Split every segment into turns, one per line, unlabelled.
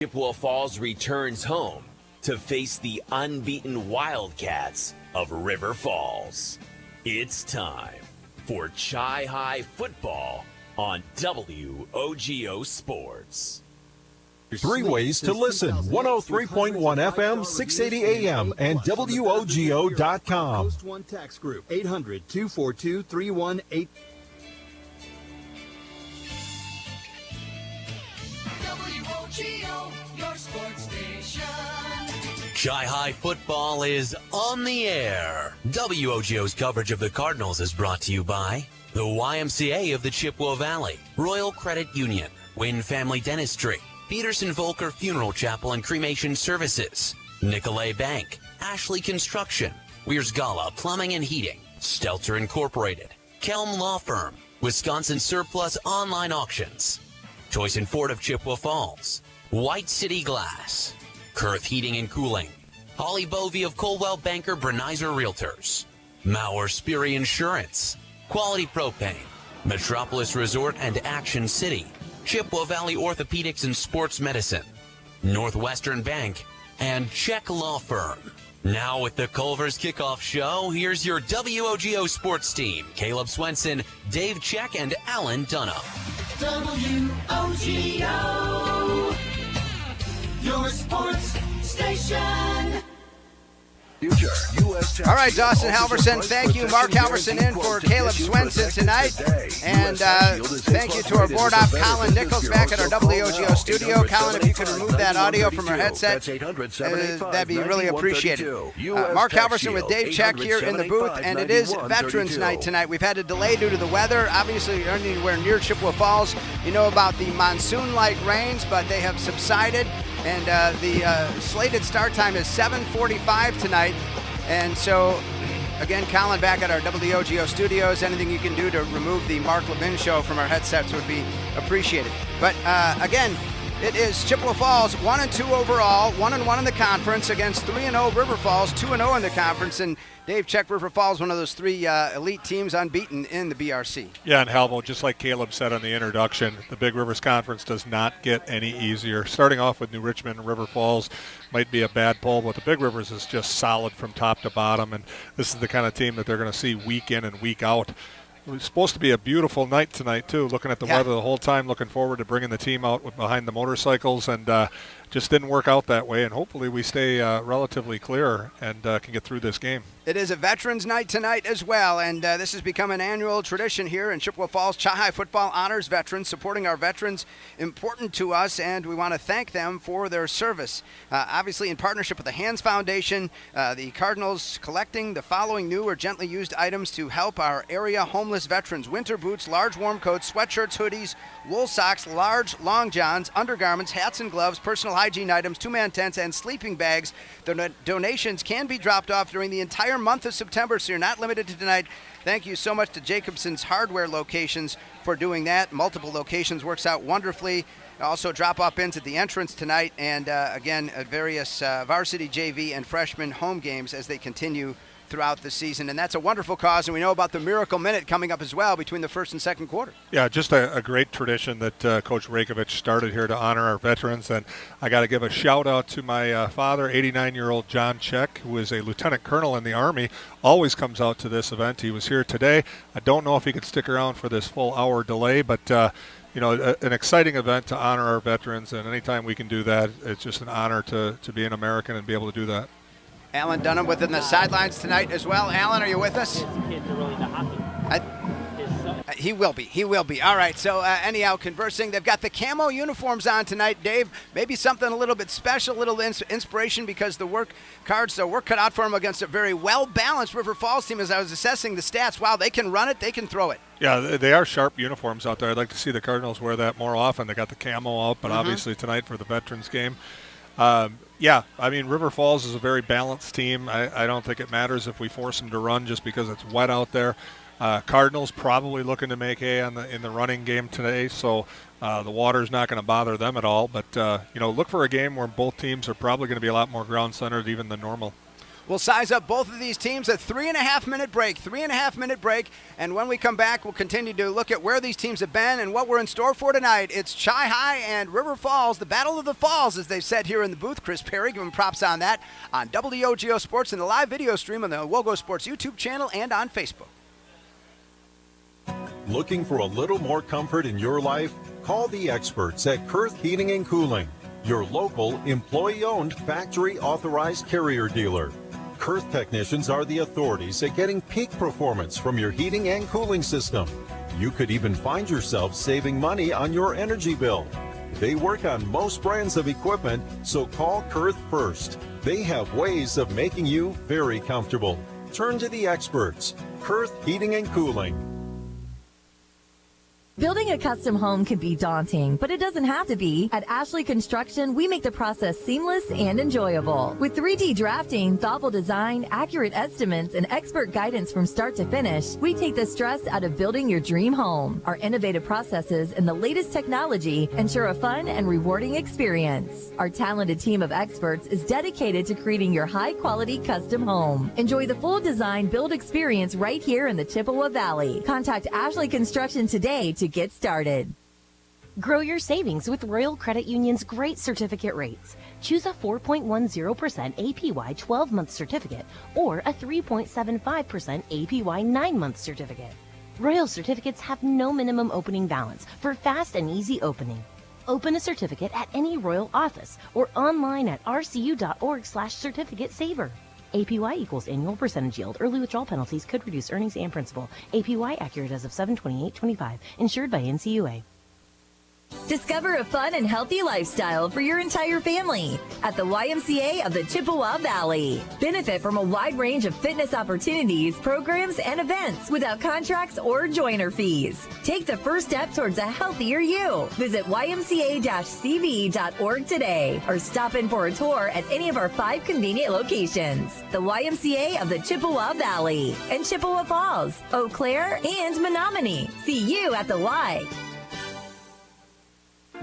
Chippewa Falls returns home to face the unbeaten Wildcats of River Falls. It's time for Chi High football on WOGO Sports.
3 ways to listen: 103.1 FM, 680 AM, and WOGO.com.
Post 1 Tax Group, 800-242-3188.
WOGO, your sports station.
Chi High football is on the air. WOGO's coverage of the Cardinals is brought to you by the YMCA of the Chippewa Valley, Royal Credit Union, Wynn Family Dentistry, Peterson Volker Funeral Chapel and Cremation Services, Nicolay Bank, Ashley Construction, Weir's Gala Plumbing and Heating, Stelter Incorporated, Kelm Law Firm, Wisconsin Surplus Online Auctions, Choice and Ford of Chippewa Falls, White City Glass, Kurth Heating and Cooling, Holly Bovey of Coldwell Banker Brenizer Realtors, Mauer Sperry Insurance, Quality Propane, Metropolis Resort and Action City, Chippewa Valley Orthopedics and Sports Medicine, Northwestern Bank, and Check Law Firm. Now with the Culver's Kickoff Show, here's your WOGO sports team: Caleb Swenson, Dave Check, and Alan Dunham.
WOGO, your sports station.
Future U.S.
All right, Dawson Halverson, thank you. Mark Halverson in for Caleb Swenson tonight. And thank you to our board op, Colin Nichols, back at our WOGO studio. Colin, if you could remove that audio from our headset, that'd be really appreciated. Mark Halverson with Dave Check here in the booth, and it is Veterans Night tonight. We've had a delay due to the weather. Obviously, you're anywhere near Chippewa Falls. You know about the monsoon-like rains, but they have subsided. And the slated start time is 7:45 tonight. And so, again, Colin back at our WOGO studios. Anything you can do to remove the Mark Levin show from our headsets would be appreciated. But again, it is Chippewa Falls 1-2 overall, 1-1 in the conference against 3-0 River Falls, 2-0 in the conference. And Dave Check, River Falls, one of those three elite teams unbeaten in the BRC.
Yeah, and Halvo, just like Caleb said on the introduction, the Big Rivers Conference does not get any easier. Starting off with New Richmond and River Falls might be a bad pull, but the Big Rivers is just solid from top to bottom, and this is the kind of team that they're going to see week in and week out. It was supposed to be a beautiful night tonight, too, looking at the weather the whole time, looking forward to bringing the team out behind the motorcycles, and just didn't work out that way, and hopefully we stay relatively clear and can get through this game.
It is a Veterans Night tonight as well, and this has become an annual tradition here in Chippewa Falls. Chi High football honors veterans, supporting our veterans, important to us, and we want to thank them for their service. Obviously, in partnership with the Hands Foundation, the Cardinals collecting the following new or gently used items to help our area homeless veterans: winter boots, large warm coats, sweatshirts, hoodies, wool socks, large long johns, undergarments, hats and gloves, personal hygiene items, two-man tents, and sleeping bags. The donations can be dropped off during the entire month of September, so you're not limited to tonight. Thank you so much to Jacobson's Hardware locations for doing that. Multiple locations works out wonderfully. Also drop-off bins at the entrance tonight, and again, at various varsity, JV, and freshman home games as they continue throughout the season. And that's a wonderful cause, and we know about the Miracle Minute coming up as well between the first and second quarter.
Yeah, just a great tradition that Coach Rakovich started here to honor our veterans. And I got to give a shout-out to my father, 89-year-old John Check, who is a lieutenant colonel in the Army, always comes out to this event. He was here today. I don't know if he could stick around for this full hour delay, but you know, an exciting event to honor our veterans, and anytime we can do that, it's just an honor to be an American and be able to do that.
Alan Dunham within the sidelines tonight as well. Alan, are you with us? He will be. He will be. All right. So anyhow, conversing, they've got the camo uniforms on tonight, Dave. Maybe something a little bit special, a little inspiration, because the work cut out for them against a very well-balanced River Falls team. As I was assessing the stats, wow, they can run it, they can throw it.
Yeah, they are sharp uniforms out there. I'd like to see the Cardinals wear that more often. They got the camo out, but obviously tonight for the Veterans game. Yeah, I mean, River Falls is a very balanced team. I don't think it matters if we force them to run just because it's wet out there. Cardinals probably looking to make hay in the running game today, so the water's not going to bother them at all. But, look for a game where both teams are probably going to be a lot more ground-centered even than normal.
We'll size up both of these teams. A 3.5-minute break. And when we come back, we'll continue to look at where these teams have been and what we're in store for tonight. It's Chi-High and River Falls, the Battle of the Falls, as they said here in the booth. Chris Perry giving props on that on WOGO Sports and the live video stream on the WOGO Sports YouTube channel and on Facebook.
Looking for a little more comfort in your life? Call the experts at Kurth Heating and Cooling, your local employee-owned factory-authorized carrier dealer. Kurth technicians are the authorities at getting peak performance from your heating and cooling system. You could even find yourself saving money on your energy bill. They work on most brands of equipment, so call Kurth first. They have ways of making you very comfortable. Turn to the experts. Kurth Heating and Cooling.
Building a custom home can be daunting, but it doesn't have to be. At Ashley Construction, we make the process seamless and enjoyable. With 3D drafting, thoughtful design, accurate estimates, and expert guidance from start to finish, we take the stress out of building your dream home. Our innovative processes and the latest technology ensure a fun and rewarding experience. Our talented team of experts is dedicated to creating your high-quality custom home. Enjoy the full design build experience right here in the Chippewa Valley. Contact Ashley Construction today to get started.
Grow your savings with Royal Credit Union's great certificate rates. Choose a 4.10% APY 12-month certificate or a 3.75% APY 9-month certificate. Royal certificates have no minimum opening balance for fast and easy opening. Open a certificate at any Royal office or online at rcu.org/certificate saver. APY equals annual percentage yield. Early withdrawal penalties could reduce earnings and principal. APY accurate as of 7/28/25. Insured by NCUA.
Discover a fun and healthy lifestyle for your entire family at the YMCA of the Chippewa Valley. Benefit from a wide range of fitness opportunities, programs, and events without contracts or joiner fees. Take the first step towards a healthier you. Visit ymca-cv.org today or stop in for a tour at any of our 5 convenient locations. The YMCA of the Chippewa Valley and Chippewa Falls, Eau Claire, and Menominee. See you at the Y.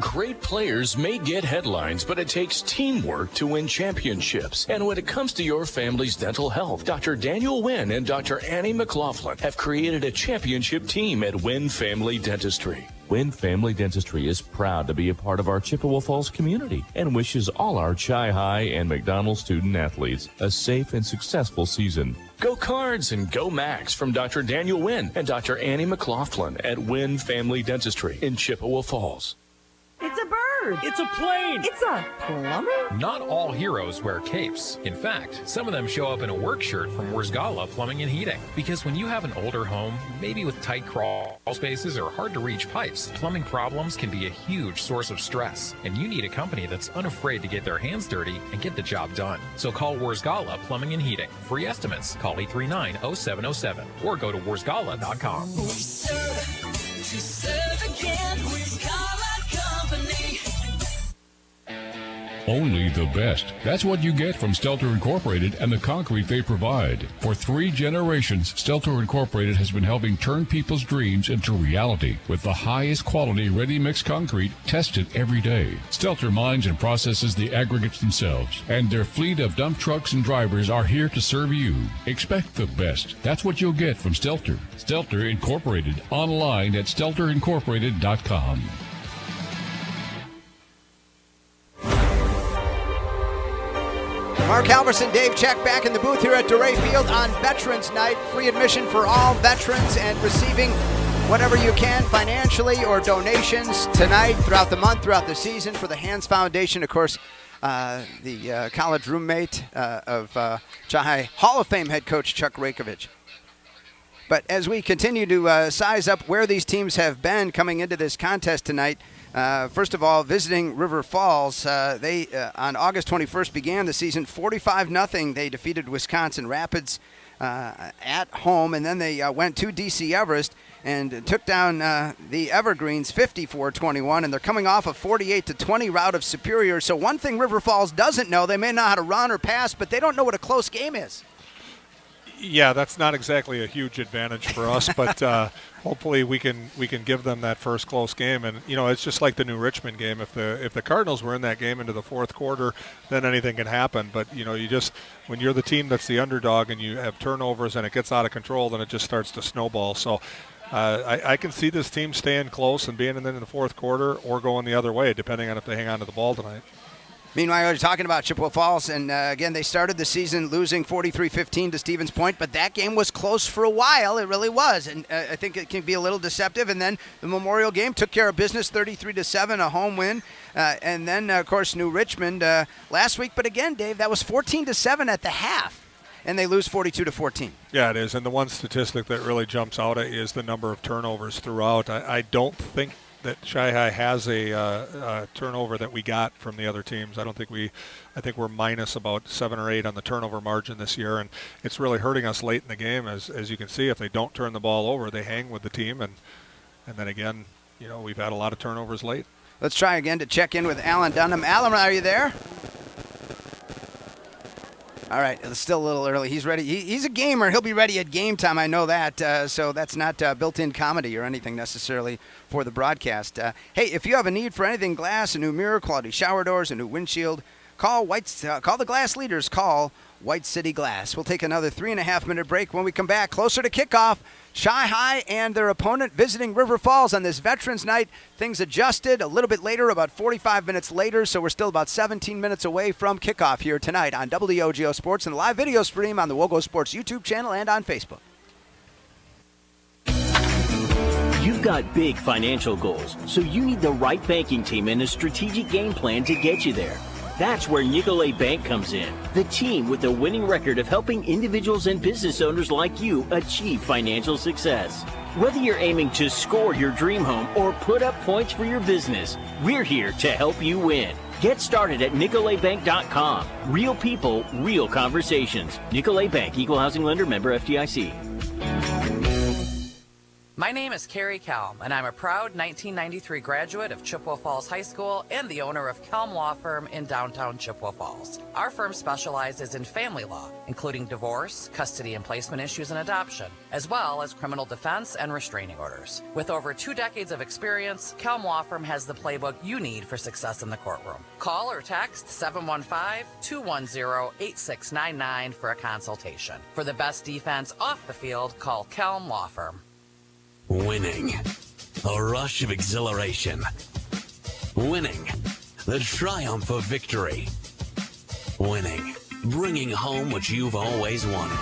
Great players may get headlines, but it takes teamwork to win championships. And when it comes to your family's dental health, Dr. Daniel Wynn and Dr. Annie McLaughlin have created a championship team at Wynn Family Dentistry.
Wynn Family Dentistry is proud to be a part of our Chippewa Falls community and wishes all our Chi-High and McDonald student athletes a safe and successful season.
Go Cards and go Max from Dr. Daniel Wynn and Dr. Annie McLaughlin at Wynn Family Dentistry in Chippewa Falls.
It's a bird.
It's a plane.
It's a plumber.
Not all heroes wear capes. In fact, some of them show up in a work shirt from Wurzgala Plumbing and Heating. Because when you have an older home, maybe with tight crawl spaces or hard to reach pipes, plumbing problems can be a huge source of stress. And you need a company that's unafraid to get their hands dirty and get the job done. So call Wurzgala Plumbing and Heating. Free estimates. Call 839-0707 or go to wurzgala.com.
We serve to serve again. Wurzgala Company.
Only the best. That's what you get from Stelter Incorporated and the concrete they provide. For 3 generations, Stelter Incorporated has been helping turn people's dreams into reality with the highest quality ready-mix concrete tested every day. Stelter mines and processes the aggregates themselves, and their fleet of dump trucks and drivers are here to serve you. Expect the best. That's what you'll get from Stelter. Stelter Incorporated. Online at stelterincorporated.com.
Mark Halverson, Dave Check back in the booth here at Dorais Field on Veterans Night. Free admission for all veterans and receiving whatever you can financially or donations tonight, throughout the month, throughout the season for the Hands Foundation. Of course, the college roommate of Chi-High Hall of Fame head coach Chuck Rakovich. But as we continue to size up where these teams have been coming into this contest tonight, first of all, visiting River Falls, they on August 21st began the season 45-0. They defeated Wisconsin Rapids at home, and then they went to D.C. Everest and took down the Evergreens 54-21, and they're coming off a 48-20 rout of Superior. So one thing River Falls doesn't know, they may know how to run or pass, but they don't know what a close game is.
Yeah, that's not exactly a huge advantage for us, but hopefully we can give them that first close game. And it's just like the New Richmond game. If the Cardinals were in that game into the fourth quarter, then anything can happen. But you just, when you're the team that's the underdog and you have turnovers and it gets out of control, then it just starts to snowball. So I can see this team staying close and being in the fourth quarter or going the other way, depending on if they hang on to the ball tonight.
Meanwhile, we're talking about Chippewa Falls, and again, they started the season losing 43-15 to Stevens Point, but that game was close for a while. It really was, and I think it can be a little deceptive. And then the Memorial game took care of business, 33-7, a home win. And then, of course, New Richmond last week. But again, Dave, that was 14-7 at the half, and they lose 42-14.
Yeah, it is. And the one statistic that really jumps out is the number of turnovers throughout. I don't think that Chi-Hi has a turnover that we got from the other teams. I think we're minus about 7 or 8 on the turnover margin this year, and it's really hurting us late in the game. As you can see, if they don't turn the ball over, they hang with the team, and then again, we've had a lot of turnovers late.
Let's try again to check in with Alan Dunham. Alan, are you there? All right, it's still a little early. He's ready. He's a gamer. He'll be ready at game time. I know that. So that's not built-in comedy or anything necessarily for the broadcast. Hey, if you have a need for anything glass, a new mirror, quality shower doors, a new windshield, call the glass leaders. Call White City Glass. We'll take another 3.5-minute break. When we come back, closer to kickoff, Chi-Hi and their opponent visiting River Falls on this Veterans Night. Things adjusted a little bit later, about 45 minutes later, so we're still about 17 minutes away from kickoff here tonight on WOGO Sports and the live video stream on the WOGO Sports YouTube channel and on Facebook.
You've got big financial goals, so you need the right banking team and a strategic game plan to get you there. That's where Nicolet Bank comes in, the team with a winning record of helping individuals and business owners like you achieve financial success. Whether you're aiming to score your dream home or put up points for your business, we're here to help you win. Get started at NicoletBank.com. Real people, real conversations. Nicolet Bank, Equal Housing Lender, member FDIC.
My name is Carrie Kelm, and I'm a proud 1993 graduate of Chippewa Falls High School and the owner of Kelm Law Firm in downtown Chippewa Falls. Our firm specializes in family law, including divorce, custody and placement issues, and adoption, as well as criminal defense and restraining orders. With over 2 decades of experience, Kelm Law Firm has the playbook you need for success in the courtroom. Call or text 715-210-8699 for a consultation. For the best defense off the field, call Kelm Law Firm.
Winning. A rush of exhilaration. Winning. The triumph of victory. Winning. Bringing home what you've always wanted.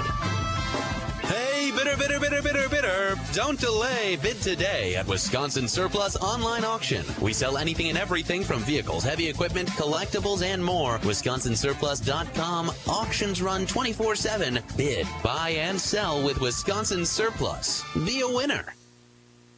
Hey, bidder, bidder, bidder, bidder, bidder. Don't delay. Bid today at Wisconsin Surplus Online Auction. We sell anything and everything from vehicles, heavy equipment, collectibles, and more. WisconsinSurplus.com. Auctions run 24/7. Bid, buy, and sell with Wisconsin Surplus. Be a winner.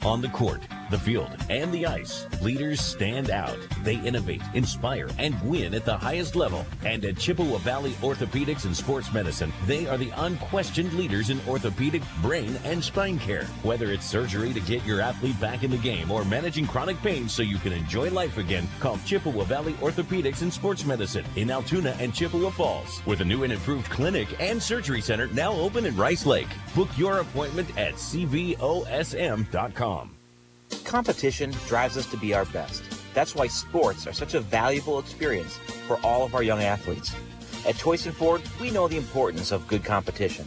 On the court, the field, and the ice, leaders stand out. They innovate, inspire, and win at the highest level. And at Chippewa Valley Orthopedics and Sports Medicine, they are the unquestioned leaders in orthopedic, brain, and spine care. Whether it's surgery to get your athlete back in the game or managing chronic pain so you can enjoy life again, call Chippewa Valley Orthopedics and Sports Medicine in Altoona and Chippewa Falls, with a new and improved clinic and surgery center now open in Rice Lake. Book your appointment at cvosm.com.
Competition drives us to be our best. That's why sports are such a valuable experience for all of our young athletes. At Toyson Ford, we know the importance of good competition.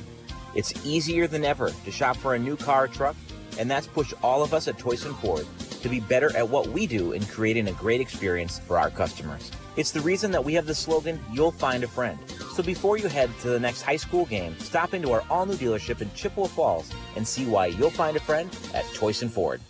It's easier than ever to shop for a new car or truck, and that's pushed all of us at Toyson Ford to be better at what we do in creating a great experience for our customers. It's the reason that we have the slogan, "You'll find a friend." So before you head to the next high school game, stop into our all-new dealership in Chippewa Falls and see why you'll find a friend at Toyson Ford.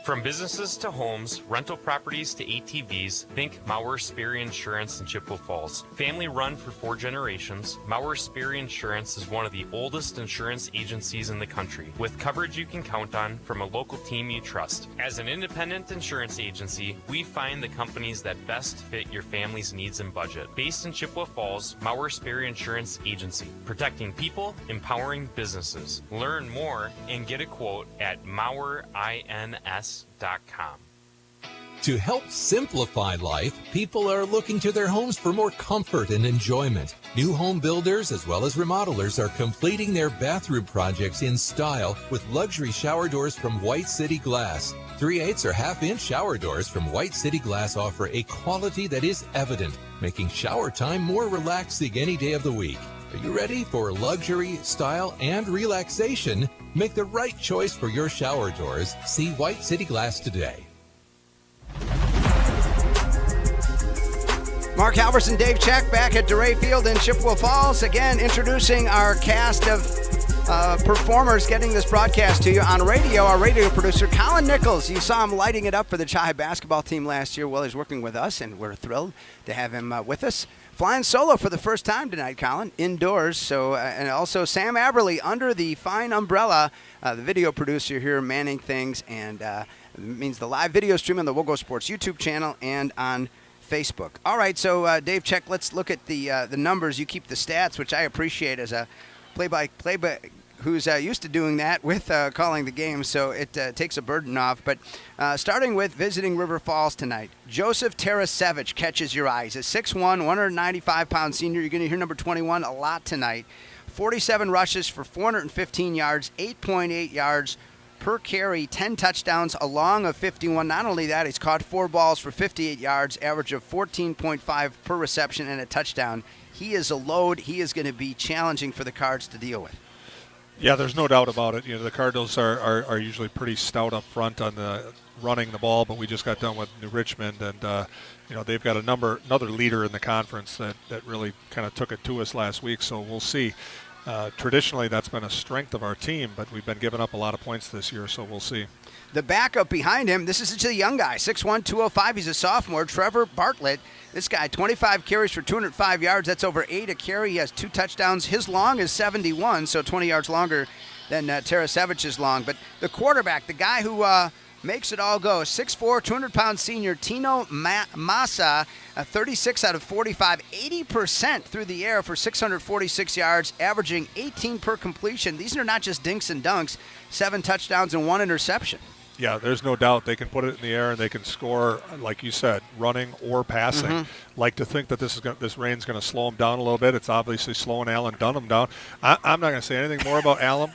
From businesses to homes, rental properties to ATVs, think Maurer Sperry Insurance in Chippewa Falls. Family run for 4 generations, Maurer Sperry Insurance is one of the oldest insurance agencies in the country, with coverage you can count on from a local team you trust. As an independent insurance agency, we find the companies that best fit your family's needs and budget. Based in Chippewa Falls, Maurer Sperry Insurance Agency, protecting people, empowering businesses. Learn more and get a quote at MauerINS.com.
To help simplify life, people are looking to their homes for more comfort and enjoyment. New home builders as well as remodelers are completing their bathroom projects in style with luxury shower doors from White City Glass. 3/8 or half-inch shower doors from White City Glass offer a quality that is evident, making shower time more relaxing any day of the week. Are you ready for luxury, style, and relaxation? Make the right choice for your shower doors. See White City Glass today.
Mark Halverson, Dave Check back at Dorais Field in Chippewa Falls. Again, introducing our cast of performers getting this broadcast to you on radio. Our radio producer, Colin Nichols. You saw him lighting it up for the Chi basketball team last year. Well, he's working with us, and we're thrilled to have him with us. Flying solo for the first time tonight, Colin, indoors. So, and also Sam Aberley under the fine umbrella, the video producer here, manning things, and means the live video stream on the WOGO Sports YouTube channel and on Facebook. All right, so Dave, Check. Let's look at the numbers. You keep the stats, which I appreciate as a play-by-play who's used to doing that with calling the game, so it takes a burden off. But starting with visiting River Falls tonight, Joseph Tarasevich catches your eyes. A 6'1", 195-pound senior. You're going to hear number 21 a lot tonight. 47 rushes for 415 yards, 8.8 yards per carry, 10 touchdowns, a long of 51. Not only that, he's caught 4 balls for 58 yards, average of 14.5 per reception, and a touchdown. He is a load. He is going to be challenging for the Cards to deal with.
Yeah, there's no doubt about it. You know, the Cardinals are usually pretty stout up front on the running the ball, but we just got done with New Richmond, and you know, they've got another leader in the conference that really kind of took it to us last week, so we'll see. Traditionally, that's been a strength of our team, but we've been giving up a lot of points this year, so we'll see.
The backup behind him, this is a young guy, 6'1", 205. He's a sophomore, Trevor Bartlett. This guy, 25 carries for 205 yards. That's over 8 a carry. He has 2 touchdowns. His long is 71, so 20 yards longer than Tarasevich's long. But the quarterback, the guy who makes it all go, 6'4", 200-pound senior, Tino Massa, 36 out of 45, 80% through the air for 646 yards, averaging 18 per completion. These are not just dinks and dunks, 7 touchdowns and 1 interception.
Yeah, there's no doubt they can put it in the air and they can score, like you said, running or passing.
Mm-hmm.
Like to think that this rain's going to slow him down a little bit. It's obviously slowing Alan Dunham down. I'm not going to say anything more about Alan.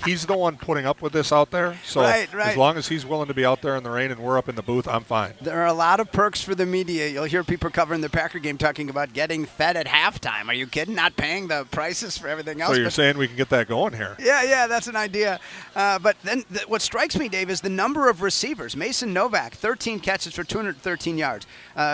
He's the one putting up with this out there. So
right.
As long as he's willing to be out there in the rain and we're up in the booth, I'm fine.
There are a lot of perks for the media. You'll hear people covering the Packer game talking about getting fed at halftime. Are you kidding? Not paying the prices for everything else.
So you're saying we can get that going here?
Yeah, that's an idea. But then what strikes me, Dave, is the number of receivers. Mason Novak, 13 catches for 213 yards.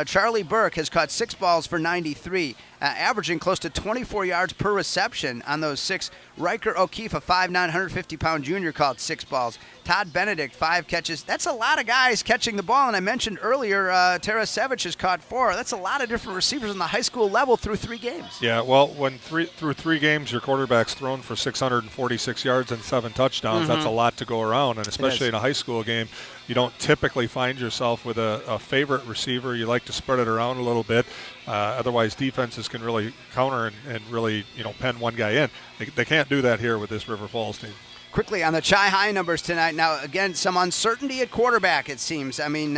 Charlie Burke has caught 6 balls for 93, averaging close to 24 yards per reception on those 6. Riker O'Keefe, a 5'9", 150-pound junior, caught 6 balls. Todd Benedict, 5 catches. That's a lot of guys catching the ball. And I mentioned earlier, Tarasevich has caught 4. That's a lot of different receivers on the high school level through 3 games.
Yeah, well, when through 3 games, your quarterback's thrown for 646 yards and 7 touchdowns, that's a lot to go around. And especially in a high school game, you don't typically find yourself with a favorite receiver. You like to spread it around a little bit. Otherwise, defenses can really counter and really, pen one guy in. They can't do that here with this River Falls team.
Quickly on the Chi High numbers tonight. Now, again, some uncertainty at quarterback, it seems. I mean,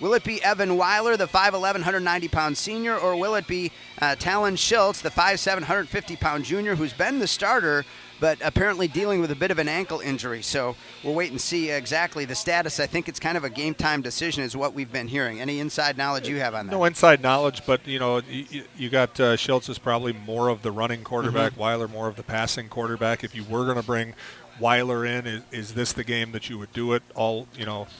will it be Evan Weiler, the 5'11", 190-pound senior, or will it be Talon Schultz, the 5'7", 150-pound junior, who's been the starter, but apparently dealing with a bit of an ankle injury. So we'll wait and see exactly the status. I think it's kind of a game-time decision is what we've been hearing. Any inside knowledge you have on that?
No inside knowledge, but, you got Schultz is probably more of the running quarterback, Weiler more of the passing quarterback. If you were going to bring Weiler in, is this the game that you would do it all,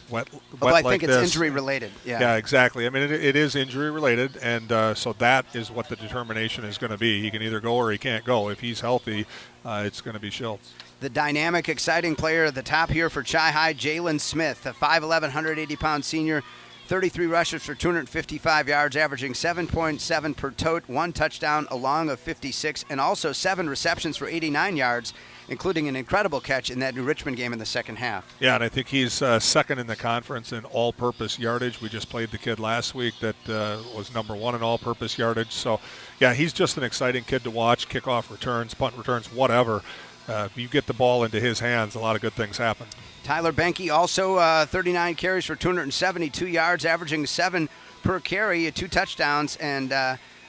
wet
I
like
think it's
this?
injury related.
Yeah, exactly. I mean, it is injury related, and so that is what the determination is going to be. He can either go or he can't go. If he's healthy, it's going to be Schultz.
The dynamic, exciting player at the top here for Chi High, Jalen Smith, a 5'11", 180-pound senior, 33 rushes for 255 yards, averaging 7.7 per tote, 1 touchdown, a long of 56, and also 7 receptions for 89 yards, including an incredible catch in that New Richmond game in the second half.
Yeah, and I think he's second in the conference in all-purpose yardage. We just played the kid last week that was number 1 in all-purpose yardage. So, yeah, he's just an exciting kid to watch, kickoff returns, punt returns, whatever. you get the ball into his hands, a lot of good things happen.
Tyler Benke also 39 carries for 272 yards, averaging 7 per carry, 2 touchdowns, and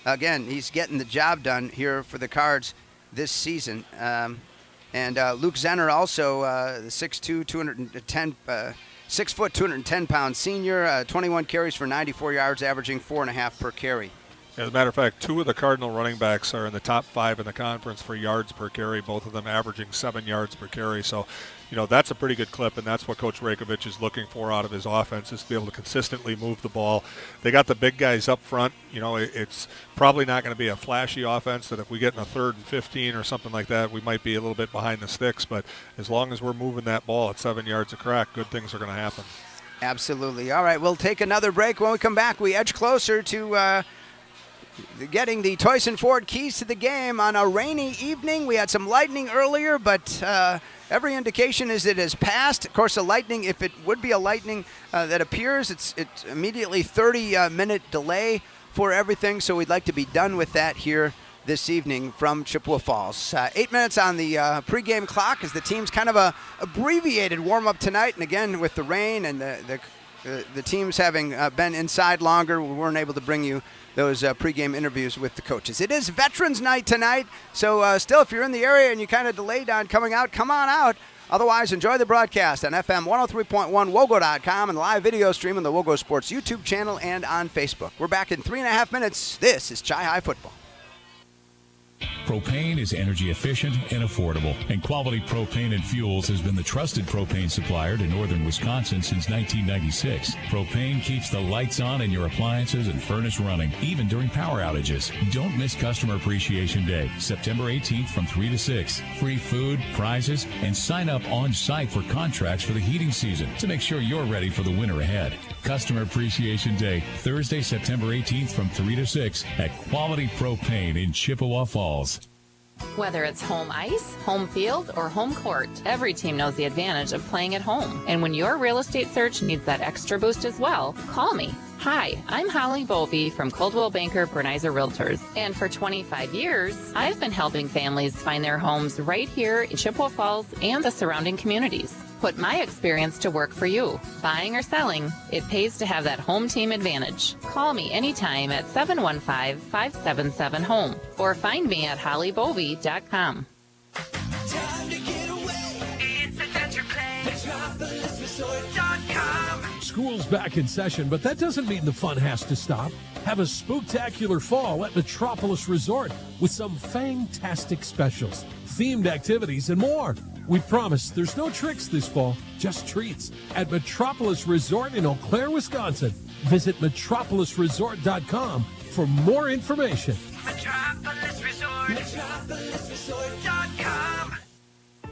again, he's getting the job done here for the Cards this season. And Luke Zenner also 6'2", 6 foot, 210-pound senior, 21 carries for 94 yards, averaging 4.5 per carry.
As a matter of fact, 2 of the Cardinal running backs are in the top 5 in the conference for yards per carry, both of them averaging 7 yards per carry. So, that's a pretty good clip, and that's what Coach Rakovich is looking for out of his offense, is to be able to consistently move the ball. They got the big guys up front. It's probably not going to be a flashy offense that if we get in a 3rd and 15 or something like that, we might be a little bit behind the sticks. But as long as we're moving that ball at 7 yards a crack, good things are going to happen.
Absolutely. All right, we'll take another break. When we come back, we edge closer to getting the Toyson Ford keys to the game on a rainy evening. We had some lightning earlier, but every indication is it has passed. Of course, the lightning, if it would be a lightning that appears, it's immediately 30-minute delay for everything, so we'd like to be done with that here this evening from Chippewa Falls. 8 minutes on the pregame clock as the team's kind of a abbreviated warm-up tonight, and again, with the rain and the teams having been inside longer, we weren't able to bring you those pregame interviews with the coaches. It is Veterans Night tonight, so still, if you're in the area and you kind of delayed on coming out, come on out. Otherwise, enjoy the broadcast on FM 103.1, WOGO.com, and live video stream on the WOGO Sports YouTube channel and on Facebook. We're back in 3.5 minutes. This is Chi-Hi Football.
Propane is energy efficient and affordable, and Quality Propane and Fuels has been the trusted propane supplier to northern Wisconsin since 1996. Propane keeps the lights on in your appliances and furnace running, even during power outages. Don't miss Customer Appreciation Day, September 18th from 3 to 6. Free food, prizes, and sign up on site for contracts for the heating season to make sure you're ready for the winter ahead. Customer Appreciation Day, Thursday, September 18th from 3 to 6 at Quality Propane in Chippewa Falls.
Whether it's home ice, home field, or home court, every team knows the advantage of playing at home. And when your real estate search needs that extra boost as well, call me. Hi, I'm Holly Bovey from Coldwell Banker Bernizer Realtors. And for 25 years, I've been helping families find their homes right here in Chippewa Falls and the surrounding communities. Put my experience to work for you. Buying or selling, it pays to have that home team advantage. Call me anytime at 715-577-HOME or find me at hollybovey.com.
Time to get away. It's adventure play. MetropolisResort.com.
School's back in session, but that doesn't mean the fun has to stop. Have a spooktacular fall at Metropolis Resort with some fantastic specials, themed activities, and more. We promise there's no tricks this fall, just treats at Metropolis Resort in Eau Claire, Wisconsin. Visit metropolisresort.com for more information.
Metropolis Resort. MetropolisResort.com.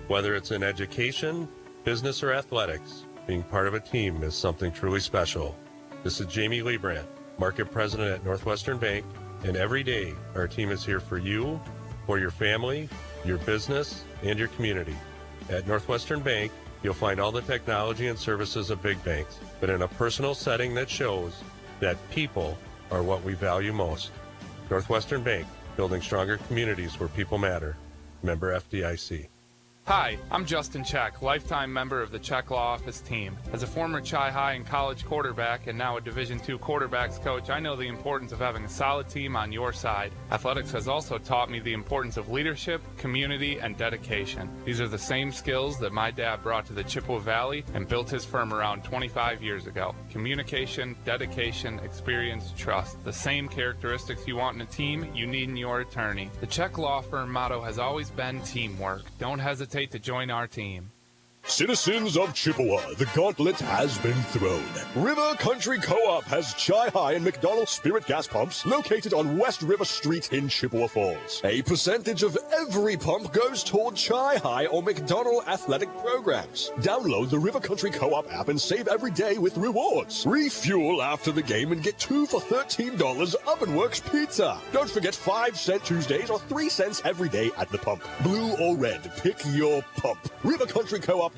Whether it's in education, business, or athletics, being part of a team is something truly special. This is Jamie Leibrandt, Market President at Northwestern Bank, and every day our team is here for you, for your family, your business, and your community. At Northwestern Bank, you'll find all the technology and services of big banks, but in a personal setting that shows that people are what we value most. Northwestern Bank, building stronger communities where people matter. Member FDIC.
Hi, I'm Justin Check, lifetime member of the Check Law Office team. As a former Chi-Hi and college quarterback and now a Division II quarterbacks coach, I know the importance of having a solid team on your side. Athletics has also taught me the importance of leadership, community, and dedication. These are the same skills that my dad brought to the Chippewa Valley and built his firm around 25 years ago. Communication, dedication, experience, trust. The same characteristics you want in a team, you need in your attorney. The Check Law Firm motto has always been teamwork. Don't hesitate to join our team.
Citizens of Chippewa, the gauntlet has been thrown. River Country Co-op has Chi-Hi and McDonald's Spirit gas pumps located on West River Street in Chippewa Falls. A percentage of every pump goes toward Chi-Hi or McDonald athletic programs. Download the River Country Co-op app and save every day with rewards. Refuel after the game and get 2 for $13 Ovenworks pizza. Don't forget 5-cent Tuesdays or 3 cents every day at the pump. Blue or red, pick your pump. River Country Co-op.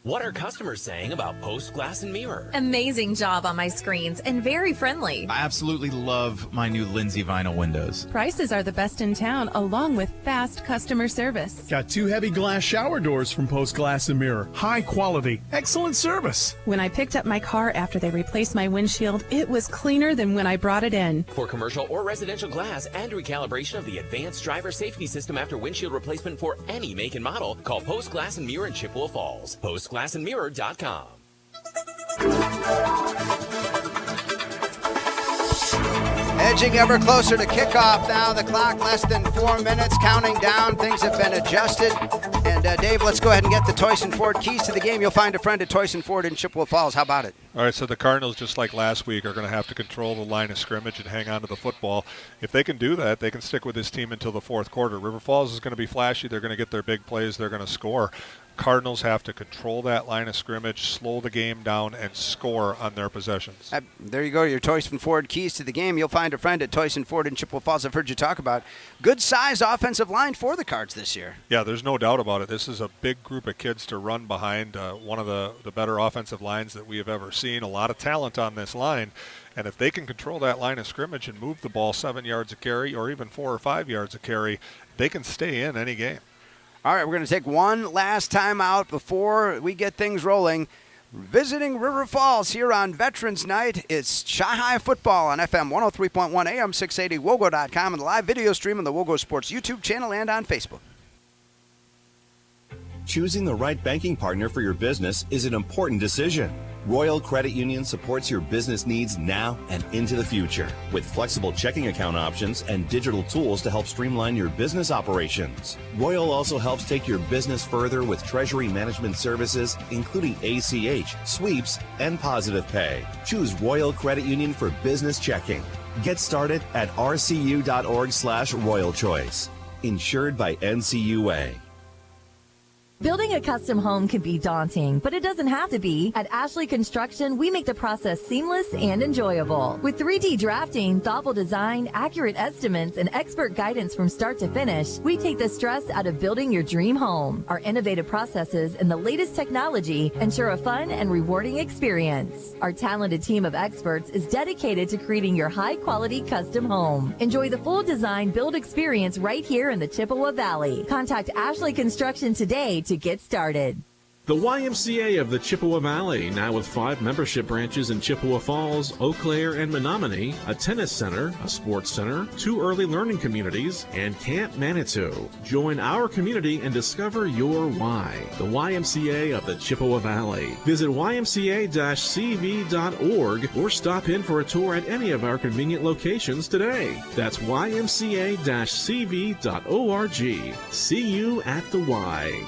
What are customers saying about Post Glass and Mirror?
Amazing job on my screens and very friendly.
I absolutely love my new Lindsay vinyl windows.
Prices are the best in town, along with fast customer service.
Got 2 heavy glass shower doors from Post Glass and Mirror. High quality, excellent service.
When I picked up my car after they replaced my windshield, it was cleaner than when I brought it in.
For commercial or residential glass and recalibration of the advanced driver safety system after windshield replacement for any make and model, call Post Glass and Mirror in Chippewa Falls. PostGlassandMirror.com.
Edging ever closer to kickoff now. The clock less than 4 minutes, counting down. Things have been adjusted. And Dave, let's go ahead and get the Toyson Ford keys to the game. You'll find a friend at Toyson Ford in Chippewa Falls. How about it?
All right, so the Cardinals, just like last week, are going to have to control the line of scrimmage and hang on to the football. If they can do that, they can stick with this team until the fourth quarter. River Falls is going to be flashy. They're going to get their big plays. They're going to score. Cardinals have to control that line of scrimmage, slow the game down, and score on their possessions.
There you go, your Toyson Ford keys to the game. You'll find a friend at Toyson Ford in Chippewa Falls. I've heard you talk about good-sized offensive line for the Cards this year.
Yeah, there's no doubt about it. This is a big group of kids to run behind, one of the better offensive lines that we have ever seen. A lot of talent on this line. And if they can control that line of scrimmage and move the ball 7 yards a carry or even 4 or 5 yards a carry, they can stay in any game.
All right, we're going to take one last time out before we get things rolling. Visiting River Falls here on Veterans Night, it's Chi-Hi Football on FM 103.1 AM 680, WOGO.com, and the live video stream on the WOGO Sports YouTube channel and on Facebook.
Choosing the right banking partner for your business is an important decision. Royal Credit Union supports your business needs now and into the future with flexible checking account options and digital tools to help streamline your business operations. Royal also helps take your business further with treasury management services, including ACH, sweeps, and positive pay. Choose Royal Credit Union for business checking. Get started at rcu.org/Royal Choice. Insured by NCUA.
Building a custom home can be daunting, but it doesn't have to be. At Ashley Construction, we make the process seamless and enjoyable. With 3D drafting, thoughtful design, accurate estimates, and expert guidance from start to finish, we take the stress out of building your dream home. Our innovative processes and the latest technology ensure a fun and rewarding experience. Our talented team of experts is dedicated to creating your high-quality custom home. Enjoy the full design build experience right here in the Chippewa Valley. Contact Ashley Construction today to get started.
The YMCA of the Chippewa Valley, now with 5 membership branches in Chippewa Falls, Eau Claire, and Menominee, a tennis center, a sports center, 2 early learning communities, and Camp Manitou. Join our community and discover your why. The YMCA of the Chippewa Valley. Visit ymca-cv.org or stop in for a tour at any of our convenient locations today. That's ymca-cv.org. See you at the Y.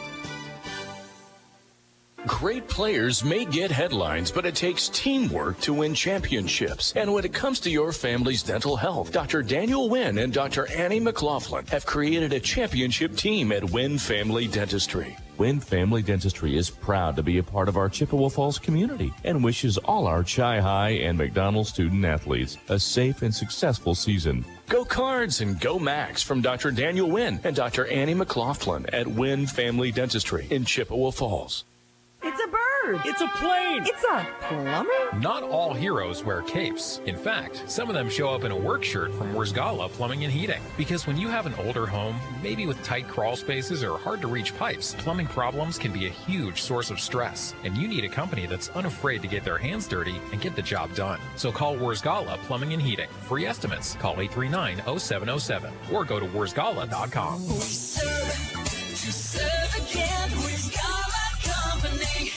Great players may get headlines, but it takes teamwork to win championships. And when it comes to your family's dental health, Dr. Daniel Wynn and Dr. Annie McLaughlin have created a championship team at Wynn Family Dentistry.
Wynn Family Dentistry is proud to be a part of our Chippewa Falls community and wishes all our Chi-Hi and McDonald student athletes a safe and successful season.
Go Cards and go Max from Dr. Daniel Wynn and Dr. Annie McLaughlin at Wynn Family Dentistry in Chippewa Falls.
It's a bird.
It's a plane.
It's a plumber.
Not all heroes wear capes. In fact, some of them show up in a work shirt from Wildcats Plumbing and Heating. Because when you have an older home, maybe with tight crawl spaces or hard to reach pipes, plumbing problems can be a huge source of stress. And you need a company that's unafraid to get their hands dirty and get the job done. So call Wildcats Plumbing and Heating. Free estimates. Call 839-0707 or go to wildcats.com.
We serve to serve again. We've got company.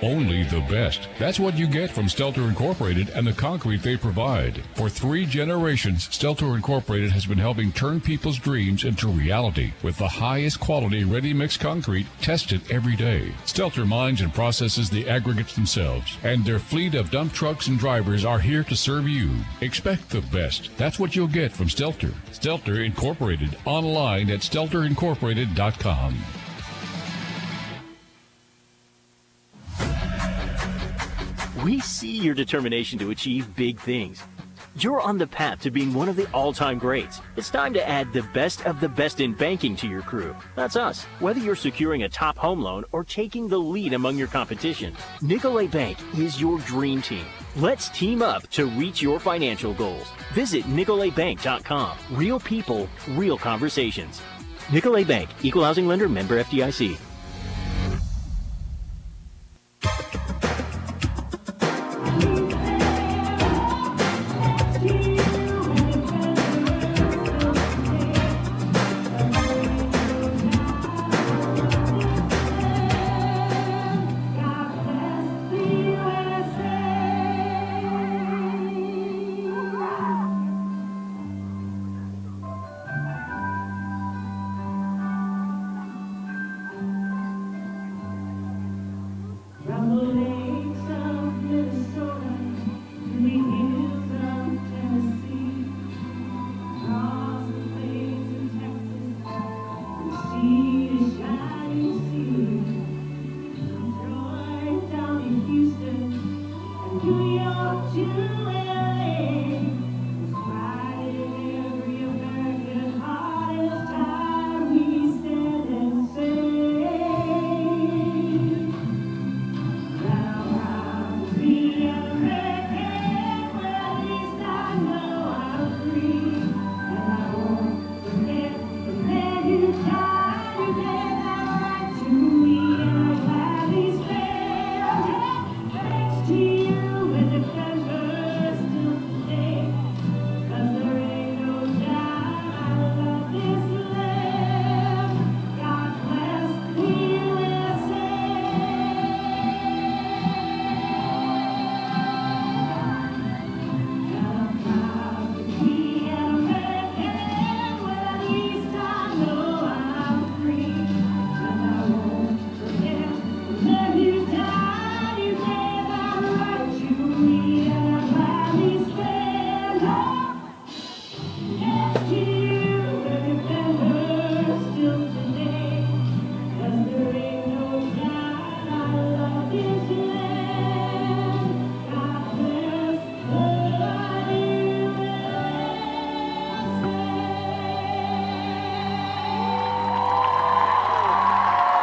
Only the best. That's what you get from Stelter Incorporated and the concrete they provide. For 3 generations, Stelter Incorporated has been helping turn people's dreams into reality with the highest quality ready-mix concrete tested every day. Stelter mines and processes the aggregates themselves, and their fleet of dump trucks and drivers are here to serve you. Expect the best. That's what you'll get from Stelter. Stelter Incorporated, online at stelterincorporated.com.
We see your determination to achieve big things. You're on the path to being one of the all-time greats. It's time to add the best of the best in banking to your crew. That's us. Whether you're securing a top home loan or taking the lead among your competition, Nicolet Bank is your dream team. Let's team up to reach your financial goals. Visit NicoletBank.com. Real people, real conversations. Nicolet Bank, Equal Housing Lender, member FDIC.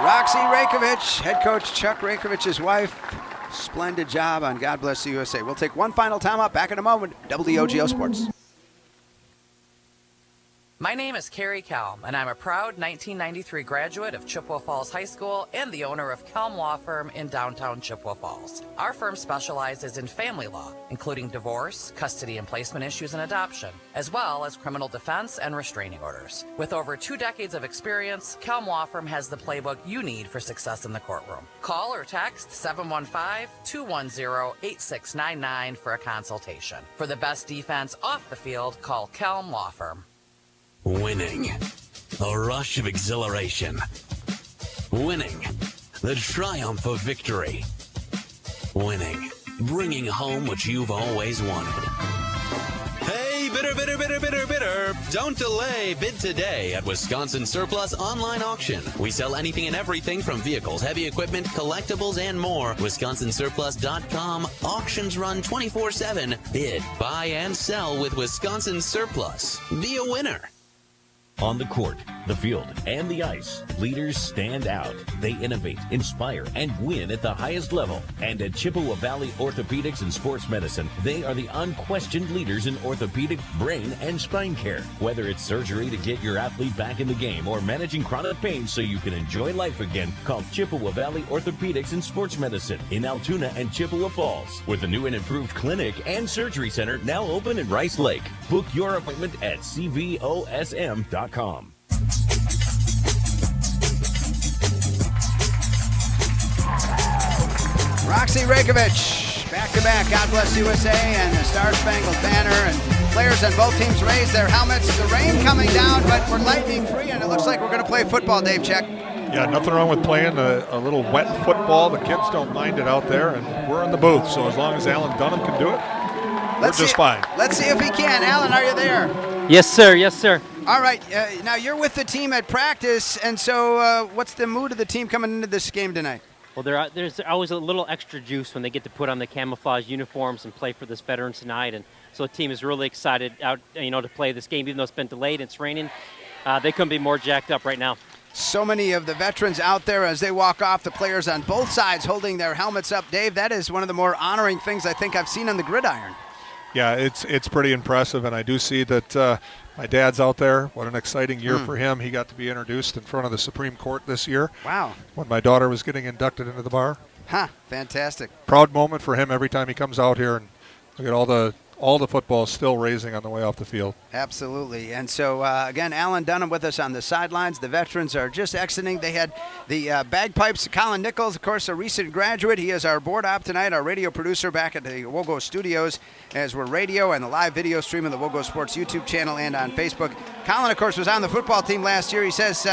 Roxy Rakovich, head coach Chuck Rakovich's wife. Splendid job on God Bless the USA. We'll take one final time out. Back in a moment. WOGO Sports.
My name is Carrie Kelm, and I'm a proud 1993 graduate of Chippewa Falls High School and the owner of Kelm Law Firm in downtown Chippewa Falls. Our firm specializes in family law, including divorce, custody and placement issues, and adoption, as well as criminal defense and restraining orders. With over 2 decades of experience, Kelm Law Firm has the playbook you need for success in the courtroom. Call or text 715-210-8699 for a consultation. For the best defense off the field, call Kelm Law Firm.
Winning. A rush of exhilaration. Winning. The triumph of victory. Winning. Bringing home what you've always wanted. Hey, bidder, bidder, bidder, bidder, bidder. Don't delay. Bid today at Wisconsin Surplus Online Auction. We sell anything and everything from vehicles, heavy equipment, collectibles, and more. WisconsinSurplus.com. Auctions run 24/7. Bid, buy, and sell with Wisconsin Surplus. Be a winner.
On the court, the field, and the ice, leaders stand out. They innovate, inspire, and win at the highest level. And at Chippewa Valley Orthopedics and Sports Medicine, they are the unquestioned leaders in orthopedic, brain, and spine care. Whether it's surgery to get your athlete back in the game or managing chronic pain so you can enjoy life again, call Chippewa Valley Orthopedics and Sports Medicine in Altoona and Chippewa Falls, with a new and improved clinic and surgery center now open in Rice Lake. Book your appointment at cvosm.com.
Roxy Rakovich, back-to-back God Bless USA and the Star Spangled Banner, and players on both teams raise their helmets. The rain coming down, but we're lightning free, and it looks like we're going to play football, Dave Check.
Yeah, nothing wrong with playing a little wet football. The kids don't mind it out there, and we're in the booth, so as long as Alan Dunham can do it, we're just fine.
Let's see if he can. Alan, are you there?
Yes, sir. Yes, sir.
All right. Now, you're with the team at practice, and so what's the mood of the team coming into this game tonight?
Well, there's always a little extra juice when they get to put on the camouflage uniforms and play for this Veterans tonight. And So the team is really excited to play this game, even though it's been delayed. It's raining. They couldn't be more jacked up right now.
So many of the veterans out there as they walk off, the players on both sides holding their helmets up. Dave, that is one of the more honoring things I think I've seen on the gridiron.
Yeah, it's pretty impressive, and I do see that my dad's out there. What an exciting year for him. He got to be introduced in front of the Supreme Court this year.
Wow.
When my daughter was getting inducted into the bar.
Fantastic.
Proud moment for him every time he comes out here, and look at all the football still raising on the way off the field.
Absolutely. And so, again, Alan Dunham with us on the sidelines. The veterans are just exiting. They had the bagpipes. Colin Nichols, of course, a recent graduate. He is our board op tonight, our radio producer back at the WOGO studios as we're radio and the live video stream on the WOGO Sports YouTube channel and on Facebook. Colin, of course, was on the football team last year. He says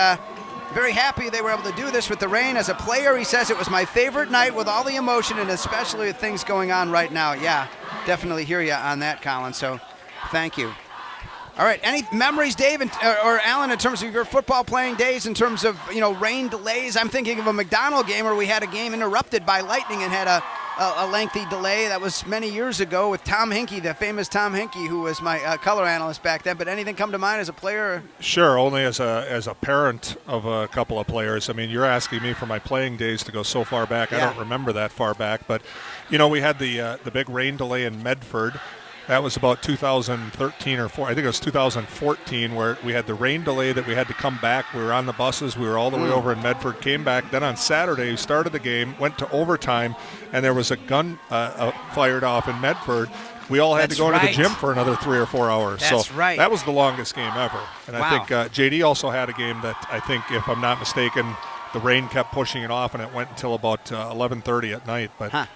very happy they were able to do this with the rain. As a player, he says it was my favorite night with all the emotion and especially with things going on right now. Yeah, definitely hear you on that, Colin, so thank you. All right, any memories, Dave or Alan, in terms of your football playing days, in terms of rain delays? I'm thinking of a McDonald game where we had a game interrupted by lightning and had a lengthy delay. That was many years ago with Tom Hinkie, the famous Tom Hinkie, who was my color analyst back then. But anything come to mind as a player? Sure, only as a parent of a couple of players. I mean, you're asking me for my playing days to go so far back. Yeah. I don't remember that far back. But, we had the big rain delay in Medford. That was about 2013 or 4. I think it was 2014 where we had the rain delay that we had to come back. We were on the buses. We were all the way over in Medford, came back. Then on Saturday, we started the game, went to overtime, and there was a gun fired off in Medford. We all had to go to the gym for another 3 or 4 hours. That's right.
That was the longest game ever. And I think JD also had a game that I think, if I'm not mistaken, the rain kept pushing it off, and it went until about 11:30 at night. But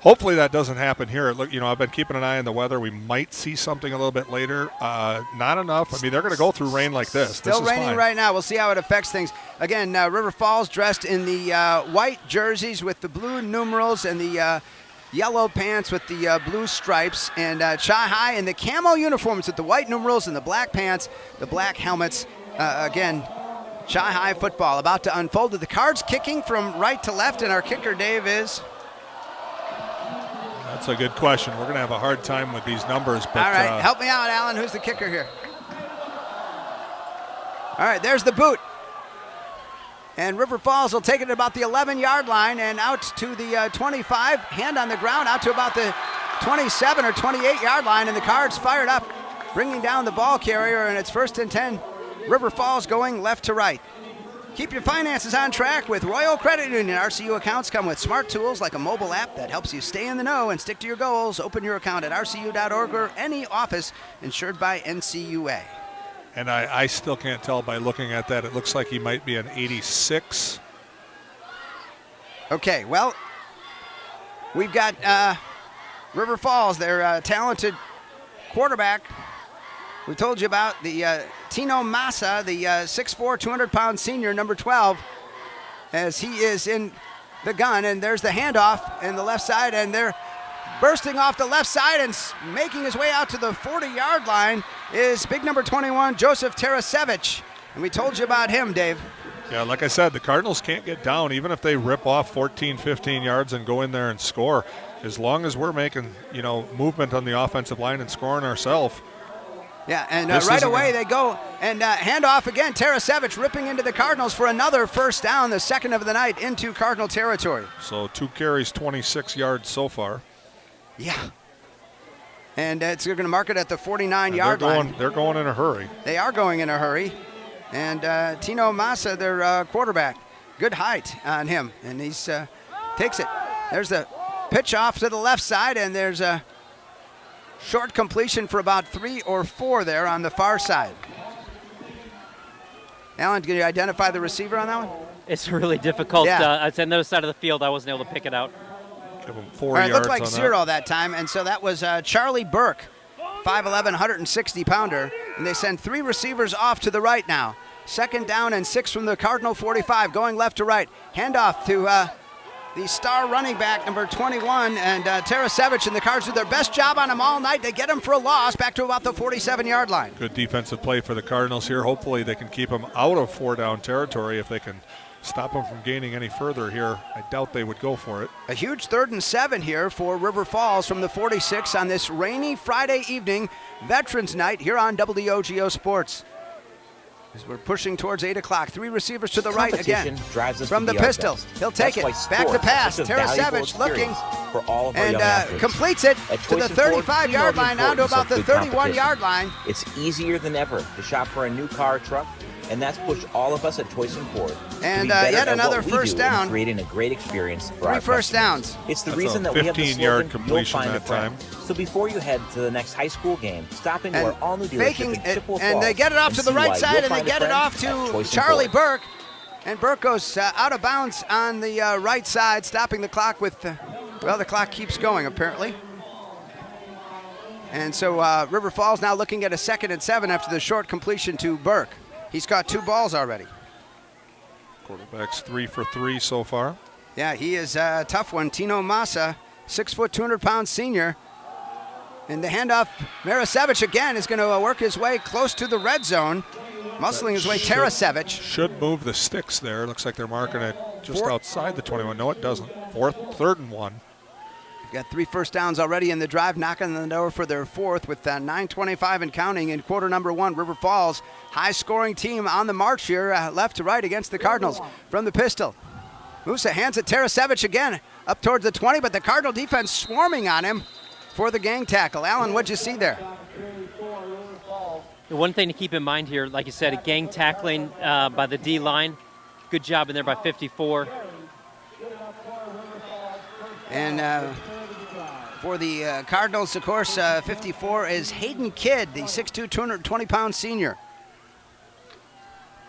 hopefully that doesn't happen here. Look, I've been keeping an eye on the weather. We might see something a little bit later. Not enough. I mean, they're going to go through rain like this.
Still raining right now. We'll see how it affects things. Again, River Falls dressed in the white jerseys with the blue numerals and the yellow pants with the blue stripes. And Chi-Hi in the camo uniforms with the white numerals and the black pants, the black helmets. Again, Chi-Hi football about to unfold. The cards kicking from right to left, and our kicker, Dave, is...
That's a good question. We're going to have a hard time with these numbers. But,
all right, help me out, Alan. Who's the kicker here? All right, there's the boot. And River Falls will take it at about the 11-yard line and out to the 25, hand on the ground, out to about the 27 or 28-yard line, and the Cards fired up, bringing down the ball carrier, and it's 1st and 10. River Falls going left to right. Keep your finances on track with Royal Credit Union. RCU accounts come with smart tools like a mobile app that helps you stay in the know and stick to your goals. Open your account at rcu.org or any office insured by NCUA.
And I still can't tell by looking at that. It looks like he might be an 86.
Okay, well, we've got River Falls, their talented quarterback. We told you about the Tino Massa, the 6'4", 200-pound senior, number 12, as he is in the gun. And there's the handoff in the left side, and they're bursting off the left side and making his way out to the 40-yard line is big number 21, Joseph Tarasevich. And we told you about him, Dave.
Yeah, like I said, the Cardinals can't get down, even if they rip off 14, 15 yards and go in there and score. As long as we're making, movement on the offensive line and scoring ourselves.
Yeah, and right away they go and handoff again. Tarasevich ripping into the Cardinals for another first down, the second of the night into Cardinal territory.
So 2 carries, 26 yards so far.
Yeah. And they're going to mark it at the 49-yard line.
They're going in a hurry.
They are going in a hurry. And Tino Massa, their quarterback, good height on him. And he's takes it. There's the pitch off to the left side, and there's a short completion for about 3 or 4 there on the far side. Alan, can you identify the receiver on that one?
It's really difficult.
Yeah.
It's on the other side of the field. I wasn't able to pick it out.
Give him 4
yards.
It
looked like 0 that time, and so that was Charlie Burke, 5'11", 160-pounder. And they send 3 receivers off to the right now. 2nd down and 6 from the Cardinal 45, going left to right. Handoff to the star running back, number 21, and Tarasevich, and the Cards do their best job on him all night. They get him for a loss back to about the 47-yard line.
Good defensive play for the Cardinals here. Hopefully they can keep him out of 4-down territory if they can stop them from gaining any further here. I doubt they would go for it.
A huge 3rd and 7 here for River Falls from the 46 on this rainy Friday evening, Veterans Night here on WOGO Sports. As we're pushing towards 8 o'clock, 3 receivers to the right again.
Drives us
from
to
the
be our
pistol.
best.
He'll take it. Back to pass. Tarasevich looking
for all of our young
and
athletes.
completes it
At
to the
Choice and Ford,
35-yard line, down to about the 31-yard line.
It's easier than ever to shop for a new car or truck, and that's pushed all of us at Choice and Ford.
And
to be better
yet
at
another
what we
first
do and
down.
creating a great experience for
3
our
first
customers.
downs.
It's the
That's
reason
a
that we have the
15-yard
slogan,
completion
"You'll find
that
a friend."
time.
So before you head to the next high school game, stop into our all-new dealership
Faking
in
it,
Chippewa
and
Falls
they get it off
and
to the
see
right
why
side,
you'll
and they
find a
get it
friend
off
at
to
Choice and
Charlie
Ford.
Burke. And Burke goes out of bounds on the right side, stopping the clock with, well, the clock keeps going apparently. And so River Falls now looking at a 2nd and 7 after the short completion to Burke. He's caught 2 balls already.
Quarterback's 3 for 3 so far.
Yeah, he is a tough one. Tino Massa, 6 foot, 200-pound senior. And the handoff, Marasevich again is going to work his way close to the red zone. Muscling his way, Tarasevich.
Should move the sticks there. Looks like they're marking it just outside the 21. No, it doesn't. 3rd and 1.
Got 3 first downs already in the drive, knocking on the door for their 4th with 9:25 and counting in quarter number 1. River Falls, high-scoring team on the march here, left to right against the Cardinals from the pistol. Musa hands it Tarasevich again up towards the 20, but the Cardinal defense swarming on him for the gang tackle. Alan, what'd you see there?
The one thing to keep in mind here, like you said, a gang tackling by the D-line. Good job in there by 54.
And for the Cardinals, of course, 54 is Hayden Kidd, the 6'2", 220-pound senior.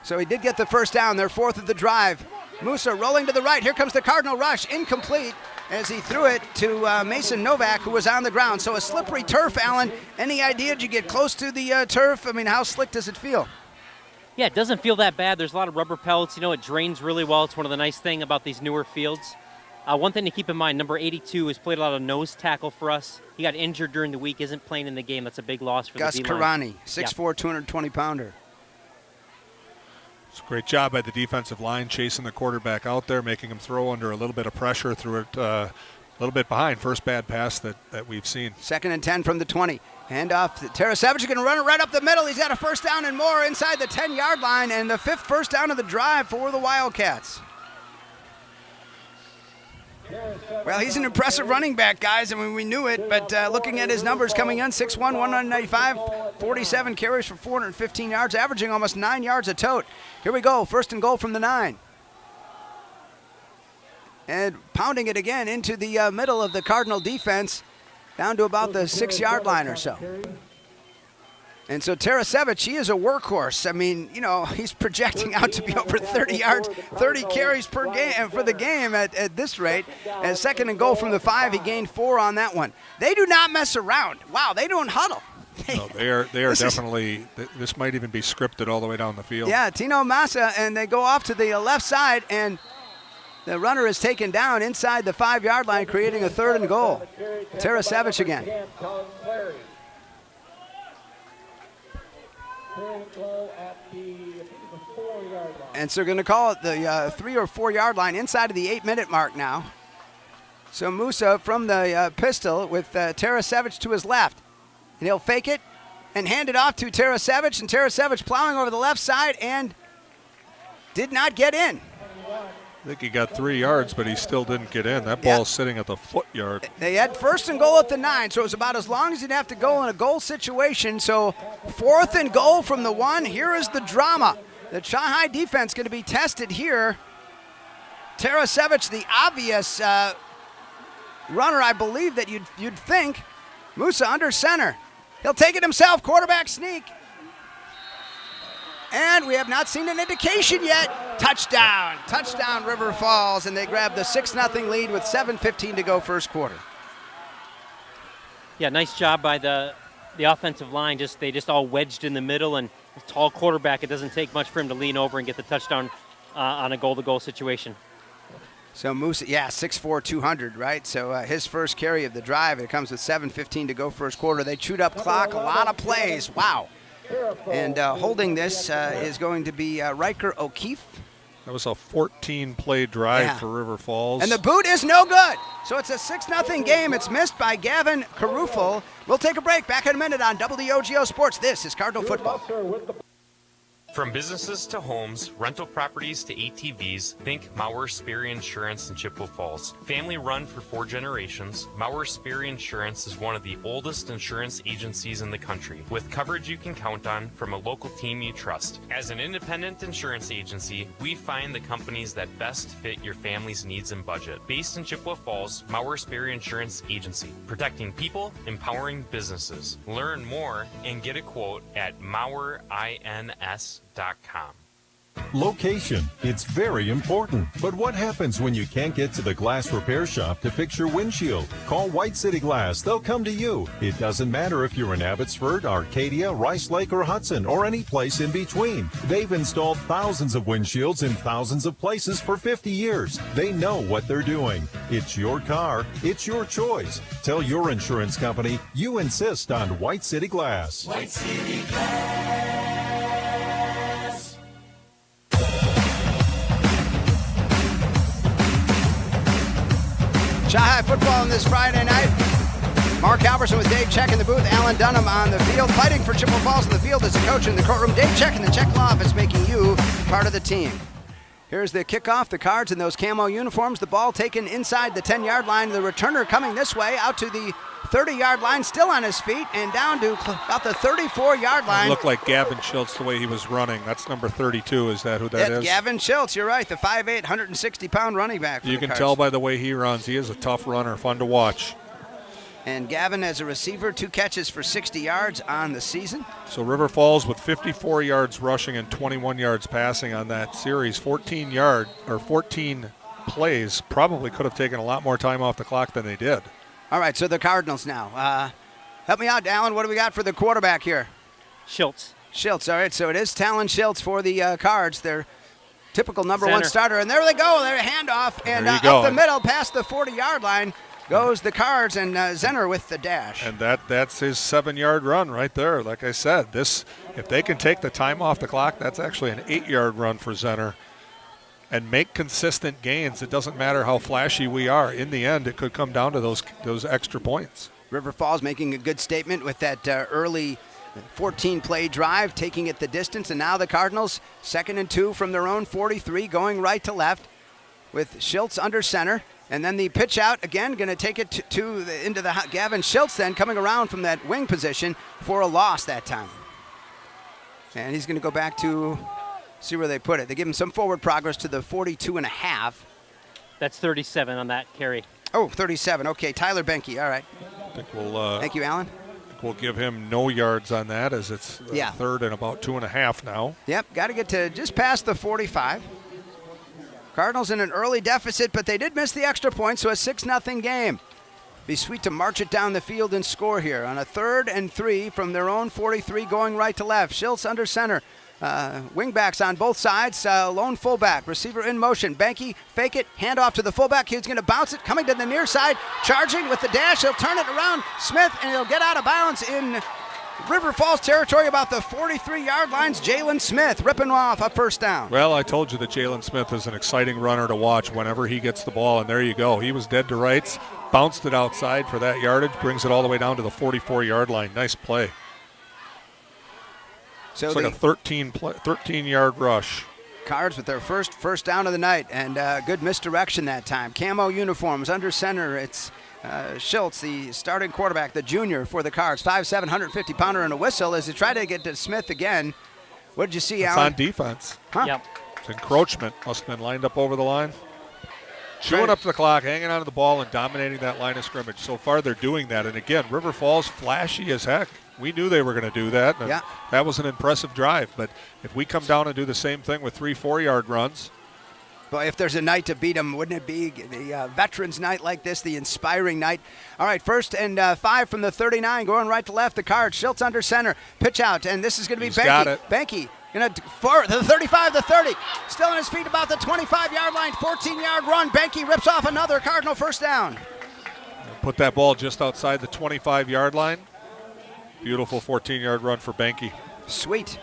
So he did get the first down, their 4th of the drive. Musa rolling to the right. Here comes the Cardinal rush, incomplete, as he threw it to Mason Novak, who was on the ground. So a slippery turf, Alan. Any idea? Did you get close to the turf? I mean, how slick does it feel?
Yeah, it doesn't feel that bad. There's a lot of rubber pellets. You know, it drains really well. It's one of the nice things about these newer fields. One thing to keep in mind, number 82 has played a lot of nose tackle for us. He got injured during the week, isn't playing in the game. That's a big loss for
Gus
the D-line.
Karani, 6'4", 220-pounder.
It's a great job by the defensive line chasing the quarterback out there, making him throw under a little bit of pressure, threw it a little bit behind. First bad pass that we've seen.
2nd and 10 from the 20. Handoff to Tarasevich is going to run it right up the middle. He's got a first down and more inside the 10-yard line, and the 5th first down of the drive for the Wildcats. Well, he's an impressive running back, guys. I mean, we knew it, but looking at his numbers coming in, 6'1", 195, 47 carries for 415 yards, averaging almost 9 yards a tote. Here we go, 1st and goal from the 9. And pounding it again into the middle of the Cardinal defense, down to about the 6-yard line or so. And so Tarasevich, he is a workhorse. I mean, you know, he's projecting out to be over 30 yards, 30 carries per game for the game at this rate. And 2nd and goal from the 5, he gained 4 on that one. They do not mess around. Wow, they don't huddle.
No, they are definitely. This might even be scripted all the way down the field.
Yeah, Tino Massa, and they go off to the left side, and the runner is taken down inside the 5-yard line, creating a 3rd and goal. Tarasevich again. And so they're going to call it the 3 or 4 yard line inside of the 8-minute mark now. So Musa from the pistol with Tarasevich to his left. And he'll fake it and hand it off to Tarasevich. And Tarasevich plowing over the left side and did not get in.
I think he got 3 yards, but he still didn't get in. That ball's sitting at the foot yard.
They had 1st and goal at the 9, so it was about as long as you'd have to go in a goal situation. So 4th and goal from the 1. Here is the drama. The Chai defense going to be tested here. Tarasevich, the obvious runner, I believe that you'd think. Musa under center. He'll take it himself. Quarterback sneak. And we have not seen an indication yet. Touchdown. Touchdown, River Falls. And they grab the 6-0 lead with 7:15 to go first quarter.
Yeah, nice job by the offensive line. They just all wedged in the middle, and a tall quarterback, it doesn't take much for him to lean over and get the touchdown on a goal-to-goal situation.
So Musa, 6'4", 200, right? So his first carry of the drive, it comes with 7:15 to go first quarter. They chewed up clock, a lot of plays. Wow. And holding this is going to be Riker O'Keefe.
That was a 14-play drive for River Falls.
And the boot is no good. So it's a 6-0 game. It's missed by Gavin Carufel. We'll take a break. Back in a minute on WOGO Sports. This is Cardinal Football.
From businesses to homes, rental properties to ATVs, think Mauer Sperry Insurance in Chippewa Falls. Family run for 4 generations, Mauer Sperry Insurance is one of the oldest insurance agencies in the country, with coverage you can count on from a local team you trust. As an independent insurance agency, we find the companies that best fit your family's needs and budget. Based in Chippewa Falls, Mauer Sperry Insurance Agency, protecting people, empowering businesses. Learn more and get a quote at MauerINS.com.
Location. It's very important. But what happens when you can't get to the glass repair shop to fix your windshield? Call White City Glass. They'll come to you. It doesn't matter if you're in Abbotsford, Arcadia, Rice Lake, or Hudson, or any place in between. They've installed thousands of windshields in thousands of places for 50 years. They know what they're doing. It's your car. It's your choice. Tell your insurance company you insist on White City Glass.
White City Glass.
Chi-High football on this Friday night. Mark Alberson with Dave Check in the booth. Alan Dunham on the field. Fighting for Chippewa Falls in the field as a coach in the courtroom. Dave Check in the Check Law Office making you part of the team. Here's the kickoff. The Cards in those camo uniforms. The ball taken inside the 10-yard line. The returner coming this way out to the 30-yard line, still on his feet, and down to about the 34-yard line.
It looked like Gavin Schultz the way he was running. That's number 32. Is that who that is?
Gavin Schultz, you're right. The 5'8", 160-pound running back for
You
the
can
Cards.
tell by the way he runs. He is a tough runner, fun to watch.
And Gavin, as a receiver, 2 catches for 60 yards on the season.
So River Falls with 54 yards rushing and 21 yards passing on that series. 14 plays probably could have taken a lot more time off the clock than they did.
All right, so the Cardinals now. Help me out, Alan. What do we got for the quarterback here?
Schultz.
Schultz, all right. So it is Talon Schultz for the Cards, their typical number
Center.
1 starter. And there they go. They're handoff. And
There you go.
up the middle, past the 40-yard line, goes the Cards, and Zenner with the dash.
And that's his 7-yard run right there. Like I said, if they can take the time off the clock, that's actually an 8-yard run for Zenner. And make consistent gains. It doesn't matter how flashy we are. In the end, it could come down to those extra points.
River Falls making a good statement with that early 14-play drive, taking it the distance. And now the Cardinals, 2nd and 2 from their own 43, going right to left with Schultz under center. And then the pitch out, again, going to take it into the Gavin Schultz then, coming around from that wing position for a loss that time. And he's going to go back to see where they put it. They give him some forward progress to the 42.5.
That's 37 on that carry.
Oh, 37. Okay, Tyler Benke. All right.
I think we'll.
Thank you, Alan.
I think we'll give him no yards on that, as it's 3rd and about 2.5 now.
Yep, got to get to just past the 45. Cardinals in an early deficit, but they did miss the extra point, so a 6-0 game. Be sweet to march it down the field and score here on a 3rd and 3 from their own 43, going right to left. Schultz under center. Wingbacks on both sides, lone fullback, receiver in motion. Benke, fake it, hand off to the fullback. He's going to bounce it, coming to the near side, charging with the dash. He'll turn it around, Smith, and he'll get out of bounds in River Falls territory about the 43-yard lines. Jalen Smith ripping off a first down.
Well, I told you that Jalen Smith is an exciting runner to watch whenever he gets the ball, and there you go. He was dead to rights, bounced it outside for that yardage, brings it all the way down to the 44-yard line. Nice play.
So
it's like a 13-yard rush.
Cards with their first down of the night, and good misdirection that time. Camo uniforms under center. It's Schultz, the starting quarterback, the junior for the Cards. 5'7", 150-pounder and a whistle as they try to get to Smith again. What did you see,
It's
Alan?
on defense.
Huh?
Yep.
It's encroachment. Must have been lined up over the line. Chewing up the clock, hanging on to the ball, and dominating that line of scrimmage. So far, they're doing that. And again, River Falls, flashy as heck. We knew they were going to do that. And that was an impressive drive. But if we come down and do the same thing with 3-4-yard runs.
Boy, if there's a night to beat them, wouldn't it be the Veterans Night like this, the inspiring night? All right, 1st and 5 from the 39, going right to left. The Cards, Schultz under center, pitch out, and this is going to be
He's got
Benke.
it.
Benke going to the 35, the 30, still on his feet about the 25-yard line, 14-yard run. Benke rips off another Cardinal first down.
Put that ball just outside the 25-yard line. Beautiful 14-yard run for Benke.
Sweet.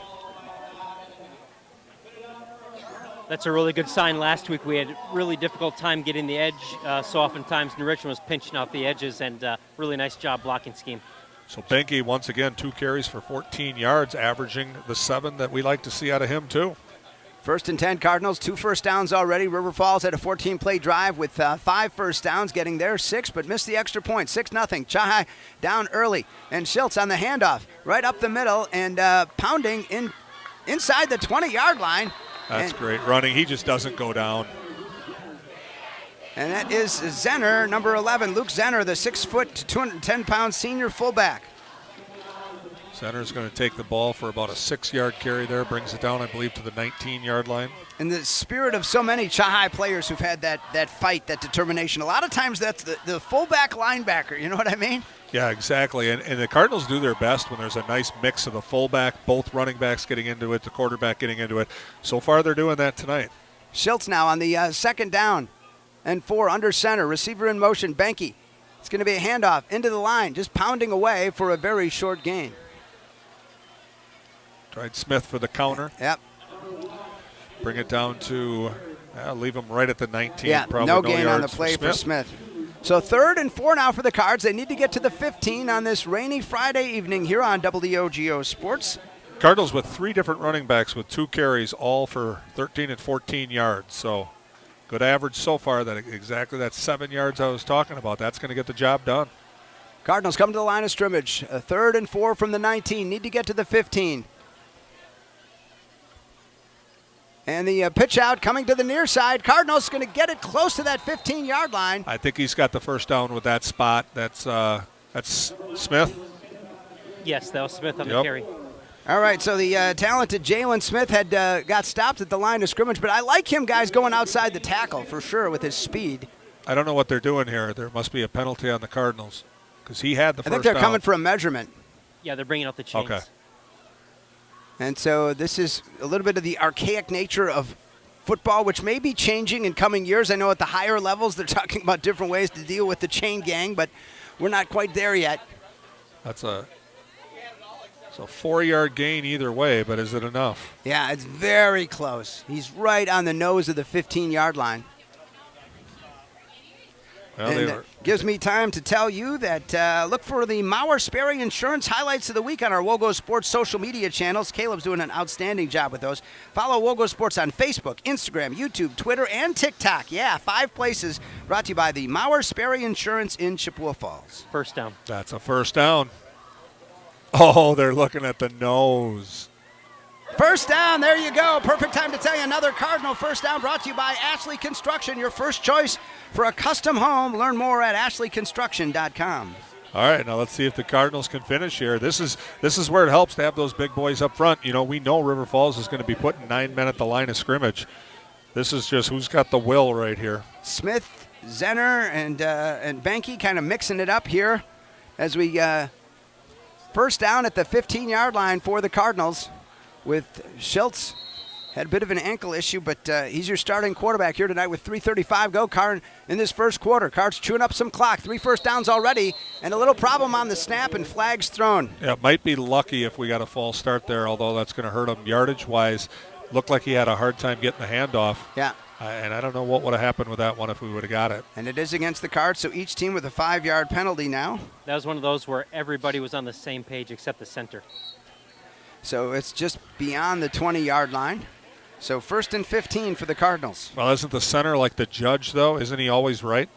That's a really good sign. Last week we had a really difficult time getting the edge, so oftentimes New Richmond was pinching out the edges, and really nice job blocking scheme.
So Benke, once again, 2 carries for 14 yards, averaging the 7 that we like to see out of him, too.
1st and 10 Cardinals, 2 first downs already. River Falls had a 14-play drive with 5 first downs, getting their 6, but missed the extra point. 6-0. Chai down early, and Schultz on the handoff, right up the middle, and pounding inside the 20-yard line.
That's great running. He just doesn't go down.
And that is Zenner, number 11, Luke Zenner, the 6-foot, 210-pound senior fullback.
Zenner's going to take the ball for about a 6-yard carry there, brings it down, I believe, to the 19-yard line. In
the spirit of so many Chai players who've had that fight, that determination, a lot of times that's the fullback linebacker, you know what I mean?
Yeah, exactly. And the Cardinals do their best when there's a nice mix of the fullback, both running backs getting into it, the quarterback getting into it. So far, they're doing that tonight.
Schultz now on the 2nd down and 4 under center. Receiver in motion, Benke. It's going to be a handoff into the line, just pounding away for a very short gain.
Tried Smith for the counter.
Yep.
Bring it down to, leave him right at the 19.
Yeah,
probably
no gain on the
yards
play for Smith. So 3rd and 4 now for the Cards. They need to get to the 15 on this rainy Friday evening here on WOGO Sports.
Cardinals with 3 different running backs with 2 carries, all for 13 and 14 yards. So good average so far. That exactly that 7 yards I was talking about. That's going to get the job done.
Cardinals come to the line of scrimmage. 3rd and 4 from the 19. Need to get to the 15. And the pitch out coming to the near side. Cardinals going to get it close to that 15-yard line.
I think he's got the first down with that spot. That's Smith.
Yes, that was Smith on the carry.
All right, so the talented Jalen Smith had got stopped at the line of scrimmage, but I like him, guys, going outside the tackle for sure with his speed.
I don't know what they're doing here. There must be a penalty on the Cardinals because he had the first down.
I think they're coming for a measurement.
Yeah, they're bringing out the chains.
Okay.
And so this is a little bit of the archaic nature of football, which may be changing in coming years. I know at the higher levels they're talking about different ways to deal with the chain gang, but we're not quite there yet.
It's a 4-yard gain either way, but is it enough?
Yeah, it's very close. He's right on the nose of the 15-yard line.
Well,
and it gives me time to tell you that look for the Mauer Sperry Insurance Highlights of the Week on our WOGO Sports social media channels. Caleb's doing an outstanding job with those. Follow WOGO Sports on Facebook, Instagram, YouTube, Twitter, and TikTok. Yeah, 5 places brought to you by the Mauer Sperry Insurance in Chippewa Falls.
First down.
That's a first down. Oh, they're looking at the nose.
First down, there you go. Perfect time to tell you another Cardinal first down brought to you by Ashley Construction, your first choice for a custom home. Learn more at ashleyconstruction.com.
All right, now let's see if the Cardinals can finish here. This is where it helps to have those big boys up front. You know, we know River Falls is going to be putting 9 men at the line of scrimmage. This is just who's got the will right here.
Smith, Zenner, and Benke kind of mixing it up here as we first down at the 15-yard line for the Cardinals. With Schultz, had a bit of an ankle issue, but he's your starting quarterback here tonight with 3:35 go. Card in this first quarter. Cards chewing up some clock. 3 first downs already, and a little problem on the snap and flags thrown.
Yeah, it might be lucky if we got a false start there, although that's going to hurt him yardage-wise. Looked like he had a hard time getting the handoff.
Yeah.
And I don't know what would have happened with that one if we would have got it.
And it is against the Cards, so each team with a 5-yard penalty now.
That was one of those where everybody was on the same page except the center.
So it's just beyond the 20-yard line. So 1st and 15 for the Cardinals.
Well, isn't the center like the judge, though? Isn't he always right?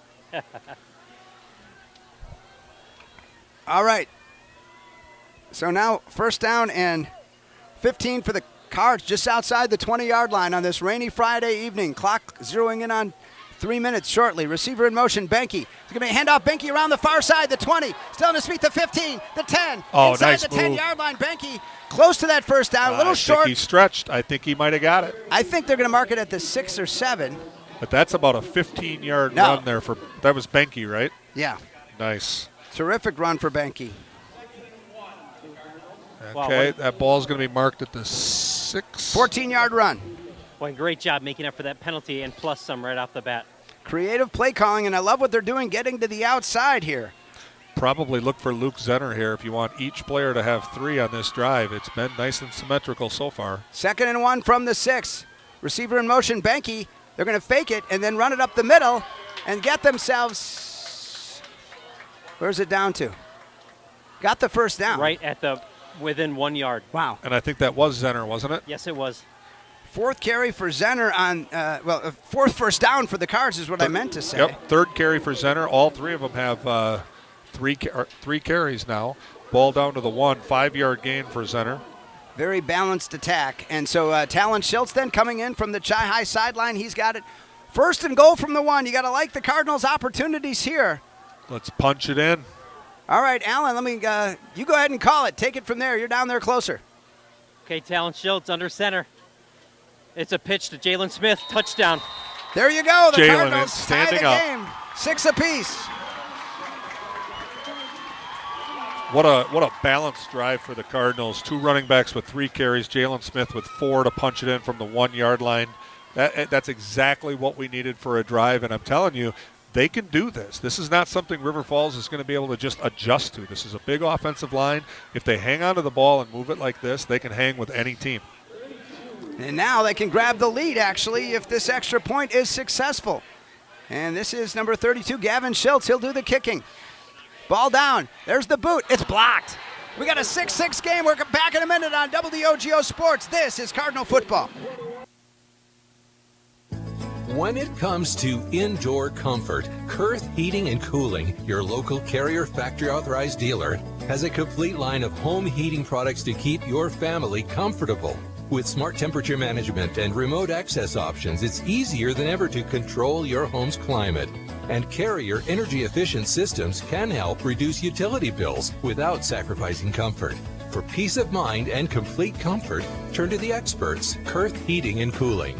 All right. So now 1st down and 15 for the Cards, just outside the 20-yard line on this rainy Friday evening. Clock zeroing in on 3 minutes shortly. Receiver in motion, Benke. He's going to hand off Benke around the far side, the 20. Still on his feet, the 15, the 10.
Oh,
inside
nice
the
move.
10-yard line. Benke close to that first down, a little short.
I think he stretched. I think he might have got it.
I think they're going to mark it at the 6 or 7.
But that's about a 15-yard run there. That was Benke, right?
Yeah.
Nice.
Terrific run for Benke.
Okay, that ball's going to be marked at the 6.
14-yard run.
Boy, great job making up for that penalty and plus some right off the bat.
Creative play calling, and I love what they're doing getting to the outside here.
Probably look for Luke Zenner here if you want each player to have 3 on this drive. It's been nice and symmetrical so far.
2nd and 1 from the 6. Receiver in motion, Benke. They're going to fake it and then run it up the middle and get themselves, where's it down to? Got the first down.
Right at the within 1 yard.
Wow.
And I think that was Zenner, wasn't it?
Yes, it was.
Fourth carry for Zenner on, fourth first down for the Cards is what I meant to say.
Yep, third carry for Zenner. All three of them have three carries now. Ball down to the 1, 5-yard gain for Zenner.
Very balanced attack. And so Talon Schultz then coming in from the Chi-High sideline. He's got it. First and goal from the 1. You got to like the Cardinals' opportunities here.
Let's punch it in.
All right, Alan, let me. You go ahead and call it. Take it from there. You're down there closer.
Okay, Talon Schultz under center. It's a pitch to Jalen Smith. Touchdown.
There you go. The
Jalen
Cardinals tie the game. 6 apiece.
What a balanced drive for the Cardinals. 2 running backs with 3 carries. Jalen Smith with 4 to punch it in from the 1-yard line. That's exactly what we needed for a drive, and I'm telling you, they can do this. This is not something River Falls is going to be able to just adjust to. This is a big offensive line. If they hang on to the ball and move it like this, they can hang with any team.
And now they can grab the lead, actually, if this extra point is successful. And this is number 32, Gavin Schultz. He'll do the kicking. Ball down. There's the boot. It's blocked. We got a 6-6 game. We're back in a minute on WOGO Sports. This is Cardinal football.
When it comes to indoor comfort, Kurth Heating and Cooling, your local Carrier factory authorized dealer, has a complete line of home heating products to keep your family comfortable. With smart temperature management and remote access options, it's easier than ever to control your home's climate. And Carrier energy-efficient systems can help reduce utility bills without sacrificing comfort. For peace of mind and complete comfort, turn to the experts, Kurth Heating and Cooling.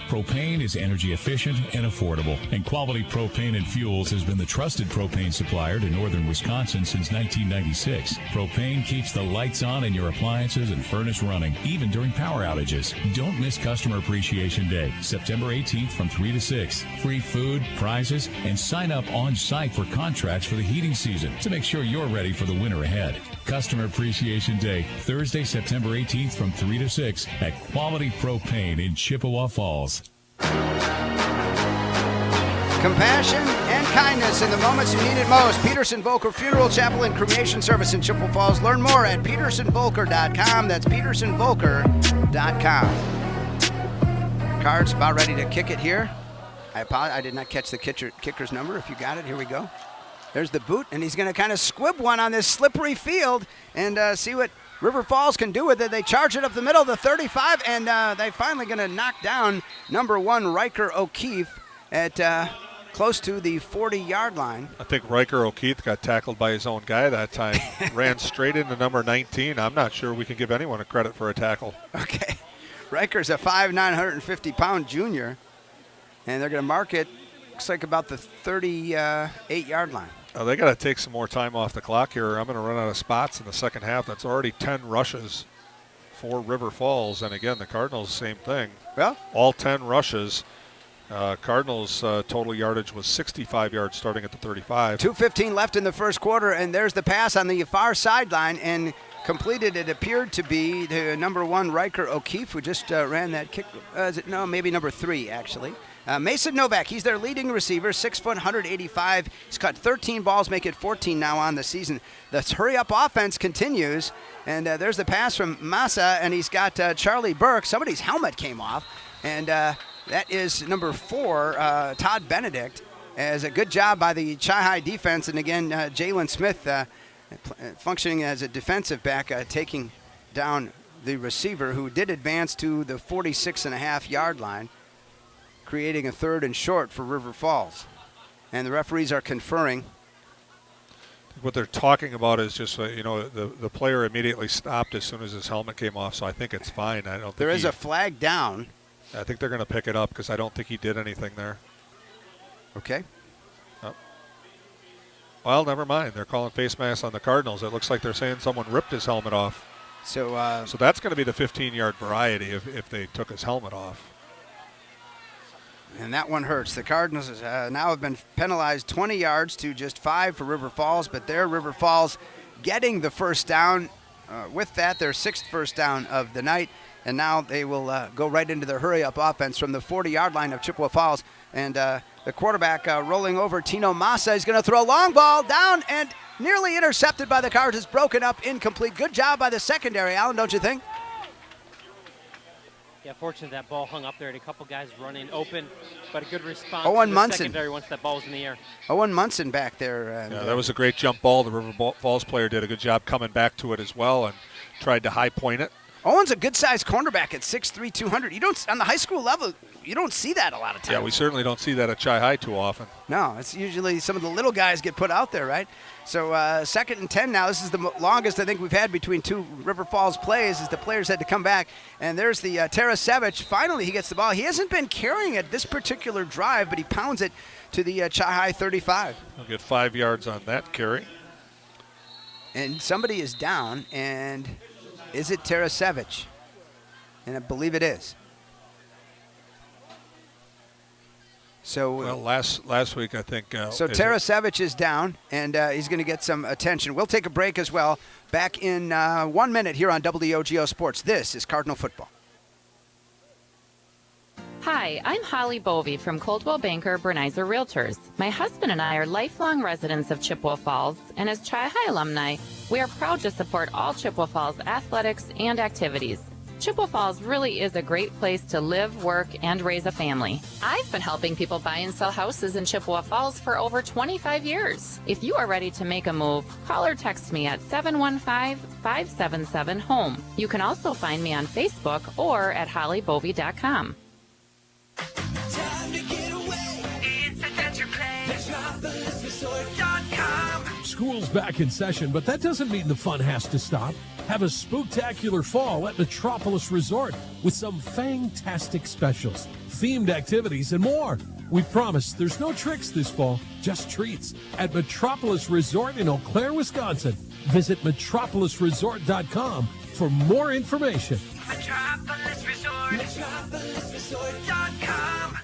Propane is energy efficient and affordable, and Quality Propane and Fuels has been the trusted propane supplier to northern Wisconsin since 1996. Propane keeps the lights on in your appliances and furnace running, even during power outages. Don't miss Customer Appreciation Day, September 18th from 3 to 6. Free food, prizes, and sign up on site for contracts for the heating season to make sure you're ready for the winter ahead. Customer Appreciation Day, Thursday, September 18th from 3 to 6 at Quality Propane in Chippewa Falls.
Compassion and kindness in the moments you need it most. Peterson Volker Funeral Chapel and Cremation Service in Chippewa Falls. Learn more at petersonvolker.com. That's petersonvolker.com. Cards about ready to kick it here. I apologize. I did not catch the kicker's number. If you got it, here we go. There's the boot, and he's going to kind of squib one on this slippery field and see what River Falls can do with it. They charge it up the middle of the 35, and they're finally going to knock down number 1, Riker O'Keefe, at close to the 40-yard line.
I think Riker O'Keefe got tackled by his own guy that time. Ran straight into number 19. I'm not sure we can give anyone a credit for a tackle.
Okay. Riker's a 5'9", 150-pound junior, and they're going to mark it, looks like about the 38-yard line.
They got to take some more time off the clock here. I'm going to run out of spots in the second half. That's already 10 rushes for River Falls. And again, the Cardinals, same thing.
Well,
all 10 rushes. Cardinals' total yardage was 65 yards starting at the 35.
2:15 left in the first quarter, and there's the pass on the far sideline and completed. It appeared to be the number 1, Riker O'Keefe, who just ran that kick. Maybe number 3, actually. Mason Novak, he's their leading receiver, 6 foot, 185. He's caught 13 balls, make it 14 now on the season. The hurry-up offense continues, and there's the pass from Massa, and he's got Charlie Burke. Somebody's helmet came off, and that is number 4, Todd Benedict, as a good job by the Chi-High defense, and again, Jalen Smith functioning as a defensive back, taking down the receiver, who did advance to the 46.5-yard line, creating a 3rd and short for River Falls. And the referees are conferring.
What they're talking about is just, the player immediately stopped as soon as his helmet came off, so I think it's fine. I don't think
there is a flag down.
I think they're going to pick it up because I don't think he did anything there.
Okay.
Oh. Well, never mind. They're calling face mask on the Cardinals. It looks like they're saying someone ripped his helmet off.
So
that's going to be the 15-yard variety if they took his helmet off.
And that one hurts. The Cardinals now have been penalized 20 yards to just 5 for River Falls, but there River Falls getting the first down with that, their 6th first down of the night. And now they will go right into their hurry-up offense from the 40-yard line of Chippewa Falls. And the quarterback rolling over, Tino Massa, is going to throw a long ball down and nearly intercepted by the Cards. It's broken up, incomplete. Good job by the secondary, Alan, don't you think?
Yeah, fortunate that ball hung up there and a couple guys running open, but a good response
Owen
from the
Munson.
secondary once that ball was in the air.
Owen Munson back there. And,
yeah, that was a great jump ball. The River Falls player did a good job coming back to it as well and tried to high point it.
Owen's a good-sized cornerback at 6'3", 200. You don't, on the high school level, you don't see that a lot of times.
Yeah, we certainly don't see that at Chi High too often.
No, it's usually some of the little guys get put out there, right? So 2nd and 10 now. This is the longest I think we've had between two River Falls plays as the players had to come back. And there's the Tarasevic. Finally, he gets the ball. He hasn't been carrying it this particular drive, but he pounds it to the Chi High 35.
He'll get 5 yards on that carry.
And somebody is down, and is it Tarasevic? And I believe it is. So
well, last week I think.
So Tarasevic is down, and he's going to get some attention. We'll take a break as well. Back in 1 minute here on WOGO Sports. This is Cardinal Football.
Hi, I'm Holly Bovey from Coldwell Banker Bernizer Realtors. My husband and I are lifelong residents of Chippewa Falls, and as Chi High alumni, we are proud to support all Chippewa Falls athletics and activities. Chippewa Falls really is a great place to live, work, and raise a family. I've been helping people buy and sell houses in Chippewa Falls for over 25 years. If you are ready to make a move, call or text me at 715-577-HOME. You can also find me on Facebook or at hollybovey.com.
Time to get away. It's adventure play. Metropolisresort.com.
School's back in session, but that doesn't mean the fun has to stop. Have a spooktacular fall at Metropolis Resort with some fantastic specials, themed activities, and more. We promise there's no tricks this fall, just treats at Metropolis Resort in Eau Claire, Wisconsin. Visit metropolisresort.com for more information.
Metropolis Resort. Metropolisresort.com.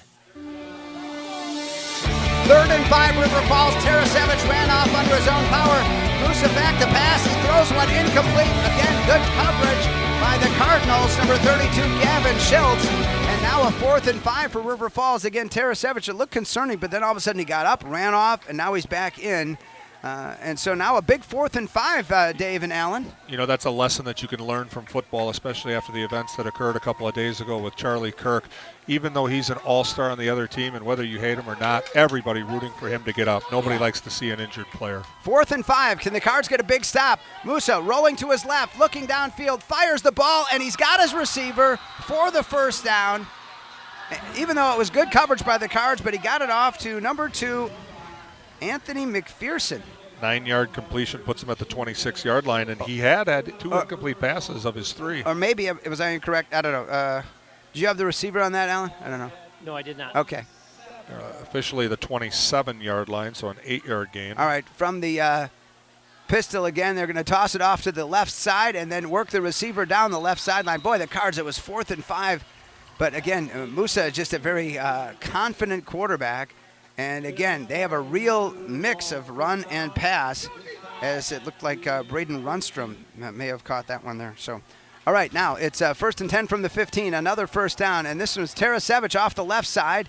3rd and 5, River Falls. Tarasevic ran off under his own power. Musa back to pass. He throws one incomplete. Again, good coverage by the Cardinals. Number 32, Gavin Schultz. And now a 4th and 5 for River Falls. Again, Tarasevic, it looked concerning, but then all of a sudden he got up, ran off, and now he's back in. And so now a big 4th and 5, Dave and Alan.
You know, that's a lesson that you can learn from football, especially after the events that occurred a couple of days ago with Charlie Kirk. Even though he's an all-star on the other team, and whether you hate him or not, everybody rooting for him to get up. Nobody likes to see an injured player.
4th and 5. Can the Cards get a big stop? Musa rolling to his left, looking downfield, fires the ball, and he's got his receiver for the first down. Even though it was good coverage by the Cards, but he got it off to number 2, Anthony McPherson.
9-yard completion puts him at the 26-yard line, and he had 2 incomplete passes of his 3.
Or maybe it was incorrect. I don't know. Did you have the receiver on that, Alan? I don't know.
No, I did not.
Okay.
Officially the 27-yard line, so an 8-yard gain.
All right, from the pistol again, they're going to toss it off to the left side and then work the receiver down the left sideline. Boy, the Cards, it was 4th and 5. But again, Musa is just a very confident quarterback. And again, they have a real mix of run and pass, as it looked like Braden Runstrom may have caught that one there. So, all right, now it's 1st and 10 from the 15, another first down. And this was Tarasevic off the left side,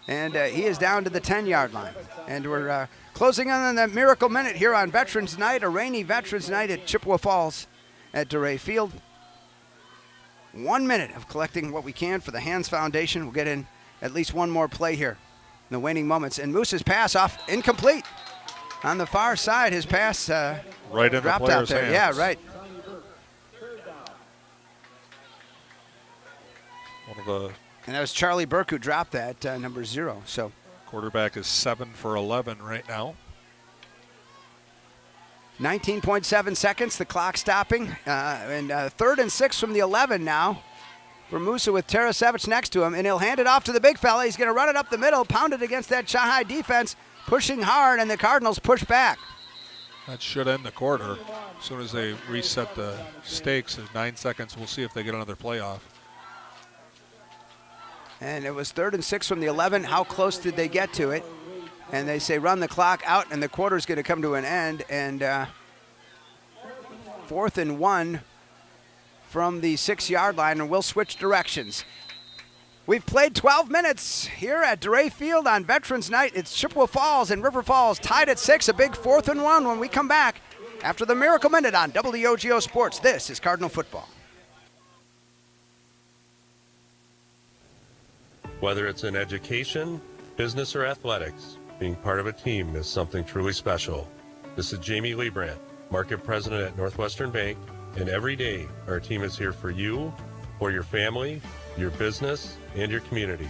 and he is down to the 10-yard line. And we're closing in on the miracle minute here on Veterans Night, a rainy Veterans Night at Chippewa Falls at Dorais Field. 1 minute of collecting what we can for the Hands Foundation. We'll get in at least one more play here in the waning moments. And Moose's pass off incomplete. On the far side, his pass
right in
dropped
the
out
player's
there.
hands.
Yeah, right.
One of the
And that was Charlie Burke who dropped that, number 0. So
quarterback is 7 for 11 right now.
19.7 seconds, the clock stopping. And 3rd and 6 from the 11 now for Musa with Tarasevic next to him. And he'll hand it off to the big fella. He's going to run it up the middle, pound it against that Chi High defense, pushing hard, and the Cardinals push back.
That should end the quarter. As soon as they reset the stakes, there's 9 seconds. We'll see if they get another playoff.
And it was 3rd and 6 from the 11. How close did they get to it? And they say run the clock out, and the quarter's going to come to an end. And 4th and 1 from the 6-yard line, and we'll switch directions. We've played 12 minutes here at Dorais Field on Veterans Night. It's Chippewa Falls and River Falls tied at 6, a big 4th and 1 when we come back after the Miracle Minute on WOGO Sports. This is Cardinal Football.
Whether it's in education, business, or athletics, being part of a team is something truly special. This is Jamie Leibrandt, Market President at Northwestern Bank, and every day our team is here for you, for your family, your business, and your community.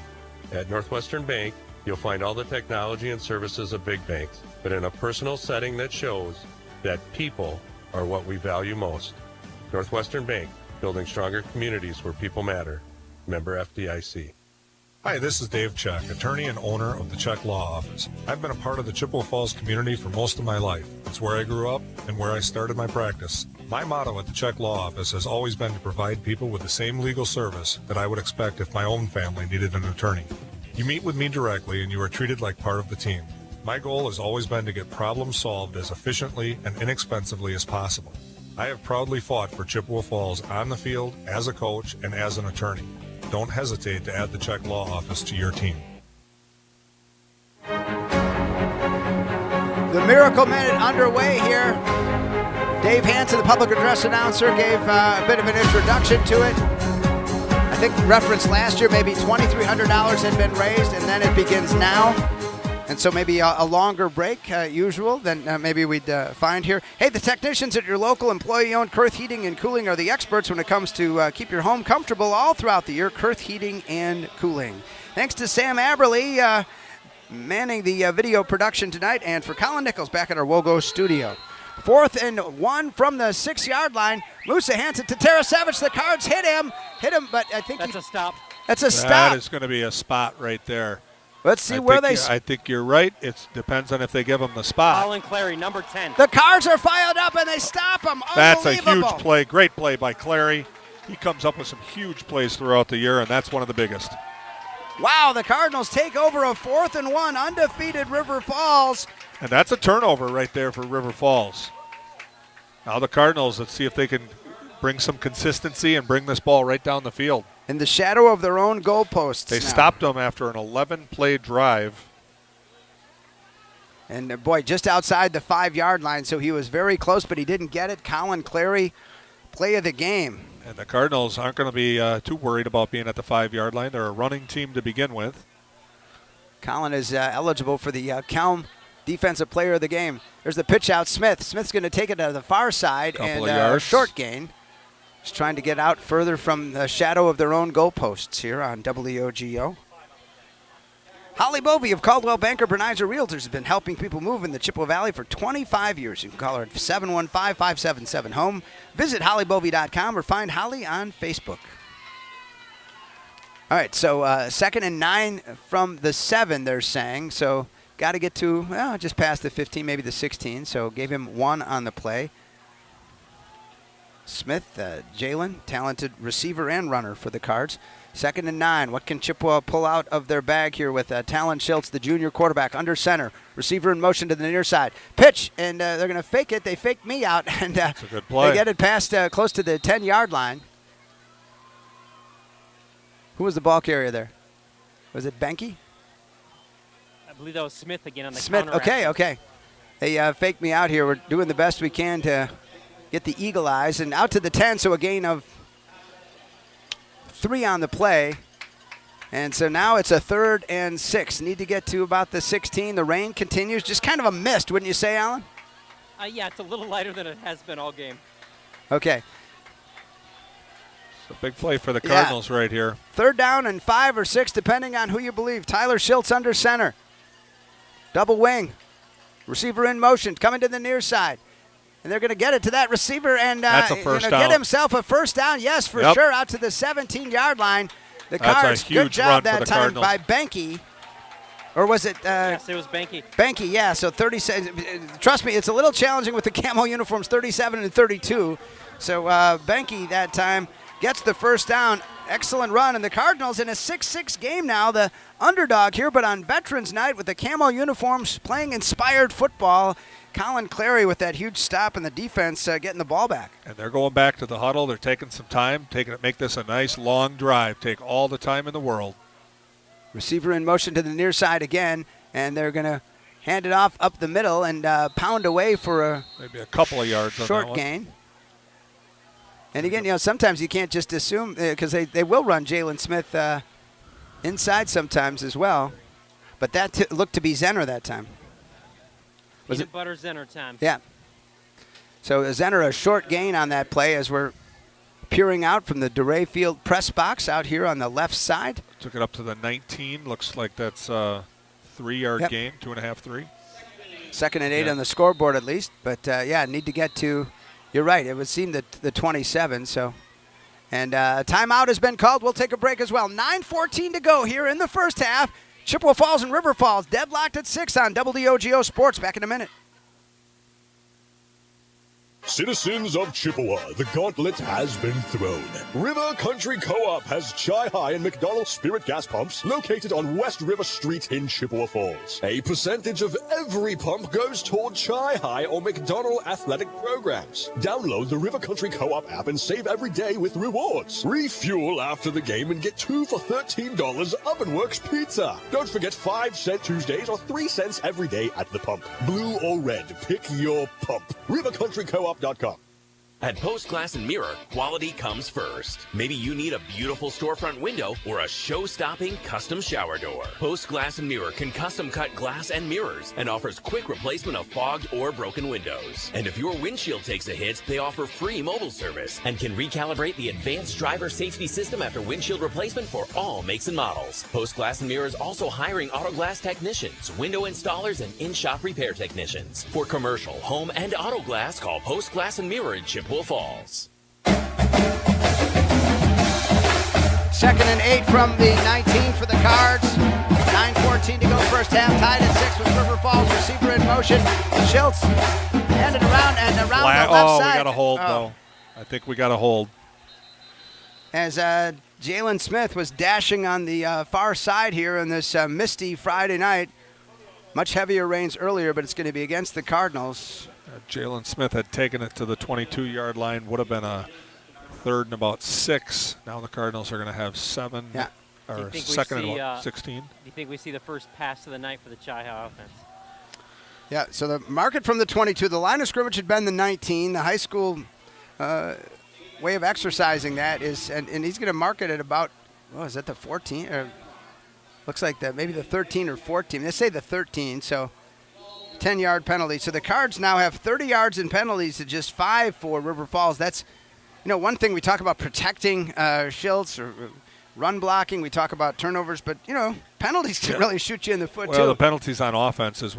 At Northwestern Bank, you'll find all the technology and services of big banks, but in a personal setting that shows that people are what we value most. Northwestern Bank, building stronger communities where people matter. Member FDIC.
Hi, this is Dave Check, attorney and owner of the Check Law Office. I've been a part of the Chippewa Falls community for most of my life. It's where I grew up and where I started my practice. My motto at the Check Law Office has always been to provide people with the same legal service that I would expect if my own family needed an attorney. You meet with me directly and you are treated like part of the team. My goal has always been to get problems solved as efficiently and inexpensively as possible. I have proudly fought for Chippewa Falls on the field, as a coach, and as an attorney. Don't hesitate to add the Check Law Office to your team.
The Miracle Minute underway here. Dave Hanson, the public address announcer, gave a bit of an introduction to it. I think referenced last year, maybe $2,300 had been raised, and then it begins now. And so maybe a longer break usual than maybe we'd find here. Hey, the technicians at your local employee-owned Kurth Heating and Cooling are the experts when it comes to keep your home comfortable all throughout the year. Kurth Heating and Cooling. Thanks to Sam Aberley manning the video production tonight, and for Colin Nichols back at our WOGO studio. 4th and 1 from the 6-yard line. Musa Hansen to Tarasevich. The Cards hit him, but I think
that's a stop.
That's a stop.
That is going to be a spot right there.
Let's see where they...
I think you're right. It depends on if they give him the spot.
Colin Clary, number 10.
The Cards are fired up, and they stop him.
That's a huge play. Great play by Clary. He comes up with some huge plays throughout the year, and that's one of the biggest.
Wow, the Cardinals take over a 4th and 1, undefeated River Falls.
And that's a turnover right there for River Falls. Now the Cardinals, let's see if they can bring some consistency and bring this ball right down the field.
In the shadow of their own goalposts.
They stopped them after an 11-play drive.
And boy, just outside the 5-yard line, so he was very close, but he didn't get it. Colin Clary, play of the game.
And the Cardinals aren't going to be too worried about being at the 5-yard line. They're a running team to begin with.
Colin is eligible for the Kelm Defensive Player of the Game. There's the pitch out, Smith. Smith's going to take it to the far side, and a short gain. Just trying to get out further from the shadow of their own goalposts here on WOGO. Holly Bovey of Caldwell Banker Bernizer Realtors has been helping people move in the Chippewa Valley for 25 years. You can call her at 715-577-HOME. Visit hollybovey.com or find Holly on Facebook. All right, so 2nd and 9 from the 7, they're saying. So got to get to just past the 15, maybe the 16. So gave him 1 on the play. Smith, Jalen, talented receiver and runner for the Cards. 2nd and 9. What can Chippewa pull out of their bag here with Talon Schiltz, the junior quarterback, under center. Receiver in motion to the near side. Pitch, and they're going to fake it. They faked me out, and
that's a good play.
They get it past close to the 10-yard line. Who was the ball carrier there? Was it Benke?
I believe that was Smith again on the
Smith, okay. They faked me out here. We're doing the best we can to get the eagle eyes, and out to the 10, so a gain of 3 on the play. And so now it's a 3rd and 6. Need to get to about the 16. The rain continues. Just kind of a mist, wouldn't you say, Alan?
Yeah, it's a little lighter than it has been all game.
Okay.
It's a big play for the Cardinals right here.
3rd down and 5 or 6, depending on who you believe. Tyler Schiltz under center. Double wing. Receiver in motion, coming to the near side. And they're going to get it to that receiver and
that's a first down.
Get himself a first down. Yes, for sure, out to the 17-yard line. The Cards, good job that time by Benke. Or was it?
Yes, it was Benke.
Benke, yeah. So 37. Trust me, it's a little challenging with the camo uniforms, 37 and 32. So Benke that time gets the first down. Excellent run. And the Cardinals in a 6-6 game now, the underdog here, but on Veterans Night with the camo uniforms playing inspired football. Colin Clary with that huge stop in the defense getting the ball back.
And they're going back to the huddle. They're taking some time, make this a nice long drive. Take all the time in the world.
Receiver in motion to the near side again, and they're going to hand it off up the middle and pound away for
maybe a couple of yards on
short
that one.
gain. And again, sometimes you can't just assume, because they will run Jalen Smith inside sometimes as well. But that looked to be Zenner that time. Was
Peanut butter Zenner time.
Yeah. So Zenner, a short gain on that play as we're peering out from the Dorais Field press box out here on the left side.
Took it up to the 19. Looks like that's a 3-yard gain, 2.5, 3.
2nd and 8 on the scoreboard at least. But, need to get to, you're right, it would seem that the 27. So, and timeout has been called. We'll take a break as well. 9:14 to go here in the first half. Chippewa Falls and River Falls deadlocked at 6 on WOGO Sports. Back in a minute.
Citizens of Chippewa, the gauntlet has been thrown. River Country Co-op has Chi-Hi and McDonald's spirit gas pumps located on West River Street in Chippewa Falls. A percentage of every pump goes toward Chi-Hi or McDonald athletic programs. Download the River Country Co-op app and save every day with rewards. Refuel after the game and get 2 for $13 Ovenworks pizza. Don't forget 5-cent Tuesdays or 3 cents every day at the pump. Blue or red, pick your pump. RiverCountryCoop.com.
At Post Glass and Mirror, quality comes first. Maybe you need a beautiful storefront window or a show-stopping custom shower door. Post Glass and Mirror can custom cut glass and mirrors and offers quick replacement of fogged or broken windows. And if your windshield takes a hit, they offer free mobile service and can recalibrate the advanced driver safety system after windshield replacement for all makes and models. Post Glass and Mirror is also hiring auto glass technicians, window installers, and in-shop repair technicians. For commercial, home, and auto glass, call Post Glass and Mirror in Chippewa Falls.
2nd and 8 from the 19 for the Cards. 9:14 to go first half. Tied at 6 with River Falls. Receiver in motion. Schultz handed around and around the left side.
We got a hold, though. I think we got a hold.
As Jalen Smith was dashing on the far side here on this misty Friday night. Much heavier rains earlier, but it's going to be against the Cardinals.
Jalen Smith had taken it to the 22-yard line. Would have been a 3rd and about 6. Now the Cardinals are going to have 7.
Yeah.
Or 2nd and about 16.
Do you think we see the first pass of the night for the Chi-Hi offense?
Yeah, so the market from the 22. The line of scrimmage had been the 19. The high school way of exercising that is, and he's going to mark it at about, is that the 14? Or looks like that maybe the 13 or 14. They say the 13, so 10-yard penalty. So the Cards now have 30 yards in penalties to just 5 for River Falls. That's, one thing we talk about protecting Schultz or run blocking. We talk about turnovers, but, penalties can really shoot you in the foot, too.
Well, the penalties on offense is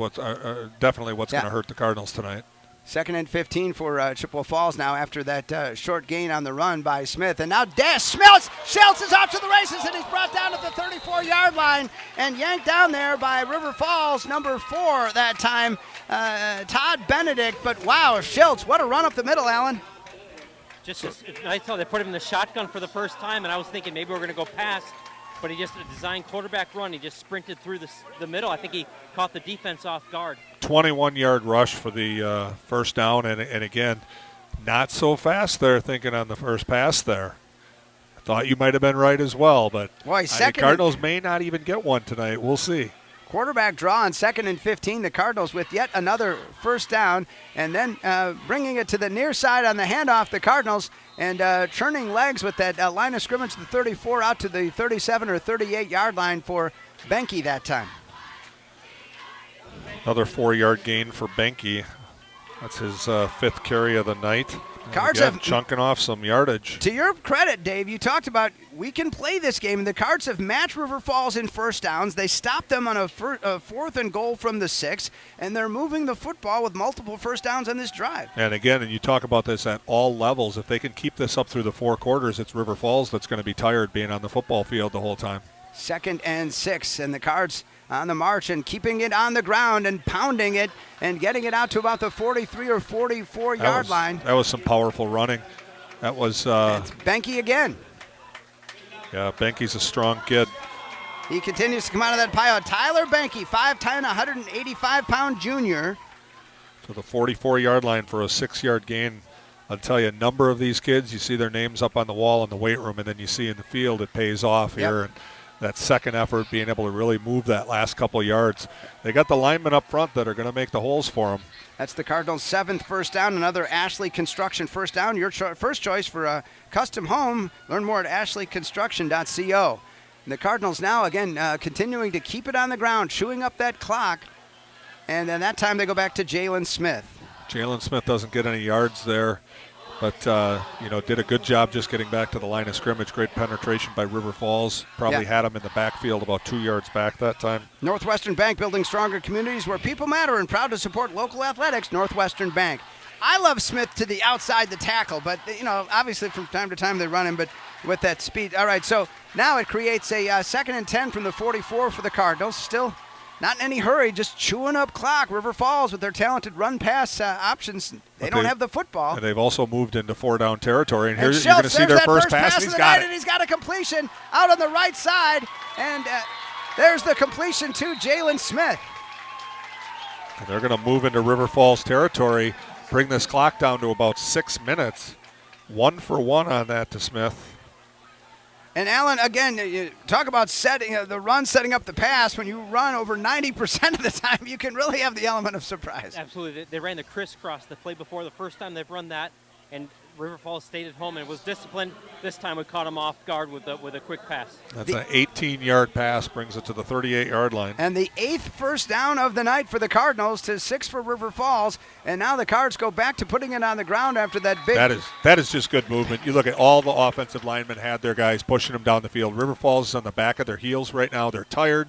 definitely what's going to hurt the Cardinals tonight.
2nd and 15 for Chippewa Falls now after that short gain on the run by Smith. And now Schultz is off to the races, and he's brought down at the 34-yard line and yanked down there by River Falls, number 4 that time, Todd Benedict. But, wow, Schultz, what a run up the middle, Alan.
I thought they put him in the shotgun for the first time, and I was thinking maybe we're going to go pass. But he just a design quarterback run. He just sprinted through the middle. I think he caught the defense off guard.
21-yard rush for the first down, and again, not so fast there. Thinking on the first pass there, I thought you might have been right as well. But the Cardinals may not even get one tonight. We'll see.
Quarterback draw on 2nd and 15. The Cardinals with yet another first down, and then bringing it to the near side on the handoff. The Cardinals and churning legs with that line of scrimmage, the 34 out to the 37 or 38-yard line for Benke that time.
Another 4-yard gain for Benke. That's his 5th carry of the night.
Cards
again,
have
chunking off some yardage.
To your credit, Dave, you talked about we can play this game, and the Cards have matched River Falls in first downs. They stopped them on a 4th and goal from the 6, and they're moving the football with multiple first downs on this drive.
And again, and you talk about this at all levels, if they can keep this up through the 4 quarters, it's River Falls that's going to be tired being on the football field the whole time.
2nd and 6, and the Cards on the march and keeping it on the ground and pounding it and getting it out to about the 43 or 44-yard line.
That was some powerful running. That was
Benke again.
Yeah, Benke's a strong kid.
He continues to come out of that pile. Tyler Benke, 5'10", 185-pound junior
To the 44-yard line for a 6-yard gain. I'll tell you, a number of these kids, you see their names up on the wall in the weight room, and then you see in the field it pays off here. And that second effort, being able to really move that last couple yards. They got the linemen up front that are going to make the holes for them.
That's the Cardinals' 7th first down, another Ashley Construction first down. Your first choice for a custom home. Learn more at ashleyconstruction.co. And the Cardinals now, again, continuing to keep it on the ground, chewing up that clock. And then that time they go back to Jalen Smith.
Jalen Smith doesn't get any yards there, but, did a good job just getting back to the line of scrimmage. Great penetration by River Falls. Probably had him in the backfield about 2 yards back that time.
Northwestern Bank, building stronger communities where people matter, and proud to support local athletics. Northwestern Bank. I love Smith to the outside the tackle, but, obviously from time to time they run him, but with that speed. All right, so now it creates a 2nd and 10 from the 44 for the Cardinals. Still not in any hurry, just chewing up clock. River Falls with their talented run-pass options. They don't have the football.
And they've also moved into 4-down territory. And here you're going to see their first pass, and he's got it.
And he's got a completion out on the right side. And there's the completion to Jalen Smith.
And they're going to move into River Falls territory, bring this clock down to about 6 minutes. 1 for 1 on that to Smith.
And Alan, again, you talk about setting the run, setting up the pass. When you run over 90% of the time, you can really have the element of surprise.
Absolutely. They ran the crisscross the play before. The first time they've run that, and River Falls stayed at home and was disciplined. This time we caught them off guard with a quick pass.
That's an 18-yard pass, brings it to the 38-yard line.
And the 8th first down of the night for the Cardinals to 6 for River Falls. And now the Cards go back to putting it on the ground after that big.
That is just good movement. You look at all the offensive linemen had their guys pushing them down the field. River Falls is on the back of their heels right now. They're tired.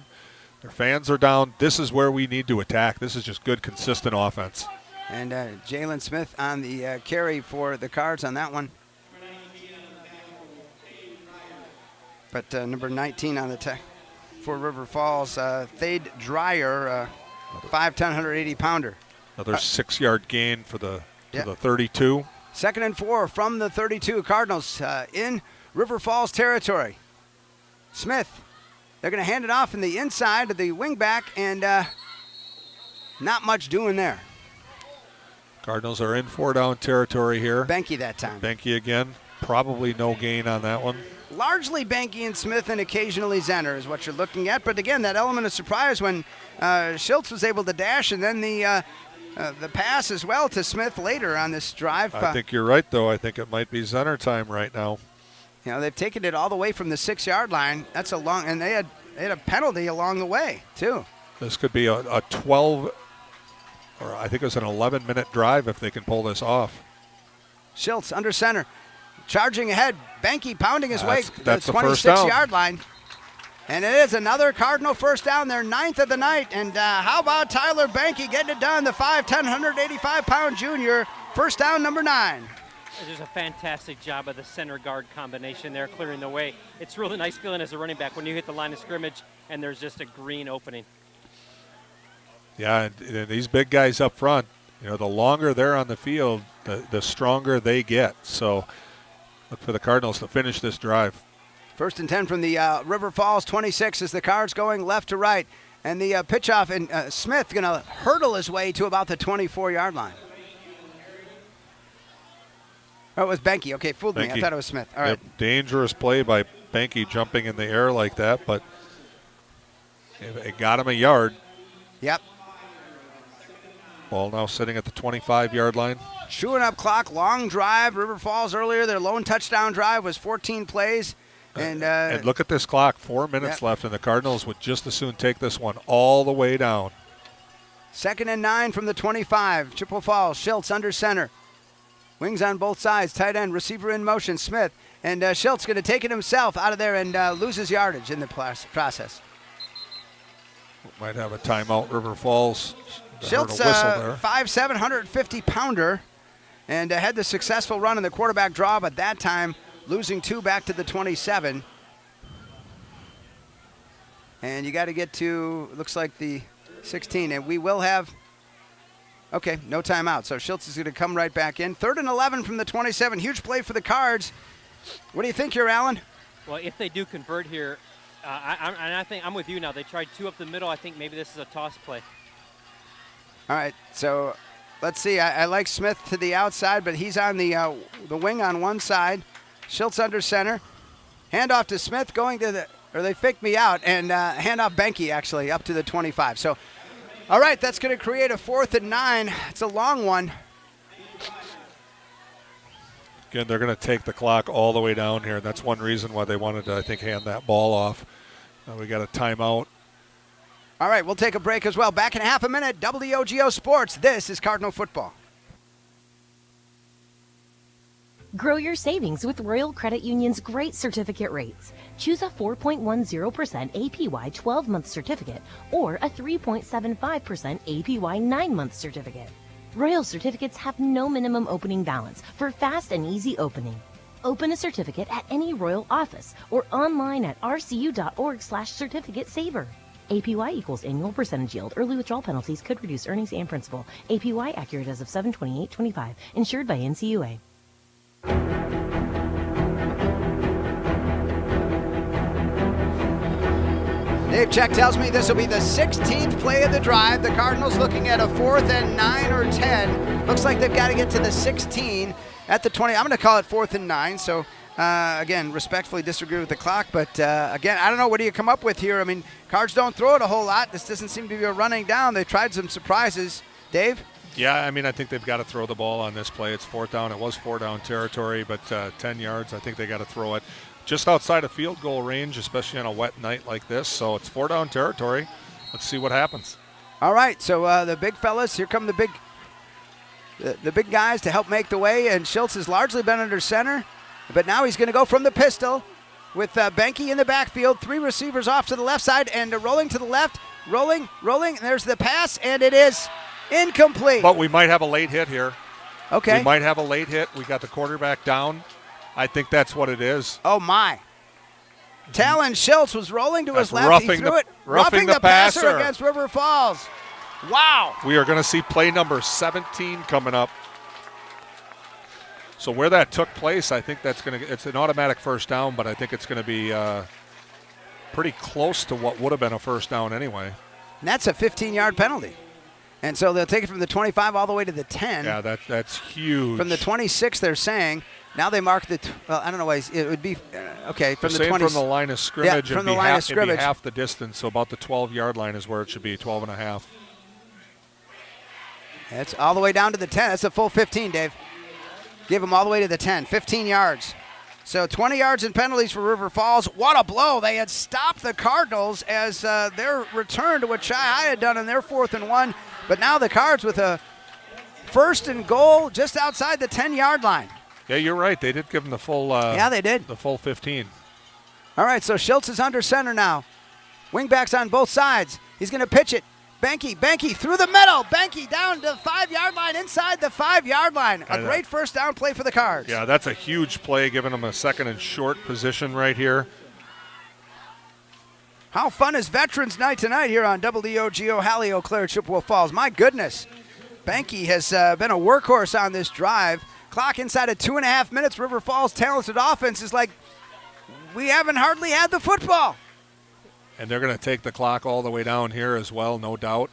Their fans are down. This is where we need to attack. This is just good, consistent offense.
And Jalen Smith on the carry for the Cards on that one. But number 19 on the for River Falls, Thade Dreyer, 5'10", 180-pounder.
Another 6-yard gain for the 32.
2nd and 4 from the 32. Cardinals in River Falls territory. Smith, they're going to hand it off in the inside to the wingback, and not much doing there.
Cardinals are in 4-down territory here.
Benke that time.
Benke again. Probably no gain on that one.
Largely Benke and Smith, and occasionally Zenner is what you're looking at. But again, that element of surprise when Schultz was able to dash, and then the pass as well to Smith later on this drive.
I think you're right, though. I think it might be Zenner time right now.
They've taken it all the way from the 6-yard line. That's a long, and they had a penalty along the way too.
This could be a 12. Or I think it was an 11-minute drive if they can pull this off.
Schultz under center, charging ahead. Benke pounding his way to the
that's
26-yard line. And it is another Cardinal first down, their 9th of the night. And how about Tyler Benke getting it done, the 5'10", 185-pound junior, first down number 9.
There's a fantastic job of the center guard combination there, clearing the way. It's really nice feeling as a running back when you hit the line of scrimmage and there's just a green opening.
Yeah, and these big guys up front, the longer they're on the field, the stronger they get. So look for the Cardinals to finish this drive.
1st and 10 from the River Falls 26 as the Cards going left to right. And the pitch off, and Smith going to hurdle his way to about the 24-yard line. Oh, it was Benke. Okay, fooled me. I thought it was Smith. All right.
Dangerous play by Benke jumping in the air like that, but it got him a yard.
Yep.
Ball now sitting at the 25-yard line.
Chewing up clock, long drive. River Falls earlier, their lone touchdown drive was 14 plays. And
look at this clock, 4 minutes left, and the Cardinals would just as soon take this one all the way down.
2nd and 9 from the 25. Chippewa Falls, Schultz under center. Wings on both sides, tight end, receiver in motion, Smith. And Schultz going to take it himself out of there and loses yardage in the process.
Might have a timeout, River Falls.
Schultz, 5'7", 150-pounder, and had the successful run in the quarterback draw, but that time losing 2 back to the 27. And you got to get to, looks like the 16, and we will have, okay, no timeout. So Schultz is going to come right back in. 3rd and 11 from the 27. Huge play for the Cards. What do you think here, Alan?
Well, if they do convert here, I think I'm with you now. They tried 2 up the middle. I think maybe this is a toss play.
All right, so let's see. I like Smith to the outside, but he's on the wing on one side. Schultz under center. Handoff to Smith going to the, or they faked me out, and handoff Benke actually up to the 25. So, all right, that's going to create a 4th and 9. It's a long one.
Again, they're going to take the clock all the way down here. That's one reason why they wanted to, I think, hand that ball off. We got a timeout.
All right, we'll take a break as well. Back in half a minute, WOGO Sports. This is Cardinal Football.
Grow your savings with Royal Credit Union's great certificate rates. Choose a 4.10% APY 12-month certificate or a 3.75% APY 9-month certificate. Royal certificates have no minimum opening balance for fast and easy opening. Open a certificate at any Royal office or online at rcu.org/certificate saver. APY equals annual percentage yield. Early withdrawal penalties could reduce earnings and principal. APY accurate as of 7/28/25. Insured by NCUA.
Dave Check tells me this will be the 16th play of the drive. The Cardinals looking at a 4th and 9 or 10. Looks like they've got to get to the 16 at the 20. I'm going to call it 4th and 9. So, again, respectfully disagree with the clock. But, again, I don't know. What do you come up with here? I mean, Cards don't throw it a whole lot. This doesn't seem to be a running down. They tried some surprises. Dave?
Yeah, I mean, I think they've got to throw the ball on this play. It's 4th down. It was 4-down territory, but 10 yards, I think they got to throw it just outside of field goal range, especially on a wet night like this. So it's 4-down territory. Let's see what happens.
All right, so the big fellas, here come the big guys to help make the way, and Schultz has largely been under center, but now he's going to go from the pistol with Benke in the backfield, 3 receivers off to the left side, and rolling to the left, rolling, and there's the pass, and it is incomplete.
But we might have a late hit here.
Okay.
We might have a late hit. We got the quarterback down. I think that's what it is.
Oh, my. Talon Schultz was rolling to his left. He threw it.
Roughing
the passer
passer
against River Falls. Wow.
We are going to see play number 17 coming up. So where that took place, I think that's going to, it's an automatic 1st down, but I think it's going to be pretty close to what would have been a 1st down anyway.
And that's a 15-yard penalty. And so they'll take it from the 25 all the way to the 10.
Yeah, that's huge.
From the 26, they're saying. Now they mark the, well, I don't know why, it would be, okay, from
the
20.
From the line of scrimmage,
yeah, from the line of scrimmage.
It'd be half the distance, so about the 12-yard line is where it should be, 12 and a half.
That's all the way down to the 10. That's a full 15, Dave. Give them all the way to the 10, 15 yards. So 20 yards in penalties for River Falls. What a blow. They had stopped the Cardinals as their return to what Chi-Hi had done in their 4th and 1. But now the Cards with a 1st and goal just outside the 10-yard line.
Yeah, you're right. They did give them the full.
Yeah, they did.
The full 15.
All right, so Schultz is under center now. Wingbacks on both sides. He's going to pitch it. Benke through the middle. Benke down to the 5-yard line, inside the 5-yard line. A great 1st down play for the Cards.
Yeah, that's a huge play, giving them a 2nd and short position right here.
How fun is Veterans Night tonight here on WOGO Halle Eau Claire, Chippewa Falls? My goodness. Benke has been a workhorse on this drive. Clock inside of 2.5 minutes. River Falls' talented offense is like, we haven't hardly had the football.
And they're going to take the clock all the way down here as well, no doubt.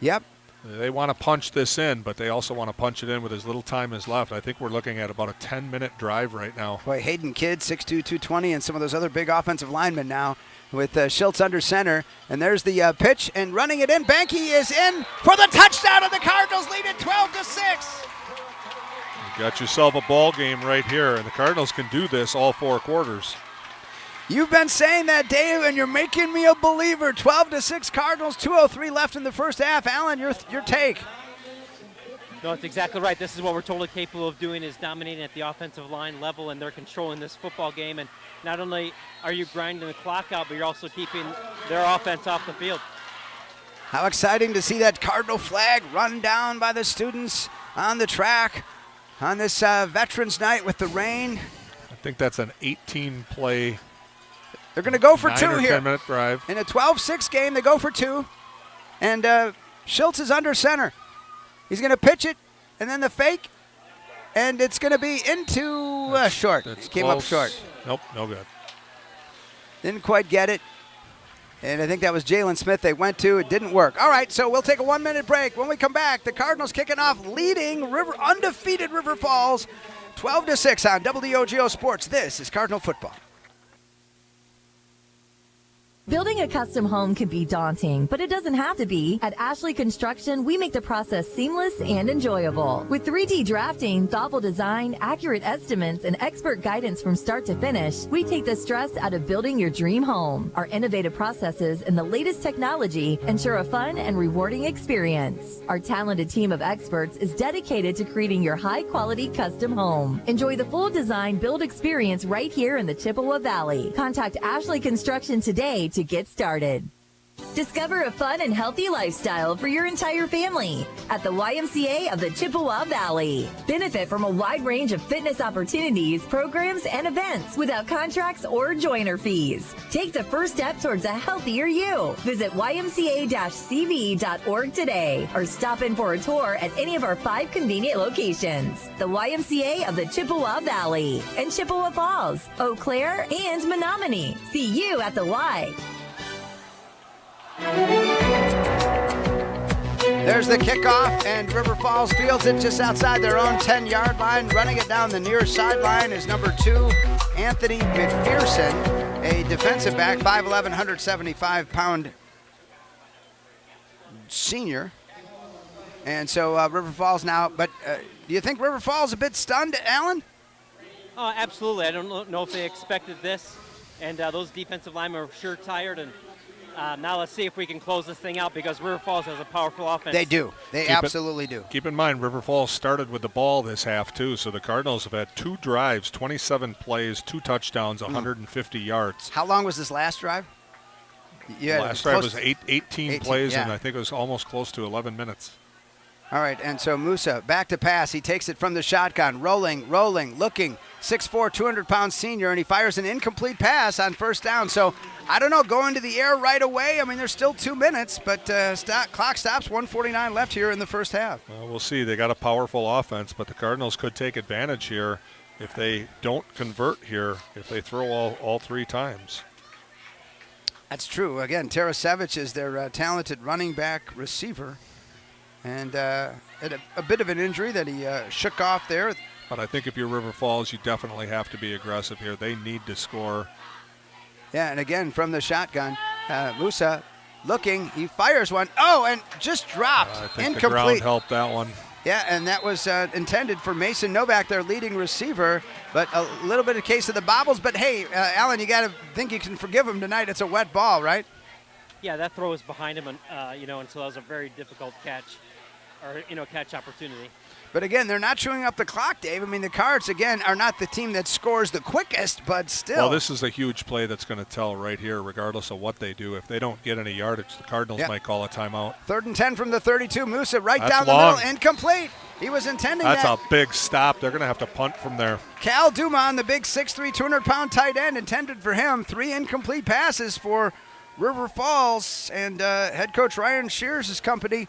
Yep.
They want to punch this in, but they also want to punch it in with as little time as left. I think we're looking at about a 10-minute drive right now.
Boy, Hayden Kidd, 6'2", 220, and some of those other big offensive linemen now with Schultz under center. And there's the pitch, and running it in. Benke is in for the touchdown, and the Cardinals lead it 12-6.
You got yourself a ball game right here, and the Cardinals can do this all 4 quarters.
You've been saying that, Dave, and you're making me a believer. 12-6 Cardinals, 2:03 left in the first half. Alan, your take.
No, that's exactly right. This is what we're totally capable of doing, is dominating at the offensive line level, and they're controlling this football game. And not only are you grinding the clock out, but you're also keeping their offense off the field.
How exciting to see that Cardinal flag run down by the students on the track on this Veterans Night with the rain.
I think that's an 18-play.
They're going to go for 2 here.
10-minute drive.
In a 12-6 game, they go for 2. And Schultz is under center. He's going to pitch it, and then the fake, and it's going to be into short. Came
close.
Up short.
Nope, no good.
Didn't quite get it. And I think that was Jalen Smith they went to. It didn't work. All right, so we'll take a 1-minute break. When we come back, the Cardinals kicking off, leading undefeated River Falls 12-6 on WOGO Sports. This is Cardinal football.
Building a custom home can be daunting, but it doesn't have to be. At Ashley Construction, we make the process seamless and enjoyable. With 3D drafting, thoughtful design, accurate estimates, and expert guidance from start to finish, we take the stress out of building your dream home. Our innovative processes and the latest technology ensure a fun and rewarding experience. Our talented team of experts is dedicated to creating your high-quality custom home. Enjoy the full design build experience right here in the Chippewa Valley. Contact Ashley Construction today to get started. Discover a fun and healthy lifestyle for your entire family at the YMCA of the Chippewa Valley. Benefit from a wide range of fitness opportunities, programs, and events without contracts or joiner fees. Take the first step towards a healthier you. Visit ymca-cv.org today or stop in for a tour at any of our 5 convenient locations. The YMCA of the Chippewa Valley and Chippewa Falls, Eau Claire, and Menominee. See you at the Y.
There's the kickoff, and River Falls fields it just outside their own 10-yard line. Running it down the near sideline is number 2, Anthony McPherson, a defensive back, 5'11", 175-pound senior. And so River Falls now, but do you think River Falls a bit stunned, Alan?
Oh, absolutely. I don't know if they expected this, and those defensive linemen are sure tired, and now let's see if we can close this thing out because River Falls has a powerful offense.
They do. They absolutely do.
Keep in mind, River Falls started with the ball this half, too, so the Cardinals have had 2 drives, 27 plays, 2 touchdowns, 150 yards.
How long was this last drive?
Last drive was 18 plays, yeah. And I think it was almost close to 11 minutes.
All right, and so Musa back to pass. He takes it from the shotgun, rolling, looking, 6'4", 200-pound senior, and he fires an incomplete pass on first down. So, I don't know, going to the air right away. I mean, there's still 2 minutes, but clock stops, 1:49 left here in the first half.
Well, we'll see. They got a powerful offense, but the Cardinals could take advantage here if they don't convert here, if they throw all 3 times.
That's true. Again, Tarasevich is their talented running back receiver. And had a bit of an injury that he shook off there.
But I think if you're River Falls, you definitely have to be aggressive here. They need to score.
Yeah, and again, from the shotgun, Musa looking. He fires one. Oh, and just dropped.
I think
incomplete.
The ground helped that one.
Yeah, and that was intended for Mason Novak, their leading receiver. But a little bit of case of the bobbles. But, hey, Alan, you got to think you can forgive him tonight. It's a wet ball, right?
Yeah, that throw was behind him, and and so that was a very difficult catch. Or, catch opportunity.
But again, they're not chewing up the clock, Dave. I mean, the Cards, again, are not the team that scores the quickest, but still.
Well, this is a huge play that's going to tell right here, regardless of what they do. If they don't get any yardage, the Cardinals might call a timeout.
3rd and 10 from the 32. Musa
that's
down
long.
the middle, incomplete. He was intending
That's
that.
a big stop. They're going to have to punt from there.
Cal Duman, the big 6'3", 200-pound tight end, intended for him. 3 incomplete passes for River Falls, and head coach Ryan Shears' company.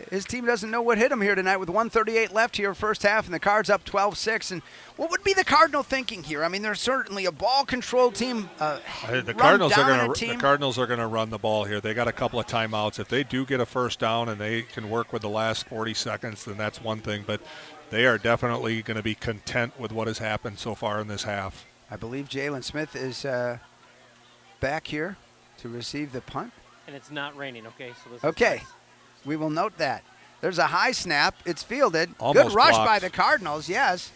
His team doesn't know what hit him here tonight with 1:38 left here first half, and the Cards up 12-6. And what would be the Cardinal thinking here? I mean, they're certainly a ball-control team.
The Cardinals are going to run the ball here. They got a couple of timeouts. If they do get a first down and they can work with the last 40 seconds, then that's one thing. But they are definitely going to be content with what has happened so far in this half.
I believe Jalen Smith is back here to receive the punt.
And it's not raining, okay? So this
okay.
Is nice.
We will note that. There's a high snap. It's fielded.
Almost
Good rush
blocked
by the Cardinals, yes.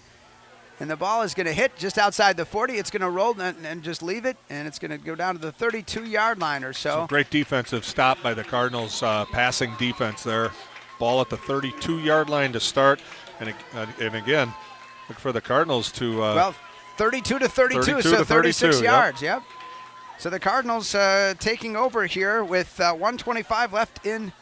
And the ball is going to hit just outside the 40. It's going to roll and just leave it, and it's going to go down to the 32-yard line or so.
Great defensive stop by the Cardinals, passing defense there. Ball at the 32-yard line to start. And again, look for the Cardinals to
32 to 32, so 36 yards, yep. So the Cardinals taking over here with 1:25 left in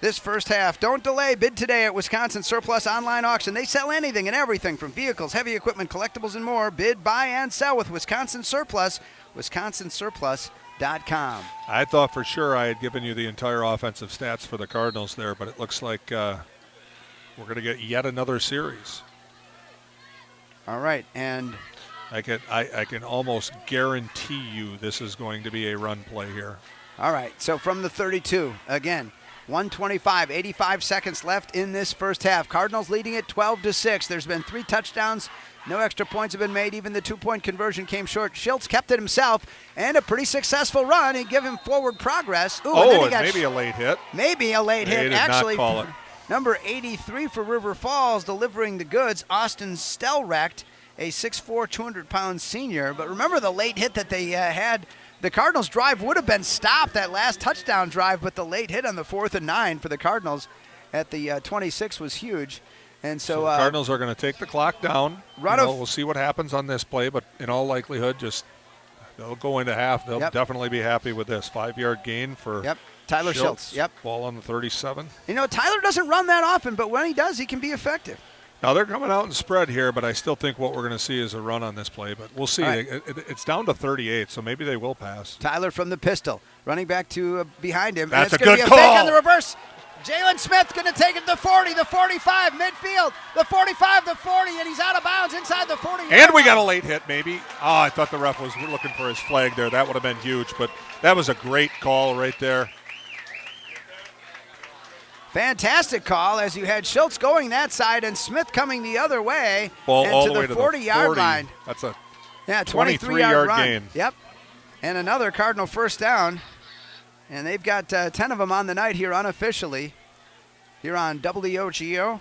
this first half. Don't delay. Bid today at Wisconsin Surplus Online Auction. They sell anything and everything from vehicles, heavy equipment, collectibles, and more. Bid, buy, and sell with Wisconsin Surplus. WisconsinSurplus.com.
I thought for sure I had given you the entire offensive stats for the Cardinals there, but it looks like we're going to get yet another series.
All right, and
I can almost guarantee you this is going to be a run play here.
All right, so from the 32, again, 125, 85 seconds left in this first half. Cardinals leading it 12-6. There's been 3 touchdowns. No extra points have been made. Even the 2-point conversion came short. Schiltz kept it himself, and a pretty successful run. He gave him forward progress.
Ooh, and maybe a late hit.
Maybe a late hit.
They did
Actually,
not call it.
Number 83 for River Falls, delivering the goods, Austin Stelrecht, a 6'4", 200-pound senior. But remember the late hit that they had. The Cardinals' drive would have been stopped, that last touchdown drive, but the late hit on the 4th and 9 for the Cardinals at the 26 was huge. And so
the Cardinals are going to take the clock down. We'll see what happens on this play, but in all likelihood, they'll go into half. They'll definitely be happy with this 5-yard gain for
Tyler Schiltz.
Ball on the 37.
Tyler doesn't run that often, but when he does, he can be effective.
Now, they're coming out and spread here, but I still think what we're going to see is a run on this play. But we'll see.
Right.
It's down to 38, so maybe they will pass.
Tyler from the pistol, running back to behind him.
That's
and it's
a good
be a
call.
Fake on the reverse. Jalen Smith going to take it to the 40, the 45, midfield, the 45, the 40, and he's out of bounds inside the 40.
And we got a late hit, maybe. Oh, I thought the ref was looking for his flag there. That would have been huge, but that was a great call right there.
Fantastic call as you had Schiltz going that side and Smith coming the other way.
Ball
and
all
to
the way to the
40-yard line.
That's a
23-yard run.
gain.
Yep. And another Cardinal first down. And they've got 10 of them on the night here unofficially here on WOGO.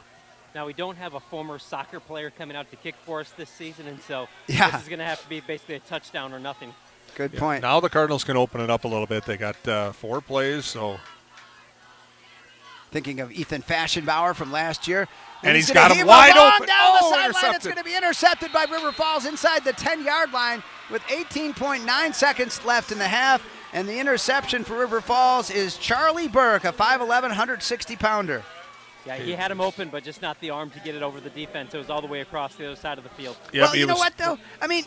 Now, we don't have a former soccer player coming out to kick for us this season, and so this is going to have to be basically a touchdown or nothing.
Good point.
Now the Cardinals can open it up a little bit. They got 4 plays, so.
Thinking of Ethan Fashionbauer from last year.
And he's got him wide open.
Down the sideline. It's going to be intercepted by River Falls inside the 10-yard line with 18.9 seconds left in the half. And the interception for River Falls is Charlie Burke, a 5'11", 160-pounder.
Yeah, he had him open, but just not the arm to get it over the defense. It was all the way across the other side of the field.
Yeah,
well, you know what, though? I mean,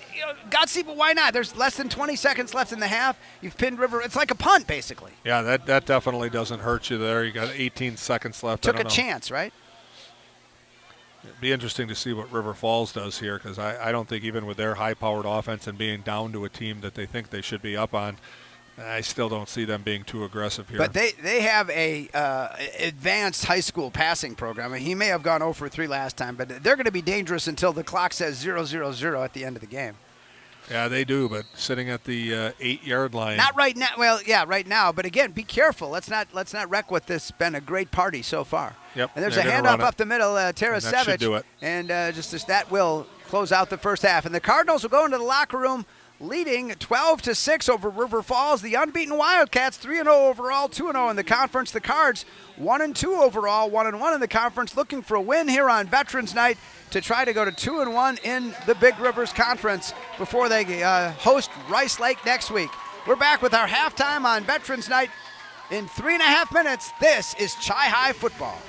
gutsy, but why not? There's less than 20 seconds left in the half. You've pinned River. It's like a punt, basically.
Yeah, that definitely doesn't hurt you there. You got 18 seconds left.
Took a chance, right?
It'd be interesting to see what River Falls does here because I don't think even with their high-powered offense and being down to a team that they think they should be up on, I still don't see them being too aggressive here.
But they have a advanced high school passing program. He may have gone 0 for 3 last time, but they're going to be dangerous until the clock says 0-0-0 at the end of the game.
Yeah, they do, but sitting at the 8-yard line.
Not right now. Well, yeah, right now. But again, be careful. Let's not wreck what this has been a great party so far.
Yep.
And there's a handoff up the middle, Tarasevich.
That should do it.
And just that will close out the first half. And the Cardinals will go into the locker room leading 12-6 over River Falls. The unbeaten Wildcats 3-0 overall, 2-0 in the conference. The Cards 1-2 overall, 1-1 in the conference. Looking for a win here on Veterans Night to try to go to 2-1 in the Big Rivers Conference before they host Rice Lake next week. We're back with our halftime on Veterans Night in 3.5 minutes. This is Chi-Hi Football.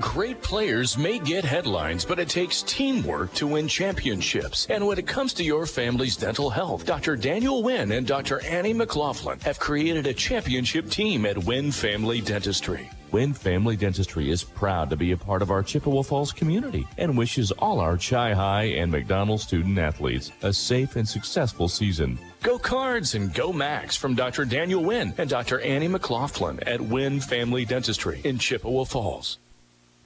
Great players may get headlines, but it takes teamwork to win championships. And when it comes to your family's dental health, Dr. Daniel Wynn and Dr. Annie McLaughlin have created a championship team at Wynn Family Dentistry.
Wynn Family Dentistry is proud to be a part of our Chippewa Falls community and wishes all our Chi-Hi and McDonald student athletes a safe and successful season.
Go Cards and go Max from Dr. Daniel Wynn and Dr. Annie McLaughlin at Wynn Family Dentistry in Chippewa Falls.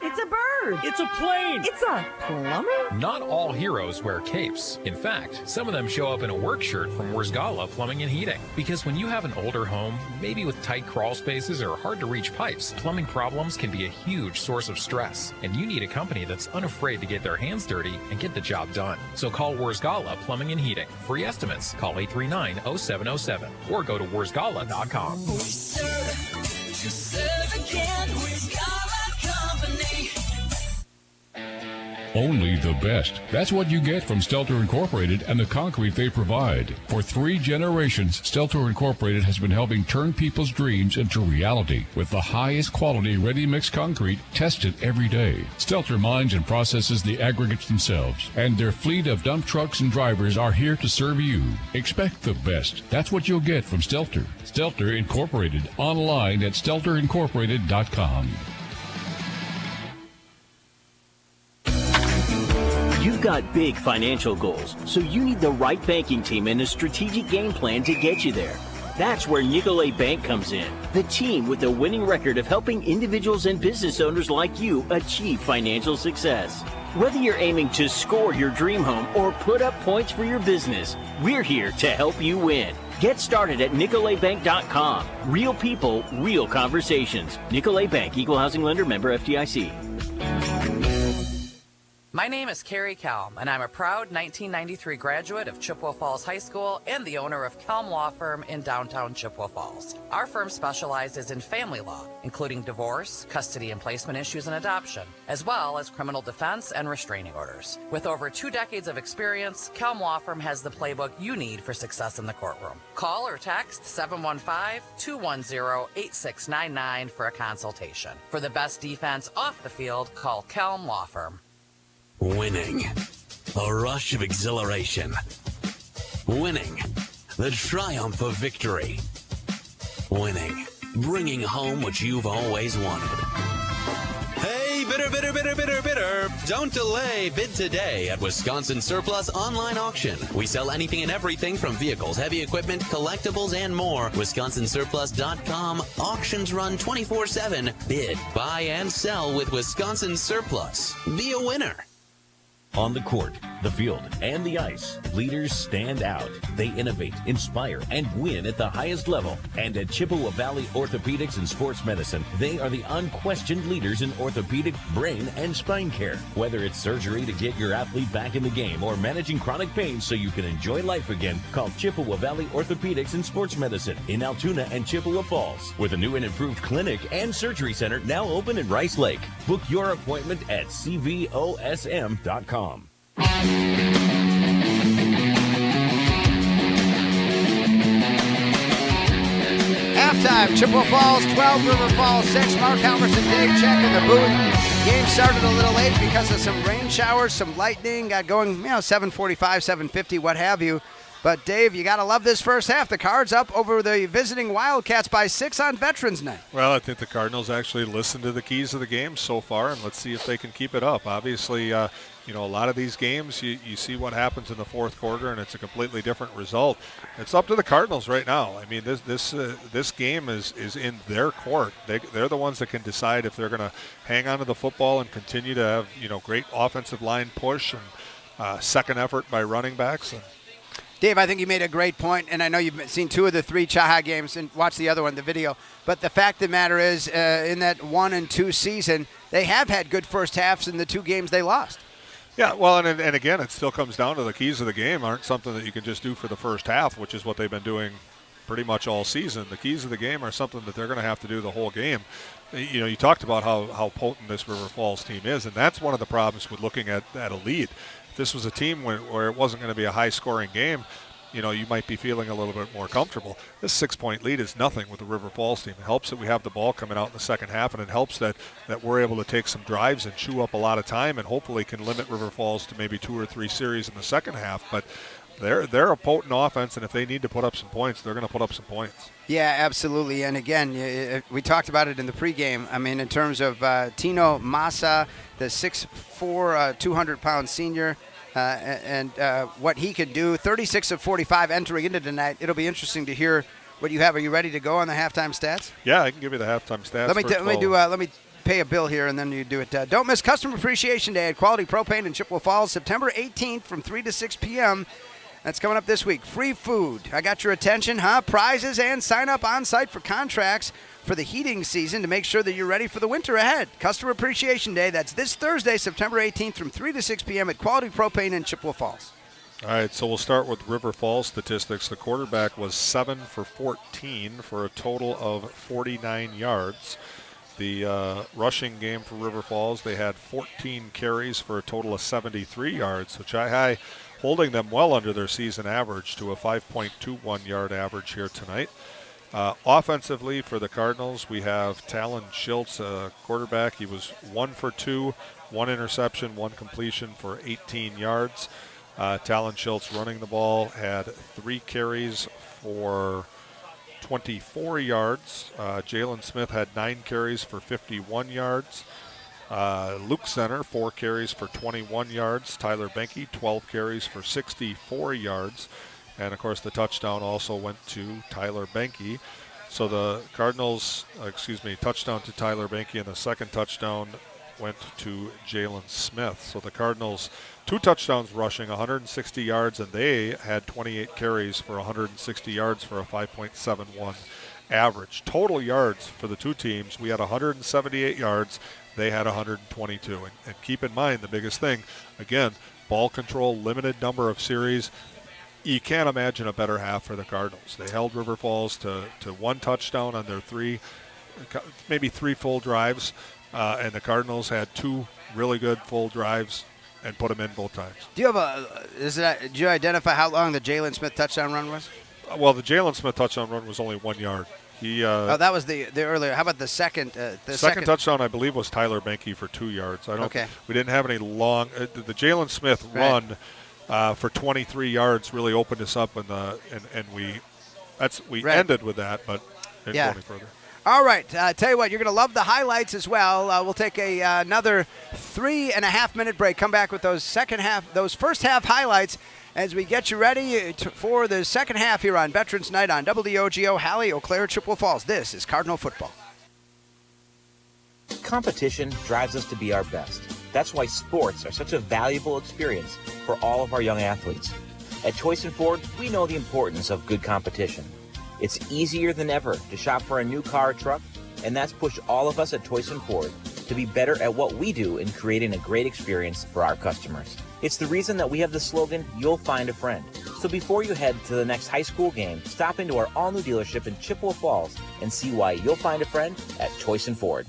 It's a bird.
It's a plane.
It's a plumber.
Not all heroes wear capes. In fact, some of them show up in a work shirt from Wildcats Plumbing and Heating. Because when you have an older home, maybe with tight crawl spaces or hard-to-reach pipes, plumbing problems can be a huge source of stress. And you need a company that's unafraid to get their hands dirty and get the job done. So call Wildcats Plumbing and Heating. Free estimates. Call 839-0707 or go to wildcats.com.
We serve again with Company.
Only the best. That's what you get from Stelter Incorporated and the concrete they provide. For 3 generations, Stelter Incorporated has been helping turn people's dreams into reality with the highest quality ready-mix concrete tested every day. Stelter mines and processes the aggregates themselves, and their fleet of dump trucks and drivers are here to serve you. Expect the best. That's what you'll get from Stelter. Stelter Incorporated. Online at stelterincorporated.com.
You've got big financial goals, so you need the right banking team and a strategic game plan to get you there. That's where Nicolet Bank comes in. The team with a winning record of helping individuals and business owners like you achieve financial success. Whether you're aiming to score your dream home or put up points for your business, we're here to help you win. Get started at NicoletBank.com. Real people, real conversations. Nicolet Bank, Equal Housing Lender, member FDIC.
My name is Carrie Kelm, and I'm a proud 1993 graduate of Chippewa Falls High School and the owner of Kelm Law Firm in downtown Chippewa Falls. Our firm specializes in family law, including divorce, custody and placement issues, and adoption, as well as criminal defense and restraining orders. With over 2 decades of experience, Kelm Law Firm has the playbook you need for success in the courtroom. Call or text 715-210-8699 for a consultation. For the best defense off the field, call Kelm Law Firm.
Winning. A rush of exhilaration. Winning. The triumph of victory. Winning. Bringing home what you've always wanted. Hey, bidder, bidder, bidder, bidder, bidder. Don't delay. Bid today at Wisconsin Surplus Online Auction. We sell anything and everything from vehicles, heavy equipment, collectibles, and more. WisconsinSurplus.com. Auctions run 24/7. Bid, buy, and sell with Wisconsin Surplus. Be a winner.
On the court, the field, and the ice, leaders stand out. They innovate, inspire, and win at the highest level. And at Chippewa Valley Orthopedics and Sports Medicine, they are the unquestioned leaders in orthopedic, brain, and spine care. Whether it's surgery to get your athlete back in the game or managing chronic pain so you can enjoy life again, call Chippewa Valley Orthopedics and Sports Medicine in Altoona and Chippewa Falls, with a new and improved clinic and surgery center now open in Rice Lake. Book your appointment at cvosm.com.
Halftime, Chippewa Falls 12, River Falls 6. Mark Halverson, Dave Check in the booth. Game started a little late because of some rain showers, some lightning. Got going, 7:45, 7:50, what have you. But, Dave, you got to love this first half. The Cards up over the visiting Wildcats by 6 on Veterans Night.
Well, I think the Cardinals actually listened to the keys of the game so far, and let's see if they can keep it up. Obviously, a lot of these games, you see what happens in the fourth quarter, and it's a completely different result. It's up to the Cardinals right now. I mean, this game is in their court. They're the ones that can decide if they're going to hang on to the football and continue to have great offensive line push and second effort by running backs.
Dave, I think you made a great point, and I know you've seen 2 of the 3 Chai games and watched the other one, the video. But the fact of the matter is, in that 1 and 2 season, they have had good first halves in the 2 games they lost.
Yeah, well, and again, it still comes down to the keys of the game aren't something that you can just do for the first half, which is what they've been doing pretty much all season. The keys of the game are something that they're going to have to do the whole game. You talked about how potent this River Falls team is, and that's one of the problems with looking at a lead. If this was a team where it wasn't going to be a high-scoring game, you might be feeling a little bit more comfortable. This 6-point lead is nothing with the River Falls team. It helps that we have the ball coming out in the second half, and it helps that we're able to take some drives and chew up a lot of time and hopefully can limit River Falls to maybe 2 or 3 series in the second half. But they're a potent offense, and if they need to put up some points, they're going to put up some points.
Yeah, absolutely. And again, we talked about it in the pregame. I mean, in terms of Tino Massa, the 6'4", 200-pound senior, and what he can do, 36 of 45 entering into tonight. It'll be interesting to hear what you have. Are you ready to go on the halftime stats?
Yeah, I can give you the halftime stats.
Let me pay a bill here, and then you do it. Don't miss Customer Appreciation Day at Quality Propane in Chippewa Falls, September 18th from 3 to 6 p.m. That's coming up this week. Free food. I got your attention, huh? Prizes and sign up on site for contracts for the heating season to make sure that you're ready for the winter ahead. Customer Appreciation Day. That's this Thursday, September 18th from 3 to 6 p.m. at Quality Propane in Chippewa Falls.
All right, so we'll start with River Falls statistics. The quarterback was 7 for 14 for a total of 49 yards. The rushing game for River Falls, they had 14 carries for a total of 73 yards. So Chai holding them well under their season average to a 5.21 yard average here tonight. Offensively for the Cardinals, we have Talon Schultz, quarterback. He was 1 for 2, 1 interception, 1 completion for 18 yards. Talon Schultz running the ball had 3 carries for 24 yards. Jalen Smith had 9 carries for 51 yards. Luke Center, 4 carries for 21 yards. Tyler Benke, 12 carries for 64 yards. And, of course, the touchdown also went to Tyler Benke. So the Cardinals, touchdown to Tyler Benke, and the second touchdown went to Jalen Smith. So the Cardinals, 2 touchdowns rushing, 160 yards, and they had 28 carries for 160 yards for a 5.71 average. Total yards for the two teams, we had 178 yards. They had 122. And keep in mind, the biggest thing, again, ball control, limited number of series. You can't imagine a better half for the Cardinals. They held River Falls to 1 touchdown on their maybe three full drives, and the Cardinals had 2 really good full drives and put them in both times.
Do you have did you identify how long the Jalen Smith touchdown run was?
Well, the Jalen Smith touchdown run was only 1 yard.
That was the earlier. How about the second? The
second touchdown, I believe, was Tyler Benke for 2 yards. We didn't have any long. The Jalen Smith run for 23 yards really opened us up, and we ended with that, but didn't go any further.
All right. Tell you what, you're going to love the highlights as well. We'll take another 3.5-minute break. Come back with those first half highlights as we get you ready for the second half here on Veterans Night on WOGO, Halley, Eau Claire, Chippewa Falls. This is Cardinal Football.
Competition drives us to be our best. That's why sports are such a valuable experience for all of our young athletes. At Choice and Ford, we know the importance of good competition. It's easier than ever to shop for a new car or truck, and that's pushed all of us at Choice and Ford to be better at what we do in creating a great experience for our customers. It's the reason that we have the slogan, "You'll find a friend." So before you head to the next high school game, stop into our all-new dealership in Chippewa Falls and see why you'll find a friend at Choice and Ford.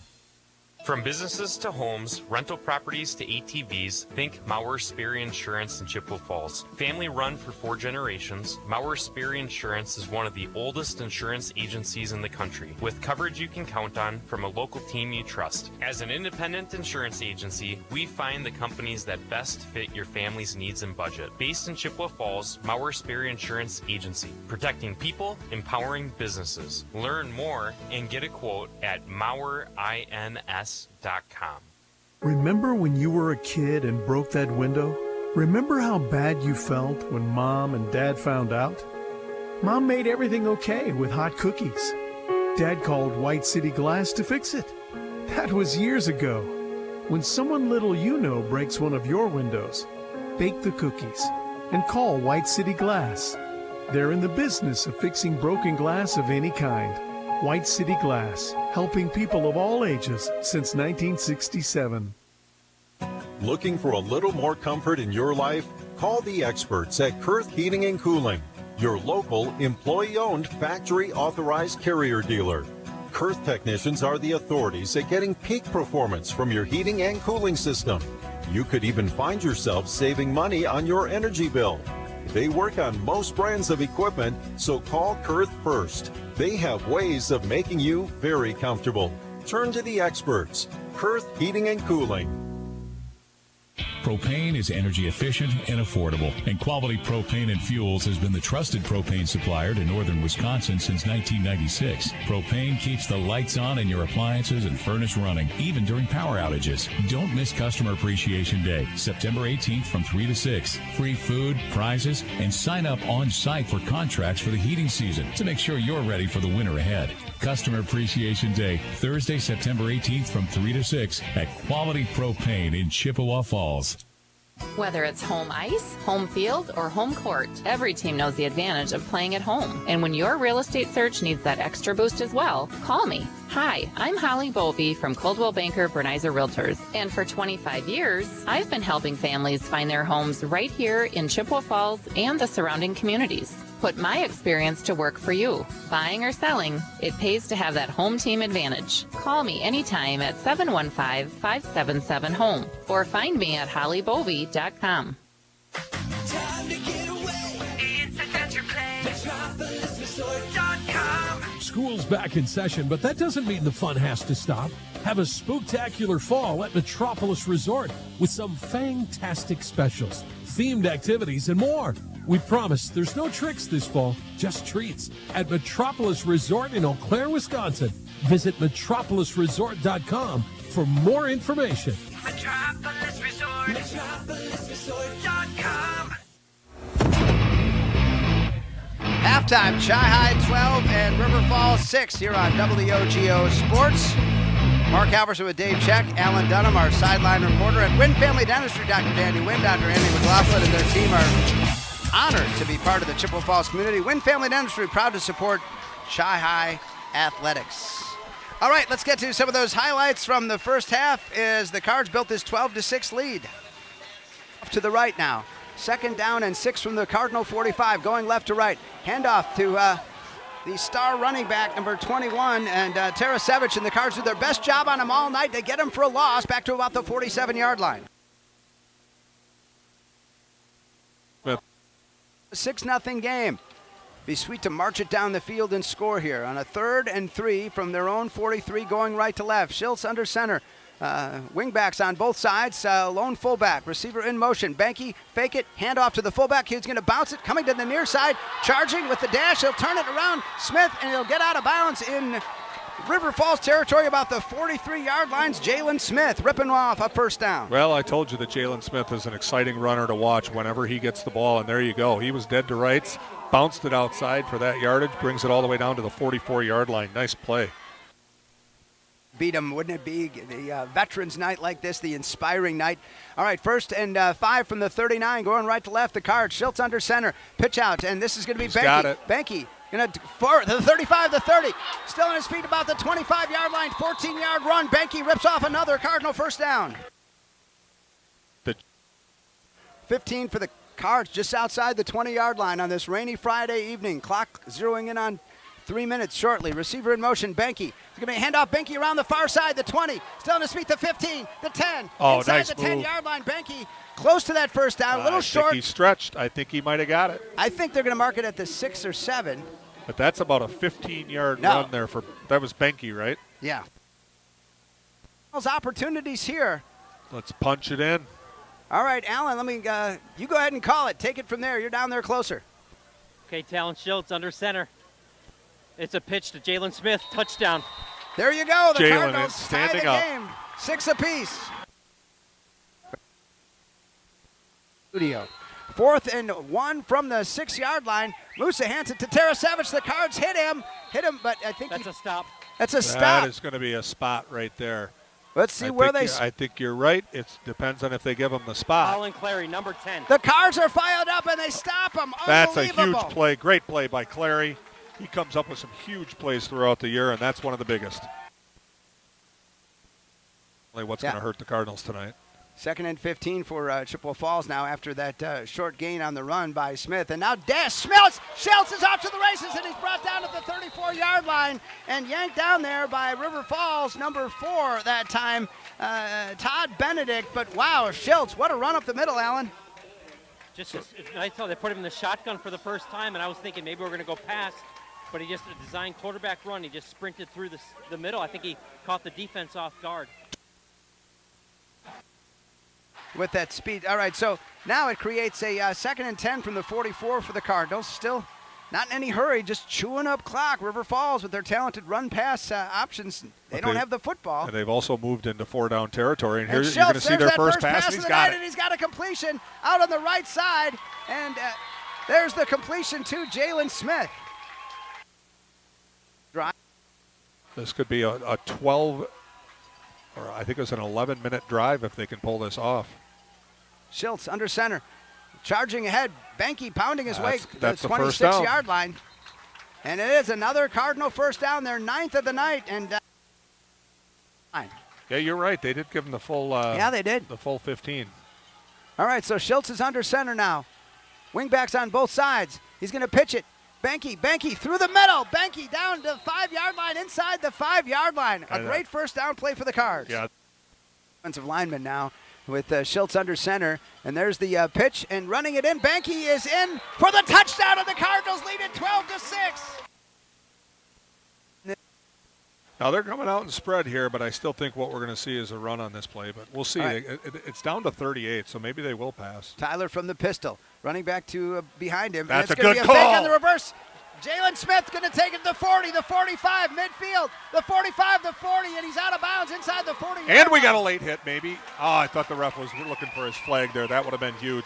From businesses to homes, rental properties to ATVs, think Mauer Sperry Insurance in Chippewa Falls. Family run for 4 generations, Mauer Sperry Insurance is one of the oldest insurance agencies in the country, with coverage you can count on from a local team you trust. As an independent insurance agency, we find the companies that best fit your family's needs and budget. Based in Chippewa Falls, Mauer Sperry Insurance Agency, protecting people, empowering businesses. Learn more and get a quote at MauerINS.com.
Remember when you were a kid and broke that window? Remember how bad you felt when Mom and Dad found out? Mom made everything okay with hot cookies. Dad called White City Glass to fix it. That was years ago. When someone little you know breaks one of your windows, bake the cookies and call White City Glass. They're in the business of fixing broken glass of any kind. White City Glass, helping people of all ages since 1967.
Looking for a little more comfort in your life? Call the experts at Kurth Heating and Cooling, your local, employee-owned, factory-authorized carrier dealer. Kurth technicians are the authorities at getting peak performance from your heating and cooling system. You could even find yourself saving money on your energy bill. They work on most brands of equipment, so call Kurth first. They have ways of making you very comfortable. Turn to the experts. Kurth Heating and Cooling.
Propane is energy efficient and affordable, and Quality Propane and Fuels has been the trusted propane supplier to northern Wisconsin since 1996. Propane keeps the lights on in your appliances and furnace running, even during power outages. Don't miss Customer Appreciation Day, September 18th from 3 to 6. Free food, prizes, and sign up on site for contracts for the heating season to make sure you're ready for the winter ahead. Customer Appreciation Day, Thursday, September 18th from 3 to 6 at Quality Propane in Chippewa Falls.
Whether it's home ice, home field, or home court, every team knows the advantage of playing at home. And when your real estate search needs that extra boost as well, call me. Hi, I'm Holly Bovey from Coldwell Banker Bernizer Realtors. And for 25 years, I've been helping families find their homes right here in Chippewa Falls and the surrounding communities. Put my experience to work for you. Buying or selling, it pays to have that home team advantage. Call me anytime at 715-577-HOME or find me at hollybovey.com.
Time to get away. It's adventure play. MetropolisResort.com.
School's back in session, but that doesn't mean the fun has to stop. Have a spooktacular fall at Metropolis Resort with some fantastic specials, themed activities, and more. We promise there's no tricks this fall, just treats at Metropolis Resort in Eau Claire, Wisconsin. Visit metropolisresort.com for more information.
Metropolis Resort. MetropolisResort.com.
Halftime, Chi-High 12 and River Falls 6 here on WOGO Sports. Mark Halverson with Dave Check, Alan Dunham, our sideline reporter, and Wynn Family Dentistry, Dr. Danny Wynn, Dr. Andy McLaughlin, and their team are honored to be part of the Chippewa Falls community. Wynn Family Dentistry, proud to support Chi-High athletics. All right, let's get to some of those highlights from the first half as the Cards built this 12-6 lead. Off to the right now. Second down and 6 from the Cardinal 45, going left to right. Handoff to the star running back, number 21, and Tarasevich, and the Cards do their best job on him all night. They get him for a loss back to about the 47-yard line. 6-0 game. Be sweet to march it down the field and score here on a 3rd and 3 from their own 43, going right to left. Schiltz under center. Wingbacks on both sides. Lone fullback. Receiver in motion. Banky, fake it. Hand off to the fullback. He's going to bounce it. Coming to the near side. Charging with the dash. He'll turn it around. Smith, and he'll get out of bounds in River Falls territory about the 43-yard lines. Jalen Smith ripping off a first down.
Well, I told you that Jalen Smith is an exciting runner to watch whenever he gets the ball, and there you go. He was dead to rights, bounced it outside for that yardage, brings it all the way down to the 44-yard line. Nice play.
Beat him, wouldn't it be? The Veterans Night like this, the inspiring night. All right, 1st and 5 from the 39, going right to left. The Cards, Schiltz under center, pitch out, and this is going to be Banky.
Got it.
Banky, for the 35, the 30, still on his feet about the 25-yard line, 14-yard run. Banky rips off another Cardinal first down. 15 for the Cards, just outside the 20-yard line on this rainy Friday evening. Clock zeroing in on 3 minutes shortly. Receiver in motion, Banky. He's going to hand off Banky around the far side, the 20. Still on his feet, the 15, the 10. Inside
nice
the
move.
10-yard line, Banky close to that first down, a little short.
I think he stretched. I think he might have got it.
I think they're going to mark it at the 6 or 7.
But that's about a 15-yard run there. That was Banky, right?
Yeah. Those opportunities here.
Let's punch it in.
All right, Alan, let me. You go ahead and call it. Take it from there. You're down there closer.
Okay, Talon Schiltz under center. It's a pitch to Jalen Smith. Touchdown.
There you go. The
Jalen
Cardinals
is
tie the
standing up.
game. 6 apiece. Studio. 4th and 1 from the 6-yard line. Musa hands it to Tarasevich. The Cards hit him, but I think
that's a stop.
That's a stop.
That is going to be a spot right there.
Let's see where they.
I think you're right. It depends on if they give him the spot.
Colin Clary, number 10.
The Cards are fired up and they stop him.
That's a huge play. Great play by Clary. He comes up with some huge plays throughout the year, and that's one of the biggest. What's going to hurt the Cardinals tonight?
2nd and 15 for Chippewa Falls now after that short gain on the run by Smith. And now Schiltz is off to the races, and he's brought down to the 34-yard line and yanked down there by River Falls, number 4 that time, Todd Benedict. But wow, Schiltz, what a run up the middle, Alan.
I thought they put him in the shotgun for the first time, and I was thinking maybe we're going to go past. But he just a design quarterback run. He just sprinted through the middle. I think he caught the defense off guard.
With that speed. All right, so now it creates a 2nd and 10 from the 44 for the Cardinals. Still not in any hurry, just chewing up clock. River Falls with their talented run-pass options. They don't have the football.
And they've also moved into 4-down territory. And here you're going to see their first pass, and he's got it.
And he's got a completion out on the right side. And there's the completion to Jalen Smith.
This could be a 12, or I think it was an 11-minute drive if they can pull this off.
Schiltz under center, charging ahead. Banky pounding his way to the
the
26-yard line. And it is another Cardinal first down, their 9th of the night. And
yeah, you're right. They did give him the full.
Yeah, they did.
The full 15.
All right, so Schiltz is under center now. Wingbacks on both sides. He's going to pitch it. Banky through the middle. Banky down to the 5-yard line, inside the 5-yard line. A great first down play for the Cards.
Yeah.
Offensive lineman now with Schiltz under center. And there's the pitch and running it in. Banky is in for the touchdown, and the Cardinals lead it 12-6.
Now they're coming out and spread here, but I still think what we're going to see is a run on this play. But we'll see.
Right.
It's down to 38, so maybe they will pass.
Tyler from the pistol, running back to behind him.
That's
and
a
it's
good
gonna be a
call.
fake on the reverse. Jalen Smith going to take it to the 40, the 45, midfield, the 45, the 40, and he's out of bounds inside the 40.
And we got a late hit, maybe. Oh, I thought the ref was looking for his flag there. That would have been huge.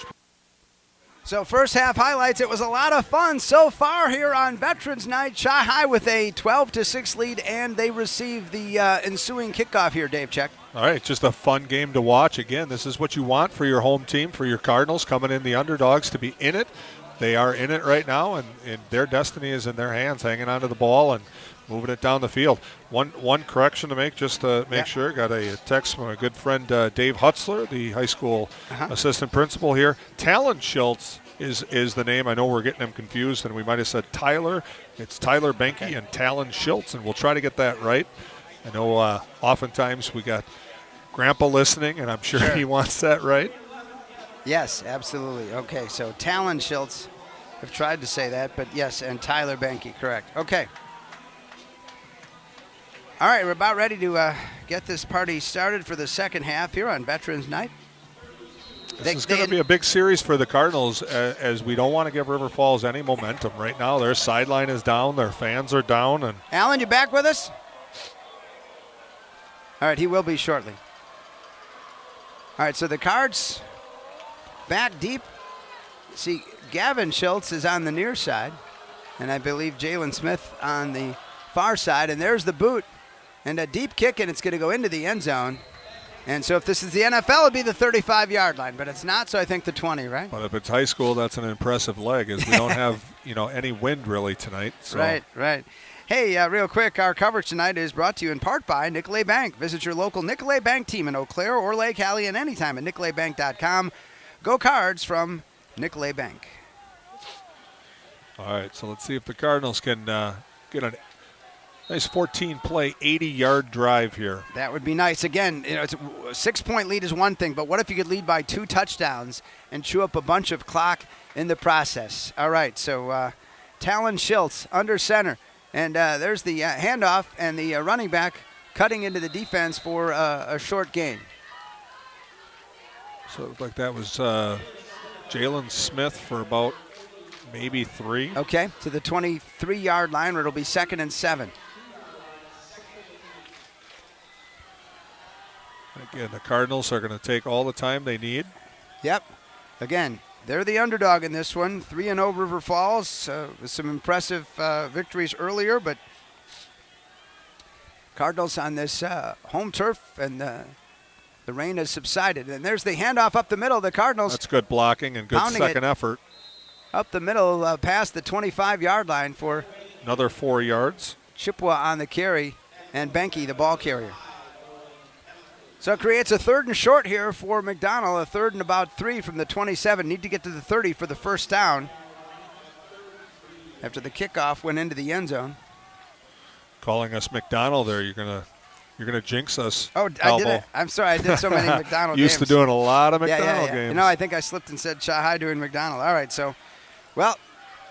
So first half highlights. It was a lot of fun so far here on Veterans Night. Chi-Hi with a 12-6 lead, and they receive the ensuing kickoff here, Dave Check.
All right, just a fun game to watch. Again, this is what you want for your home team, for your Cardinals coming in the underdogs to be in it. They are in it right now, and their destiny is in their hands, hanging onto the ball and moving it down the field. One correction to make, just to make sure. Got a text from a good friend, Dave Hutzler, the high school assistant principal here. Talon Schultz is the name. I know we're getting them confused, and we might have said Tyler. It's Tyler Benke and Talon Schultz, and we'll try to get that right. I know oftentimes we got Grandpa listening, and I'm sure he wants that right.
Yes, absolutely. Okay, so Talon Schultz, I've tried to say that, but yes, and Tyler Benke, correct. Okay. All right, we're about ready to get this party started for the second half here on Veterans Night.
This is going to be a big series for the Cardinals, as we don't want to give River Falls any momentum. Right now, their sideline is down, their fans are down. And
Alan, you back with us? All right, he will be shortly. All right, so the Cards back deep. See, Gavin Schultz is on the near side, and I believe Jalen Smith on the far side, and there's the boot. And a deep kick, and it's going to go into the end zone. And so if this is the NFL, it'd be the 35-yard line, but it's not, so I think the 20, right?
But if it's high school, that's an impressive leg, as we don't have any wind really tonight. So.
Right. Hey, real quick, our coverage tonight is brought to you in part by Nicolet Bank. Visit your local Nicolet Bank team in Eau Claire or Lake Hallie and anytime at nicoletbank.com. Go Cards from Nicolet Bank.
All right, so let's see if the Cardinals can get a nice 14-play, 80-yard drive here.
That would be nice. Again, it's a 6-point lead is one thing, but what if you could lead by 2 touchdowns and chew up a bunch of clock in the process? All right, so Talon Schultz under center. And there's the handoff and the running back cutting into the defense for a short gain.
So it looked like that was Jalen Smith for about maybe 3.
Okay, to the 23-yard line where it'll be 2nd and 7.
Again, the Cardinals are going to take all the time they need.
Yep. Again, they're the underdog in this one. 3-0 River Falls with some impressive victories earlier, but Cardinals on this home turf, and the rain has subsided. And there's the handoff up the middle. The Cardinals.
That's good blocking and good second effort.
Up the middle past the 25-yard line for
another 4 yards.
Chippewa on the carry, and Benke, the ball carrier. So it creates a 3rd and short here for McDonald, a 3rd and about 3 from the 27. Need to get to the 30 for the first down after the kickoff went into the end zone.
Calling us McDonald there, you're gonna jinx us.
Oh, I did it. I'm sorry, I did so many McDonald
Used
games.
to doing a lot of McDonald games.
I think I slipped and said Chi-Hi doing McDonald. All right, so, well,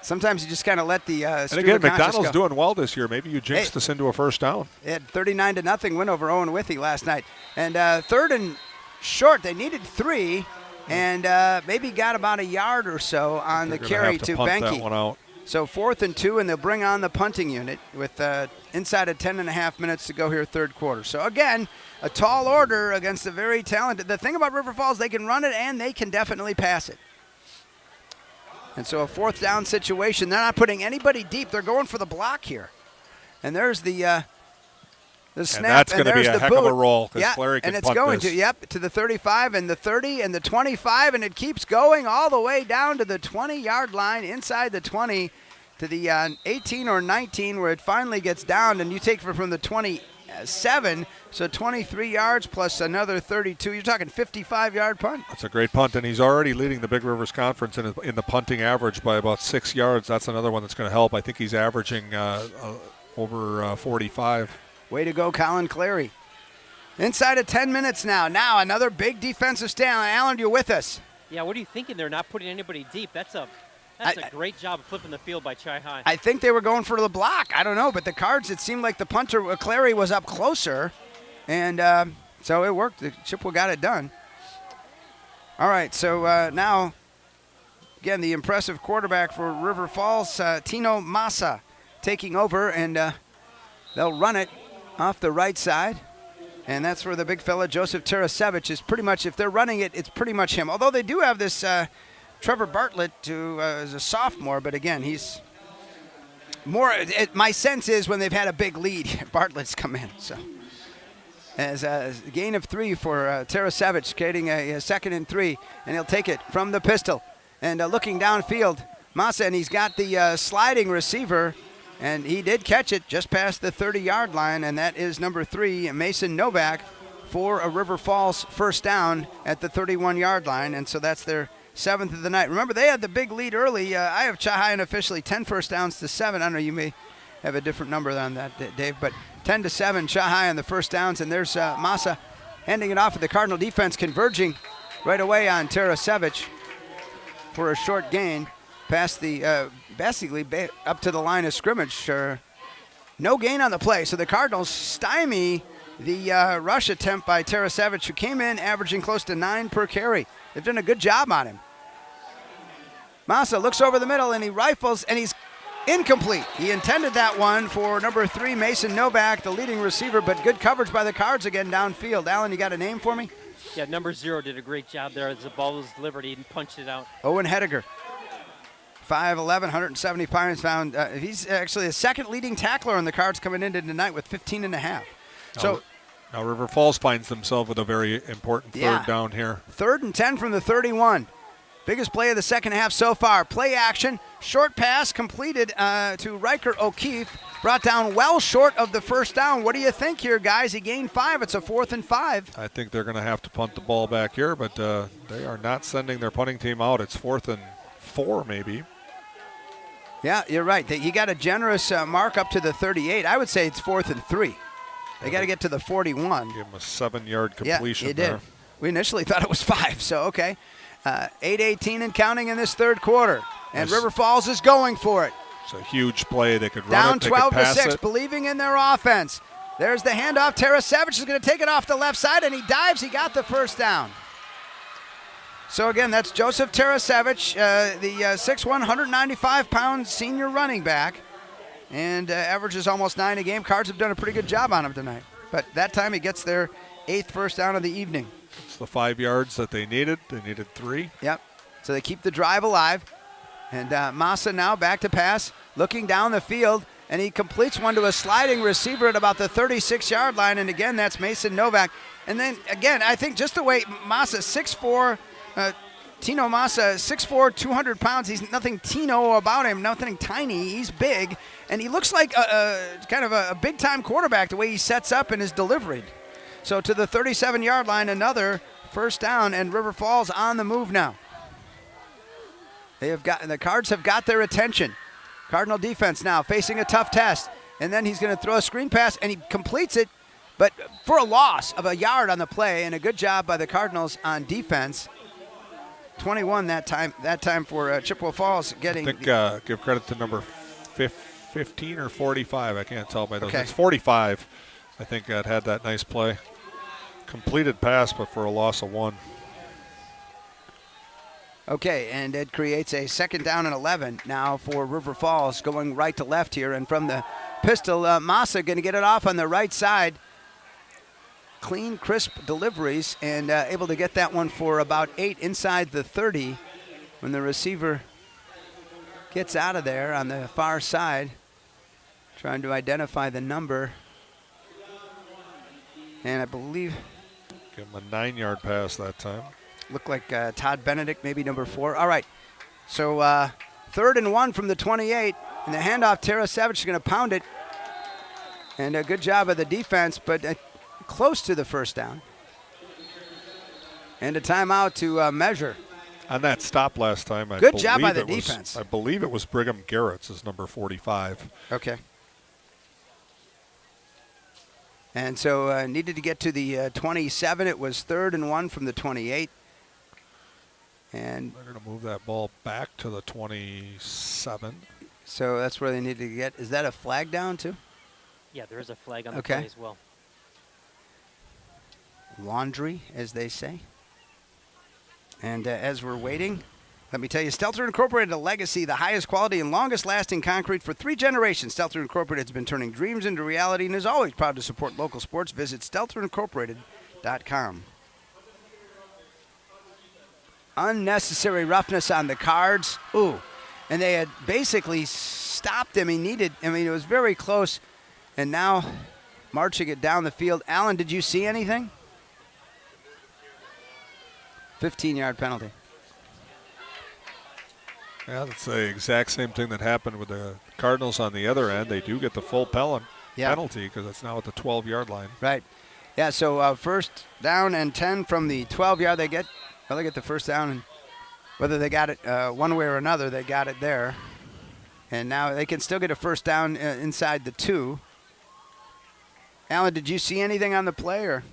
sometimes you just kind of let the
and again, McDonald's doing well this year. Maybe you jinxed us into a first down.
They had 39-0 win over Owen Withee last night. And 3rd and short, they needed 3, and maybe got about a yard or so on the carry to
punt
Benke.
That one out.
So 4th and 2, and they'll bring on the punting unit with inside of 10.5 minutes to go here, 3rd quarter. So again, a tall order against a very talented. The thing about River Falls, they can run it and they can definitely pass it. And so a 4th down situation. They're not putting anybody deep. They're going for the block here. And there's the snap.
And that's going to be a heck of a roll, because Clary can
and it's
punt
going
this.
to the 35 and the 30 and the 25, and it keeps going all the way down to the 20-yard line, inside the 20 to the 18 or 19, where it finally gets down, and you take it from the 27, so 23 yards plus another 32. You're talking 55-yard punt.
That's a great punt, and he's already leading the Big Rivers Conference in the punting average by about 6 yards. That's another one that's going to help. I think he's averaging over 45.
Way to go, Colin Clary. Inside of 10 minutes now. Now another big defensive stand. Alan, you're with us.
Yeah, what are you thinking? They're not putting anybody deep. That's a great job of flipping the field by Chi-Hi.
I think they were going for the block. I don't know, but the Cards, it seemed like the punter, Clary, was up closer, and so it worked. The Chippewa got it done. All right, so now, again, the impressive quarterback for River Falls, Tino Massa, taking over, and they'll run it off the right side. And that's where the big fella, Joseph Tarasevich, is pretty much, if they're running it, it's pretty much him. Although they do have this Trevor Bartlett, who is a sophomore, but again, he's more. My sense is when they've had a big lead, Bartlett's come in. So as a gain of 3 for Tarasevich, creating a 2nd and 3, and he'll take it from the pistol. And looking downfield, Massa, and he's got the sliding receiver, and he did catch it just past the 30-yard line, and that is number 3, Mason Novak, for a River Falls first down at the 31-yard line, and so that's their 7th of the night. Remember, they had the big lead early. I have Chi-Hi officially 10 first downs to 7. I don't know, you may have a different number than that, Dave, but 10 to 7, Chi-Hi on the first downs, and there's Massa handing it off at the Cardinal defense, converging right away on Tarasevich for a short gain past the, basically up to the line of scrimmage. No gain on the play, so the Cardinals stymie the rush attempt by Tarasevich, who came in averaging close to 9 per carry. They've done a good job on him. Massa looks over the middle, and he rifles, and he's incomplete. He intended that one for number 3, Mason Novak, the leading receiver, but good coverage by the Cards again downfield. Alan, you got a name for me?
Yeah, number 0 did a great job there as the ball was delivered. He punched it out.
Owen Hediger, 5'11", 170 pounds. He's actually the 2nd leading tackler on the Cards coming into tonight with 15.5. So
now River Falls finds themselves with a very important third down here.
3rd and 10 from the 31. Biggest play of the second half so far. Play action, short pass completed to Riker O'Keefe. Brought down well short of the first down. What do you think here, guys? He gained 5. It's a 4th and 5.
I think they're going to have to punt the ball back here, but they are not sending their punting team out. It's 4th and 4 maybe.
Yeah, you're right. You got a generous mark up to the 38. I would say it's 4th and 3. They got to get to the 41.
Give him a 7-yard completion.
Yeah, he did. We initially thought it was 5, so okay. 8:18 and counting in this third quarter. And River Falls is going for it.
It's a huge play. They could run
down
it, they
12
could pass
to 6,
it.
believing in their offense. There's the handoff. Tarasevich is going to take it off the left side, and he dives. He got the first down. So again, that's Joseph Tarasevich, the 6'1", 195-pound senior running back, and averages almost 9 a game. Cards have done a pretty good job on him tonight. But that time he gets their 8th first down of the evening.
It's the 5 yards that they needed. They needed 3.
Yep. So they keep the drive alive. And Massa now back to pass, looking down the field, and he completes one to a sliding receiver at about the 36-yard line. And again, that's Mason Novak. And then again, I think just the way Massa, 6'4", Tino Massa, 6'4", 200 pounds. He's nothing Tino about him, nothing tiny. He's big, and he looks like kind of a big-time quarterback the way he sets up and is delivered. So to the 37-yard line, another first down, and River Falls on the move now. The Cards have got their attention. Cardinal defense now facing a tough test, and then he's going to throw a screen pass, and he completes it, but for a loss of a yard on the play, and a good job by the Cardinals on defense. 21 that time for Chippewa Falls getting.
I think give credit to number 15 or 45. I can't tell by those.
Okay.
It's 45. I think that had that nice play. Completed pass, but for a loss of 1.
Okay, and it creates a 2nd down and 11 now for River Falls, going right to left here. And from the pistol, Massa going to get it off on the right side. Clean, crisp deliveries, and able to get that one for about 8 inside the 30 when the receiver gets out of there on the far side, trying to identify the number. And I believe...
Give him a 9-yard pass that time.
Looked like Todd Benedict, maybe number 4. All right, so 3rd and 1 from the 28, and the handoff, Tarasevich is going to pound it. And a good job of the defense, but close to the first down. And a timeout to measure.
On that stop last time,
good job by the defense.
I believe it was Brigham Garrett's, is number 45.
Okay. And so needed to get to the 27. It was 3rd and 1 from the 28. And
they're going to move that ball back to the 27.
So that's where they need to get. Is that a flag down too?
Yeah, there is a flag on the play as well.
Laundry, as they say. And as we're waiting, let me tell you, Stelter Incorporated, a legacy, the highest quality and longest-lasting concrete for 3 generations. Stelter Incorporated has been turning dreams into reality and is always proud to support local sports. Visit StelterIncorporated.com. unnecessary roughness on the Cards. Ooh, and they had basically stopped him. It was very close, and now marching it down the field. Alan, did you see anything? 15-yard penalty.
Yeah, that's the exact same thing that happened with the Cardinals on the other end. They do get the full penalty because it's now at the 12-yard line.
Right. Yeah, so first down and 10 from the 12-yard. They get the first down, and whether they got it one way or another, they got it there. And now they can still get a first down inside the 2. Alan, did you see anything on the play? Or?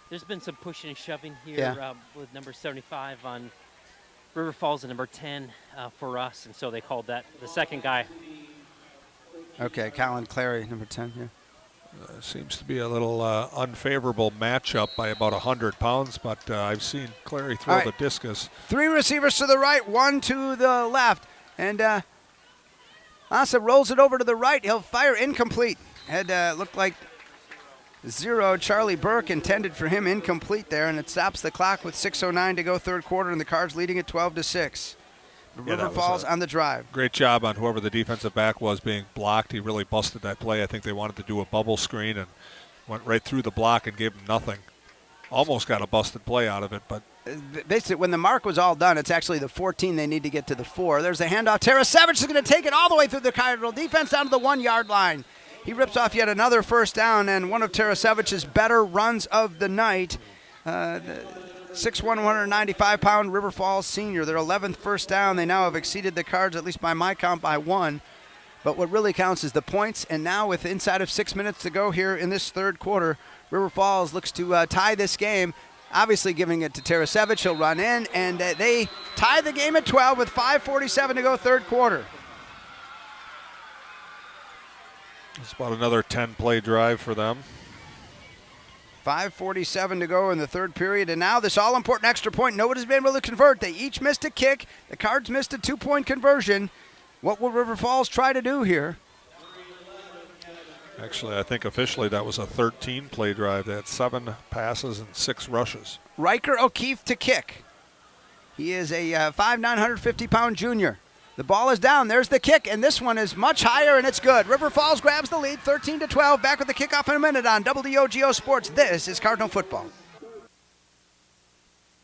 There's been some pushing and shoving here with number 75 on River Falls and number 10 for us, and so they called that the second guy.
Okay, Colin Clary, number 10 here.
Seems to be a little unfavorable matchup by about 100 pounds, but I've seen Clary throw the discus.
3 receivers to the right, 1 to the left, and Asa rolls it over to the right. He'll fire incomplete. Had looked like 0. Charlie Burke intended for him, incomplete there, and it stops the clock with 6:09 to go third quarter, and the Cards leading it 12-6. River Falls on the drive.
Great job on whoever the defensive back was being blocked. He really busted that play. I think they wanted to do a bubble screen and went right through the block and gave him nothing. Almost got a busted play out of it, but
basically when the mark was all done, it's actually the 14 they need to get to the 4. There's a handoff. Tarasevich is going to take it all the way through the Cardinal defense down to the 1-yard line. He rips off yet another first down, and one of Tarasevich's better runs of the night. 6'1", 195-pound River Falls senior. Their 11th first down. They now have exceeded the Cards, at least by my count, by 1. But what really counts is the points, and now with inside of 6 minutes to go here in this third quarter, River Falls looks to tie this game, obviously giving it to Tarasevich. He'll run in, and they tie the game at 12 with 5:47 to go third quarter.
It's about another 10-play drive for them.
5:47 to go in the third period, and now this all-important extra point. Nobody's been able to convert. They each missed a kick. The Cards missed a 2-point conversion. What will River Falls try to do here?
Actually, I think officially that was a 13-play drive. They had 7 passes and 6 rushes.
Riker O'Keefe to kick. He is a 5'9", 150-pound junior. The ball is down. There's the kick, and this one is much higher, and it's good. River Falls grabs the lead, 13-12. Back with the kickoff in a minute on WOGO Sports. This is Cardinal football.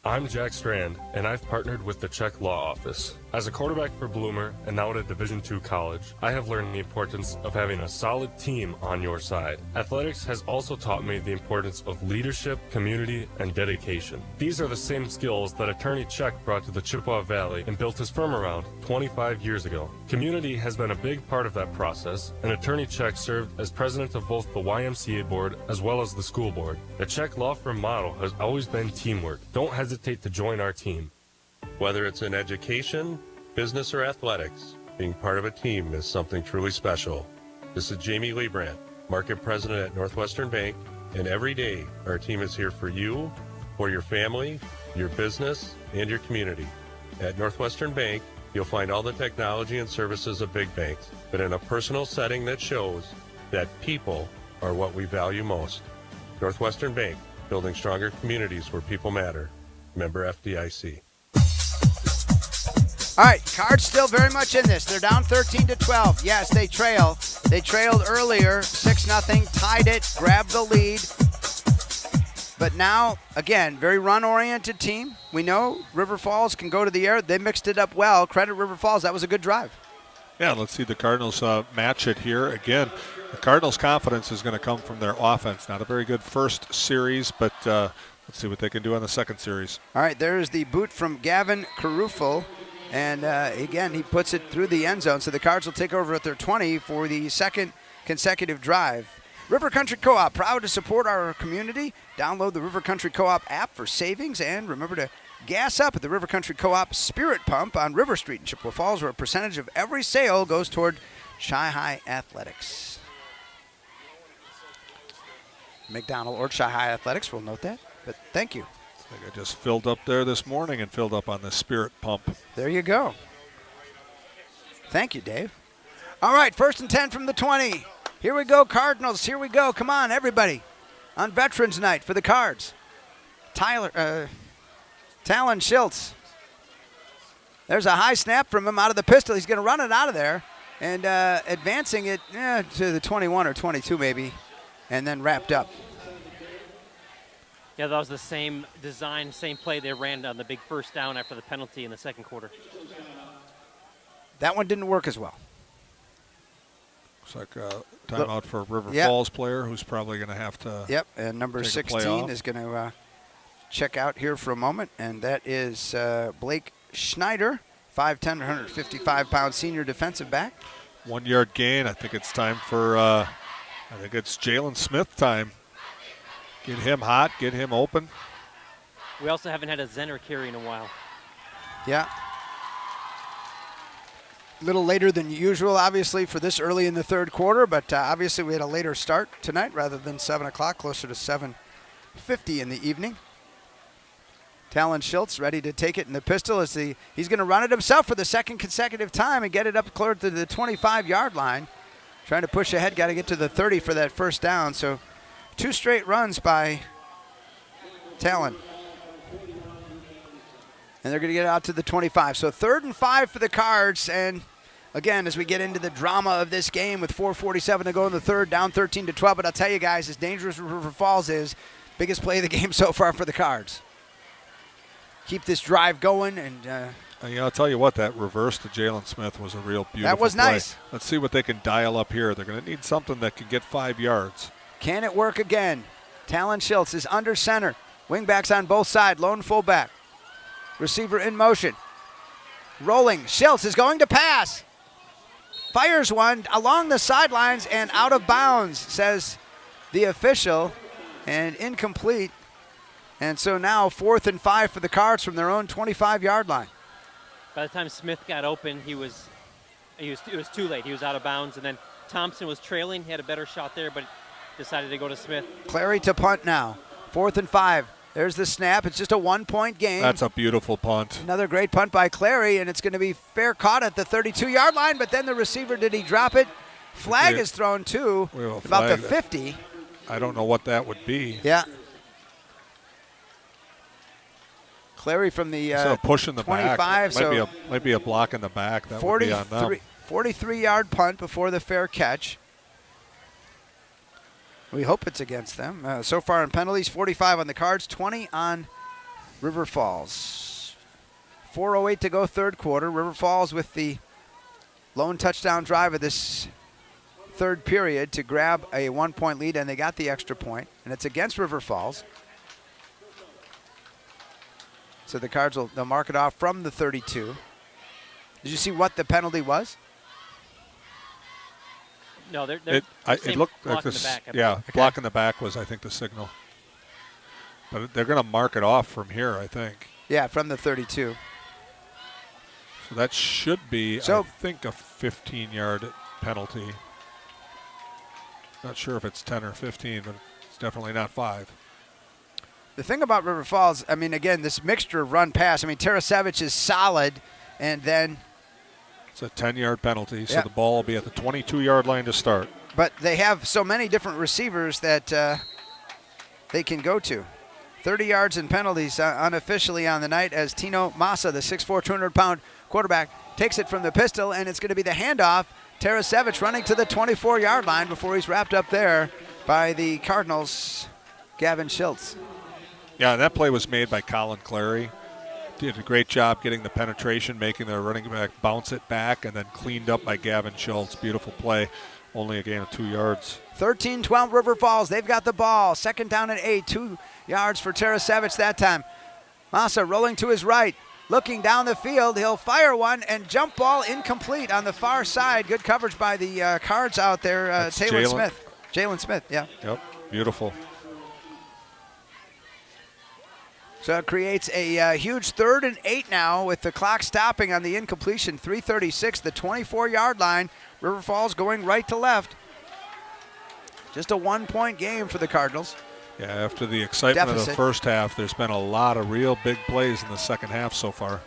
I'm Jack Strand, and I've partnered with the Czech Law Office. As a quarterback for Bloomer and now at a Division II college, I have learned the importance of having a solid team on your side. Athletics has also taught me the importance of leadership, community, and dedication. These are the same skills that Attorney Czech brought to the Chippewa Valley and built his firm around 25 years ago. Community has been a big part of that process, and Attorney Czech served as president of both the YMCA board as well as the school board. The Czech law firm model has always been teamwork. Don't hesitate to join our team.
Whether it's in education, business, or athletics, being part of a team is something truly special. This is Jamie Leibrandt, Market President at Northwestern Bank, and every day our team is here for you, for your family, your business, and your community. At Northwestern Bank, you'll find all the technology and services of big banks, but in a personal setting that shows that people are what we value most. Northwestern Bank, building stronger communities where people matter. Member FDIC.
All right, Cards still very much in this. They're down 13-12. Yes, they trail. They trailed earlier, 6-0, tied it, grabbed the lead. But now, again, very run-oriented team. We know River Falls can go to the air. They mixed it up well. Credit River Falls. That was a good drive.
Yeah, let's see the Cardinals match it here. Again, the Cardinals' confidence is going to come from their offense. Not a very good first series, but let's see what they can do on the second series.
All right, there's the boot from Gavin Carufo. And, again, he puts it through the end zone. So the Cards will take over at their 20 for the second consecutive drive. River Country Co-op, proud to support our community. Download the River Country Co-op app for savings. And remember to gas up at the River Country Co-op Spirit Pump on River Street in Chippewa Falls, where a percentage of every sale goes toward Chi-High Athletics. McDonald or Chi-High Athletics, we'll note that. But thank you.
I think I just filled up there this morning and filled up on the Spirit Pump.
There you go. Thank you, Dave. All right, 1st and 10 from the 20. Here we go, Cardinals. Here we go. Come on, everybody. On Veterans Night for the Cards. Talon Schultz. There's a high snap from him out of the pistol. He's going to run it out of there and advancing it to the 21 or 22 maybe, and then wrapped up.
Yeah, that was the same design, same play they ran on the big first down after the penalty in the second quarter.
That one didn't work as well.
Looks like a timeout for a River
Yep.
Falls player who's probably going to have to.
Yep, and number
take a play
16
off.
is going to check out here for a moment, and that is Blake Schneider, 5'10", 155-pound senior defensive back.
1 yard gain. I think it's time for, I think it's Jalen Smith time. Get him hot, get him open.
We also haven't had a Zenner carry in a while.
Yeah. A little later than usual, obviously, for this early in the third quarter, but obviously we had a later start tonight rather than 7 o'clock, closer to 7:50 in the evening. Talon Schultz ready to take it in the pistol as he's going to run it himself for the second consecutive time and get it up clear to the 25-yard line. Trying to push ahead, got to get to the 30 for that first down. So 2 straight runs by Talon. And they're going to get out to the 25. So 3rd and 5 for the Cards. And again, as we get into the drama of this game with 4:47 to go in the third, down 13-12. But I'll tell you guys, as dangerous as River Falls is, biggest play of the game so far for the Cards. Keep this drive going. And
I'll tell you what, that reverse to Jalen Smith was a real beautiful
that was
play.
nice.
Let's see what they can dial up here. They're going to need something that can get 5 yards.
Can it work again? Talon Schultz is under center. Wingbacks on both sides. Lone fullback. Receiver in motion. Rolling. Schultz is going to pass. Fires one along the sidelines and out of bounds, says the official, and incomplete. And so now 4th and 5 for the Cards from their own 25-yard line.
By the time Smith got open, it was too late. He was out of bounds, and then Thompson was trailing. He had a better shot there, but decided to go to Smith.
Clary to punt now. 4th and 5. There's the snap. It's just a 1-point game.
That's a beautiful punt.
Another great punt by Clary, and it's going to be fair caught at the 32-yard line, but then the receiver, did he drop it? Flag is thrown too, about the 50.
I don't know what that would be.
Yeah. Clary from the
so push in the
25.
back.
So
might be a block in the back. That would be on them.
43-yard punt before the fair catch. We hope it's against them. So far in penalties, 45 on the Cards, 20 on River Falls. 4:08 to go third quarter. River Falls with the lone touchdown drive of this third period to grab a 1-point lead, and they got the extra point, and it's against River Falls. So the Cards they'll mark it off from the 32. Did you see what the penalty was?
No, they're
it looked like this. Block in the back was, I think, the signal. But they're going to mark it off from here, I think.
Yeah, from the 32.
So that should be, I think, a 15-yard penalty. Not sure if it's 10 or 15, but it's definitely not 5.
The thing about River Falls, I mean, again, this mixture of run-pass. I mean, Tarasevich is solid, and then
it's a 10-yard penalty, so the ball will be at the 22-yard line to start.
But they have so many different receivers that they can go to. 30 yards in penalties unofficially on the night as Tino Massa, the 6'4", 200-pound quarterback, takes it from the pistol, and it's going to be the handoff. Tarasevich running to the 24-yard line before he's wrapped up there by the Cardinals' Gavin Schultz.
Yeah, that play was made by Colin Clary. Did a great job getting the penetration, making the running back bounce it back, and then cleaned up by Gavin Schultz. Beautiful play. Only a gain of 2 yards.
13-12 River Falls. They've got the ball. 2nd down and 8. 2 yards for Tarasevich that time. Massa rolling to his right. Looking down the field. He'll fire one, and jump ball incomplete on the far side. Good coverage by the Cards out there. Jalen Smith, yeah.
Yep, beautiful.
So it creates a huge 3rd and 8 now with the clock stopping on the incompletion. 3:36, the 24-yard line. River Falls going right to left. Just a 1-point game for the Cardinals.
Yeah, after the excitement of the first half, there's been a lot of real big plays in the second half so far.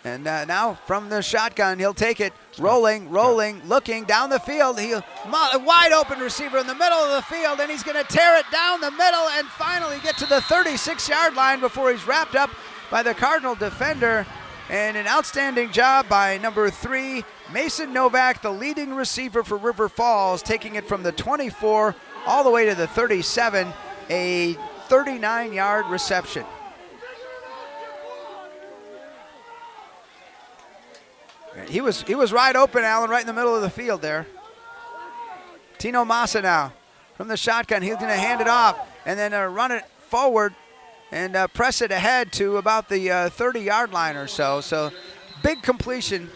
And now from the shotgun, he'll take it. Rolling, looking down the field. He'll wide open receiver in the middle of the field, and he's going to tear it down the middle and finally get to the 36-yard line before he's wrapped up by the Cardinal defender, and an outstanding job by number 3, Mason Novak, the leading receiver for River Falls, taking it from the 24 all the way to the 37, a 39-yard reception. He was wide open, Allen, right in the middle of the field there. Tino Massa now from the shotgun. He's going to hand it off and then run it forward and press it ahead to about the 30-yard line or so. So big completion.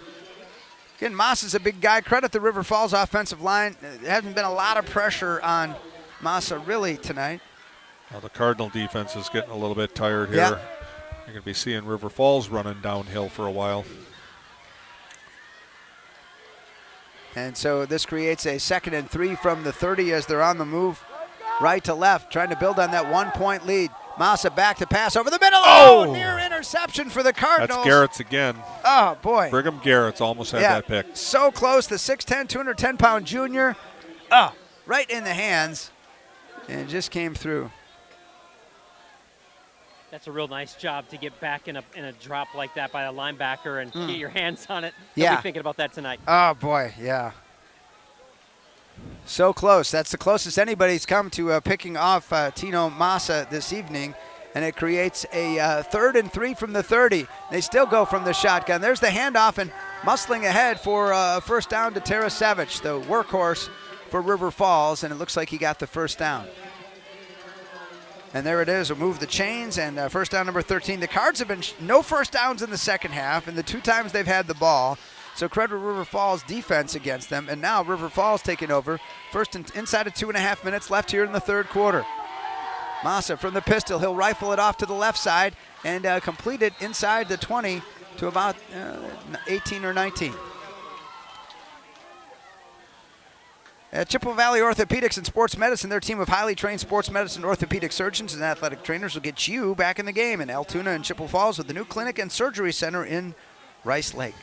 Again, Massa's a big guy. Credit the River Falls offensive line. There hasn't been a lot of pressure on Massa really tonight.
Well, the Cardinal defense is getting a little bit tired here.
Yeah.
You're going to be seeing River Falls running downhill for a while.
And so this creates a 2nd and 3 from the 30 as they're on the move right to left, trying to build on that 1-point lead. Massa back to pass over the middle. Oh, near interception for the Cardinals.
That's Garrett's again.
Oh, boy.
Brigham Garrett's almost had that pick.
So close. The 6'10", 210-pound junior. Right in the hands. And just came through.
That's a real nice job to get back in a drop like that by a linebacker and get your hands on it.
Yeah.
I'll be thinking about that tonight.
Oh, boy, yeah. So close. That's the closest anybody's come to picking off Tino Massa this evening. And it creates a 3rd and 3 from the 30. They still go from the shotgun. There's the handoff and muscling ahead for first down to Tarasevich, the workhorse for River Falls. And it looks like he got the first down. And there it is. We'll move the chains, and first down number 13. The Cards have been no first downs in the second half, and the 2 times they've had the ball. So credit River Falls defense against them. And now River Falls taking over. First and inside of 2.5 minutes left here in the third quarter. Massa from the pistol. He'll rifle it off to the left side and complete it inside the 20 to about 18 or 19. At Chippewa Valley Orthopedics and Sports Medicine, their team of highly trained sports medicine orthopedic surgeons and athletic trainers will get you back in the game in Altoona and Chippewa Falls with the new clinic and surgery center in Rice Lake.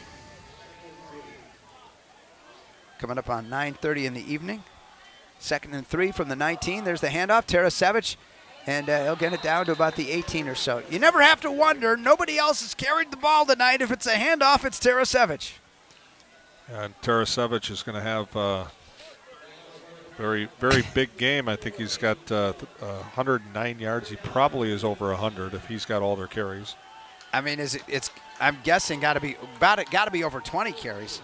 Coming up on 9:30 in the evening. 2nd and 3 from the 19. There's the handoff, Tarasevich, and he'll get it down to about the 18 or so. You never have to wonder. Nobody else has carried the ball tonight. If it's a handoff, it's Tarasevich.
And Tarasevich is going to have very, very big game. I think he's got 109 yards. He probably is over 100 if he's got all their carries.
I mean, I'm guessing got to be over 20 carries.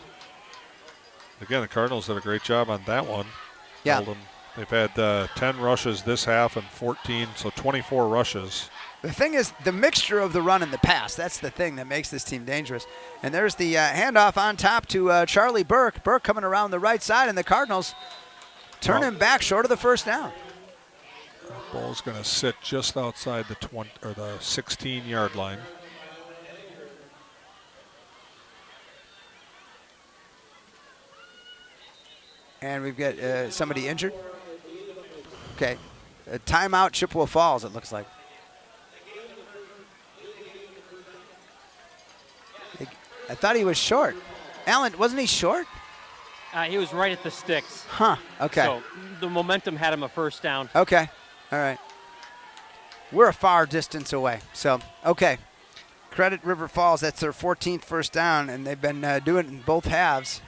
Again, the Cardinals did a great job on that one.
Yeah.
They've had 10 rushes this half and 14, so 24 rushes.
The thing is, the mixture of the run and the pass, that's the thing that makes this team dangerous. And there's the handoff on top to Charlie Burke. Burke coming around the right side, and the Cardinals turn him back short of the first down.
The ball's going to sit just outside the 20 or the 16-yard line.
And we've got somebody injured. Okay, a timeout, Chippewa Falls, it looks like. I thought he was short. Alan, wasn't he short?
He was right at the sticks.
Huh, okay.
So the momentum had him a first down.
Okay, all right. We're a far distance away, so, okay. Credit River Falls, that's their 14th first down, and they've been doing it in both halves.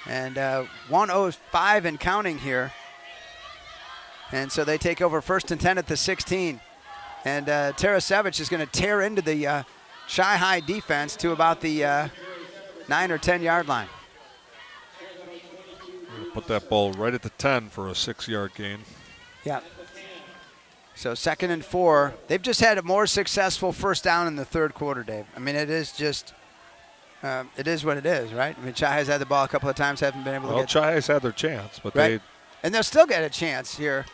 And 1:05 and counting here. And so they take over 1st and 10 at the 16. And Tarasevich is going to tear into the Shy High defense to about the 9 or 10-yard line.
Put that ball right at the 10 for a 6-yard gain.
Yeah. So 2nd and 4. They've just had a more successful first down in the third quarter, Dave. I mean, it is just... it is what it is, right? I mean, Chai's had the ball a couple of times, haven't been able to get...
Well, Chai's had their chance, but
right? And they'll still get a chance here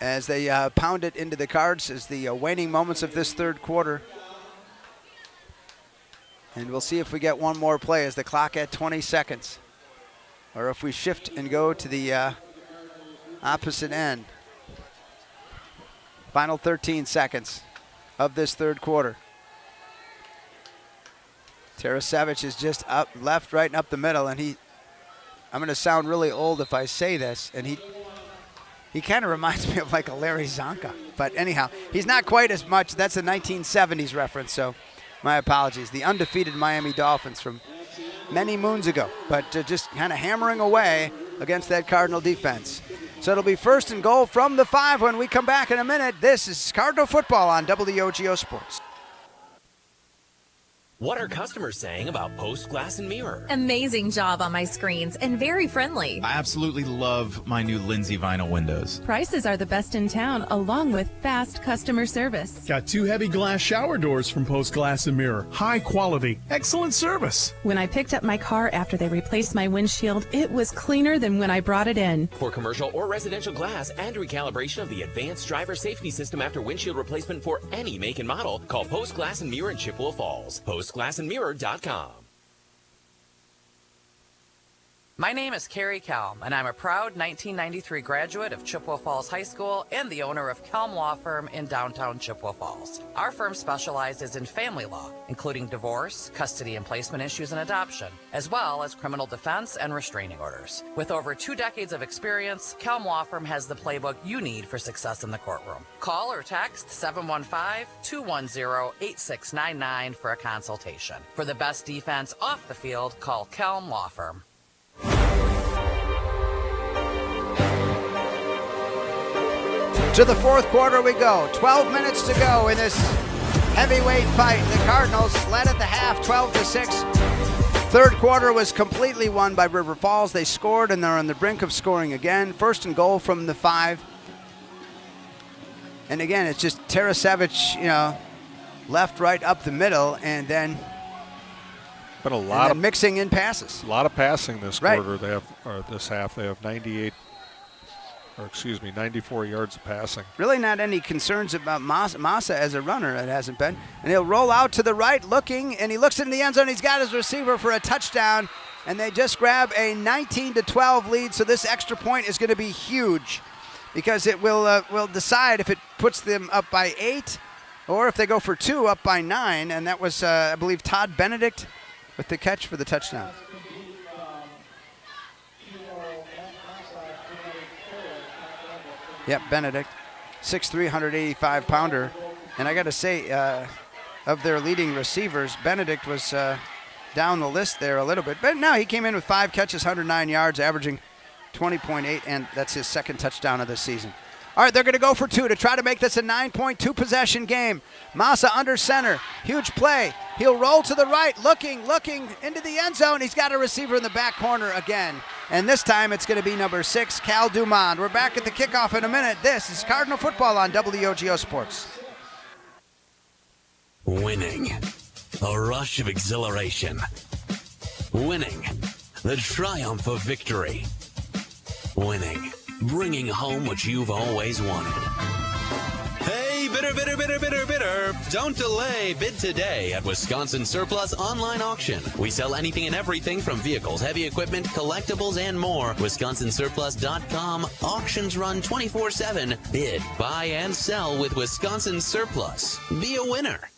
as they pound it into the Cards as the waning moments of this third quarter. And we'll see if we get one more play as the clock at 20 seconds. Or if we shift and go to the opposite end. Final 13 seconds of this third quarter. Tarasevich is just up, left, right, and up the middle, and I'm going to sound really old if I say this, and he kind of reminds me of like a Larry Zonka, But anyhow, he's not quite as much. That's a 1970s reference, so my apologies. The undefeated Miami Dolphins from many moons ago, but just kind of hammering away against that Cardinal defense. So it'll be 1st and goal from the 5 when we come back in a minute. This is Cardinal football on WOGO Sports.
What are customers saying about Post Glass and Mirror?
Amazing job on my screens and very friendly.
I absolutely love my new Lindsay vinyl windows.
Prices are the best in town, along with fast customer service.
Got 2 heavy glass shower doors from Post Glass and Mirror. High quality, excellent service.
When I picked up my car after they replaced my windshield, it was cleaner than when I brought it in.
For commercial or residential glass and recalibration of the advanced driver safety system after windshield replacement for any make and model, call Post Glass and Mirror in Chippewa Falls. PostGlassandMirror.com.
My name is Carrie Kelm, and I'm a proud 1993 graduate of Chippewa Falls High School and the owner of Kelm Law Firm in downtown Chippewa Falls. Our firm specializes in family law, including divorce, custody and placement issues, and adoption, as well as criminal defense and restraining orders. With over 2 decades of experience, Kelm Law Firm has the playbook you need for success in the courtroom. Call or text 715-210-8699 for a consultation. For the best defense off the field, call Kelm Law Firm.
To the 4th quarter we go. 12 minutes to go in this heavyweight fight. The Cardinals led at the half 12-6. 3rd quarter was completely won by River Falls. They scored and they're on the brink of scoring again. 1st and goal from the 5. And again, it's just Tarasevich, left, right, up the middle, and then
But a lot of
mixing in passes.
A lot of passing this
Right.
quarter. They have, or this half, they have 94 yards of passing.
Really not any concerns about Massa as a runner. It hasn't been. And he'll roll out to the right looking, and he looks in the end zone. He's got his receiver for a touchdown, and they just grab a 19-12 lead. So this extra point is going to be huge because it will decide if it puts them up by 8 or if they go for 2 up by 9. And that was, I believe, Todd Benedict with the catch for the touchdown. Yep, Benedict, 6'3", 185-pounder. And I got to say, of their leading receivers, Benedict was down the list there a little bit. But no, he came in with 5 catches, 109 yards, averaging 20.8, and that's his 2nd touchdown of the season. All right, they're going to go for 2 to try to make this a 9.2 possession game. Massa under center. Huge play. He'll roll to the right, looking into the end zone. He's got a receiver in the back corner again. And this time it's going to be number 6, Cal Dumond. We're back at the kickoff in a minute. This is Cardinal football on WOGO Sports.
Winning. A rush of exhilaration. Winning. The triumph of victory. Winning. Bringing home what you've always wanted. Hey, bidder. Don't delay. Bid today at Wisconsin Surplus Online Auction. We sell anything and everything from vehicles, heavy equipment, collectibles, and more. WisconsinSurplus.com. Auctions run 24/7. Bid, buy, and sell with Wisconsin Surplus. Be a winner.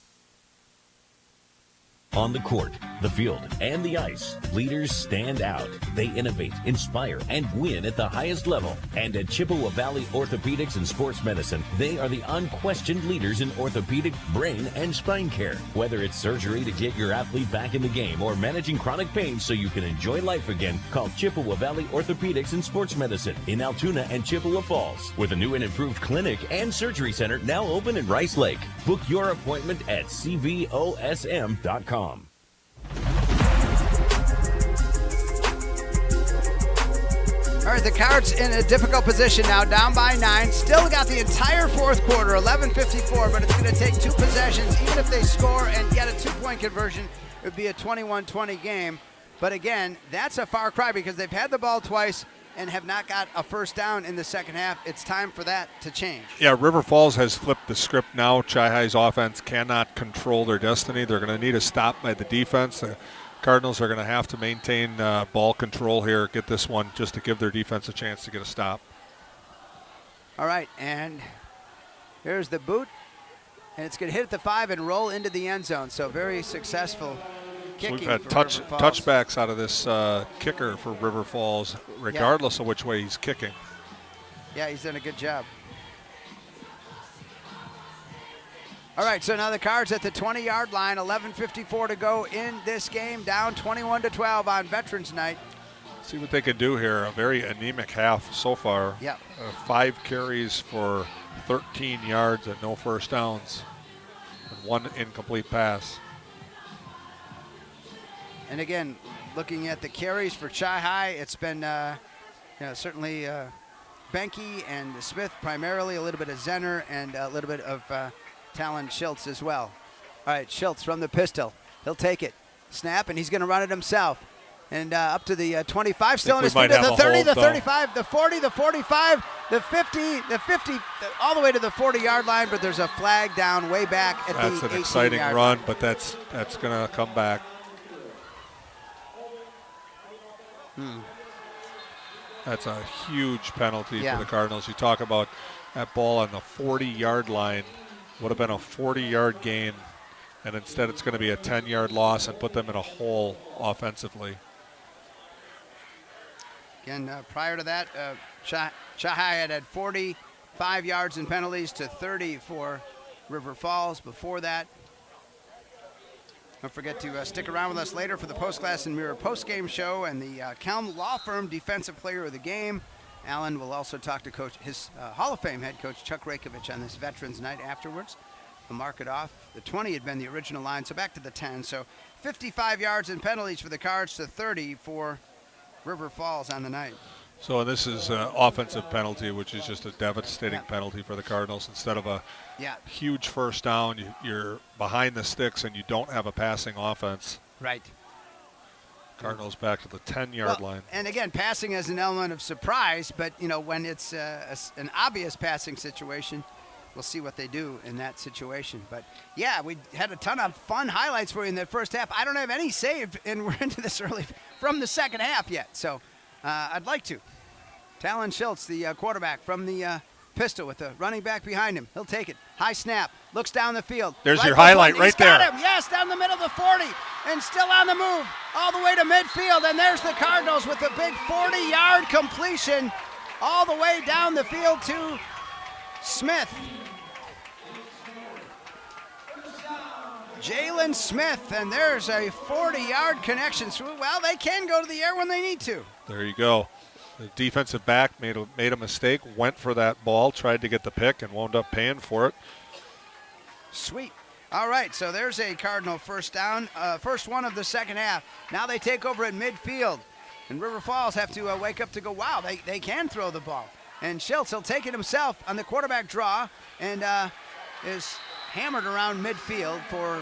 On the court, the field, and the ice, leaders stand out. They innovate, inspire, and win at the highest level. And at Chippewa Valley Orthopedics and Sports Medicine, they are the unquestioned leaders in orthopedic, brain, and spine care. Whether it's surgery to get your athlete back in the game or managing chronic pain so you can enjoy life again, call Chippewa Valley Orthopedics and Sports Medicine in Altoona and Chippewa Falls, with a new and improved clinic and surgery center now open in Rice Lake. Book your appointment at cvosm.com.
All right, the Cards in a difficult position now, down by 9. Still got the entire 4th quarter, 11:54, but it's going to take 2 possessions. Even if they score and get a 2-point conversion, it would be a 21-20 game. But again, that's a far cry because they've had the ball twice and have not got a first down in the second half. It's time for that to change.
Yeah, River Falls has flipped the script now. Chi-Hi's offense cannot control their destiny. They're going to need a stop by the defense. The Cardinals are going to have to maintain ball control here, get this one just to give their defense a chance to get a stop.
All right, and here's the boot, and it's going to hit at the 5 and roll into the end zone. So very successful kicking.
So we've had
for River Falls.
touchbacks out of this kicker for River Falls, regardless of which way he's kicking.
Yeah, he's done a good job. All right, so now the Cards at the 20-yard line, 11:54 to go in this game, down 21-12 on Veterans Night.
See what they can do here. A very anemic half so far.
Yep.
5 carries for 13 yards and no first downs. And 1 incomplete pass.
And again, looking at the carries for Chi-Hi, it's been certainly Benke and Smith primarily, a little bit of Zenner, and a little bit of Talon Schultz as well. All right, Schultz from the pistol. He'll take it. Snap, and he's going to run it himself. And up to the 25, still in his feet, the 30, the 35, the 40, the 45, the 50, the 50, all the way to the 40-yard line, but there's a flag down way back at the 18-yard line.
That's an exciting run, but that's going to come back. That's a huge penalty for the Cardinals. You talk about that ball on the 40-yard line. Would have been a 40-yard gain, and instead it's going to be a 10-yard loss and put them in a hole offensively.
Again, prior to that, Chi-Hi had 45 yards in penalties to 30 for River Falls. Before that, don't forget to stick around with us later for the Post Glass and Mirror postgame show and the Kelm Law Firm Defensive Player of the Game. Alan will also talk to his Hall of Fame head coach, Chuck Rakovich, on this Veterans Night afterwards. We'll mark it off. The 20 had been the original line, so back to the 10. So 55 yards in penalties for the Cards to 30 for River Falls on the night.
So this is an offensive penalty, which is just a devastating penalty for the Cardinals. Instead of a huge first down, you're behind the sticks and you don't have a passing offense.
Right.
Cardinals back to the 10-yard line.
And again, passing is an element of surprise, but when it's an obvious passing situation, we'll see what they do in that situation. But yeah, we had a ton of fun highlights for you in the first half. I don't have any saved, and we're into this early from the second half yet, so I'd like to. Talon Schultz, the quarterback from the pistol with the running back behind him. He'll take it. High snap. Looks down the field.
There's your highlight right there.
Got him. Yes, down the middle of the 40 and still on the move all the way to midfield. And there's the Cardinals with a big 40-yard completion all the way down the field to Smith. Jalen Smith, and there's a 40-yard connection. Well, they can go to the air when they need to.
There you go. The defensive back made a mistake, went for that ball, tried to get the pick, and wound up paying for it.
Sweet. All right, so there's a Cardinal first down, first one of the second half. Now they take over at midfield, and River Falls have to wake up to go, wow, they can throw the ball. And Schultz, he'll take it himself on the quarterback draw and is hammered around midfield for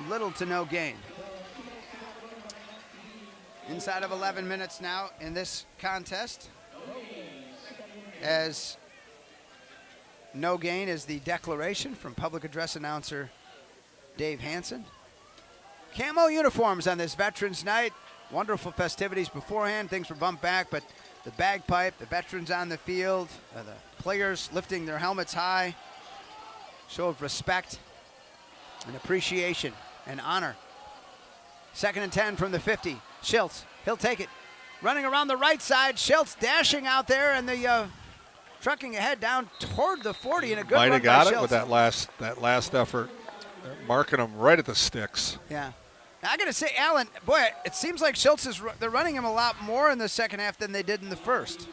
little to no gain. Inside of 11 minutes now in this contest, as no gain is the declaration from public address announcer Dave Hansen. Camo uniforms on this Veterans Night. Wonderful festivities beforehand. Things were bumped back, but the bagpipe, the veterans on the field, the players lifting their helmets high, show of respect and appreciation and honor. 2nd and 10 from the 50. Schultz, he'll take it. Running around the right side, Schultz dashing out there, and the trucking ahead down toward the 40, and a good run by Schultz.
Might have got it with that last effort, marking him right at the sticks.
Yeah. Now, I got to say, Alan, boy, it seems like Schultz they're running him a lot more in the second half than they did in the first.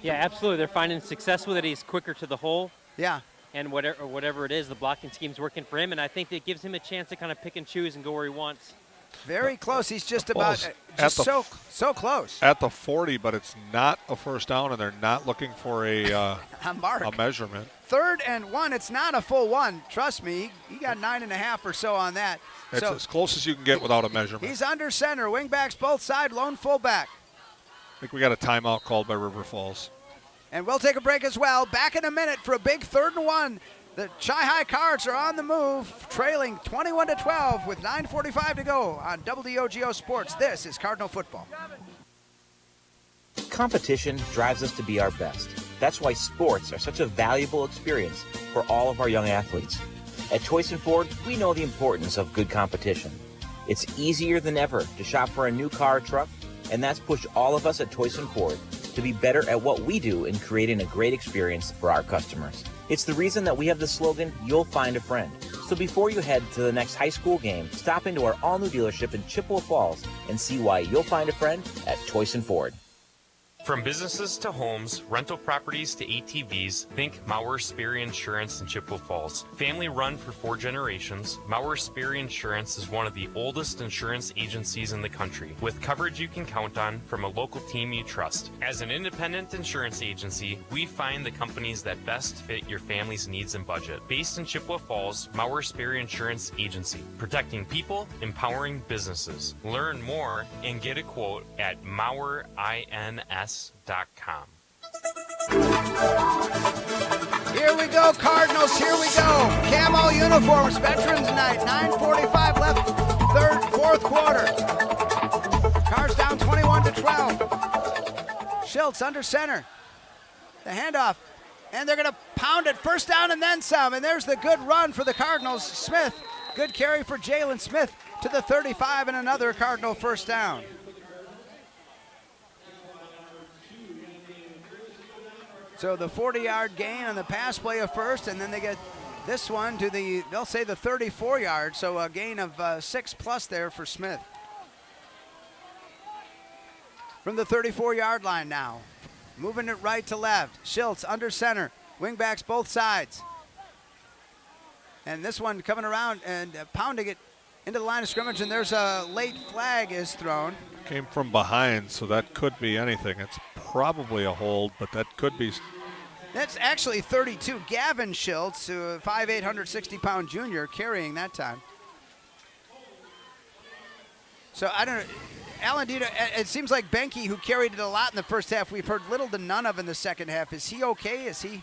Yeah, absolutely. They're finding success with it. He's quicker to the hole.
Yeah.
And whatever it is, the blocking scheme's working for him, and I think it gives him a chance to kind of pick and choose and go where he wants.
Very close. He's just about so close.
At the 40, but it's not a first down, and they're not looking for a measurement.
3rd and 1. It's not a full one. Trust me. He got 9.5 or so on that.
It's as close as you can get without a measurement.
He's under center. Wingbacks both side. Lone fullback.
I think we got a timeout called by River Falls.
And we'll take a break as well. Back in a minute for a big 3rd and 1. The Chi-Hi Cards are on the move, trailing 21-12 with 9:45 to go on WOGO Sports. This is Cardinal football.
Competition drives us to be our best. That's why sports are such a valuable experience for all of our young athletes. At Choice & Ford, we know the importance of good competition. It's easier than ever to shop for a new car or truck, and that's pushed all of us at Choice & Ford to be better at what we do in creating a great experience for our customers. It's the reason that we have the slogan, "You'll find a friend." So before you head to the next high school game, stop into our all-new dealership in Chippewa Falls and see why you'll find a friend at Choice and Ford.
From businesses to homes, rental properties to ATVs, think Mauer Sperry Insurance in Chippewa Falls. Family run for 4 generations, Mauer Sperry Insurance is one of the oldest insurance agencies in the country, with coverage you can count on from a local team you trust. As an independent insurance agency, we find the companies that best fit your family's needs and budget. Based in Chippewa Falls, Mauer Sperry Insurance Agency, protecting people, empowering businesses. Learn more and get a quote at MauerINS.com.
Here we go, Cardinals. Here we go. Camo uniforms, Veterans Night. 9:45 left, fourth quarter. Cards down 21-12. Schultz under center. The handoff. And they're going to pound it. First down and then some. And there's the good run for the Cardinals. Smith. Good carry for Jalen Smith to the 35 and another Cardinal first down. So the 40-yard gain on the pass play of first, and then they get this one to they'll say the 34-yard, so a gain of 6+ there for Smith. From the 34-yard line now, moving it right to left. Schultz under center, wingbacks both sides. And this one coming around and pounding it into the line of scrimmage, and there's a late flag is thrown.
Came from behind, so that could be anything. It's probably a hold, but that could be.
That's actually 32. Gavin Schultz, a 5'8", 160-pound junior, carrying that time. So I don't know. Alan Dita, it seems like Benke, who carried it a lot in the first half, we've heard little to none of in the second half. Is he okay? Is he?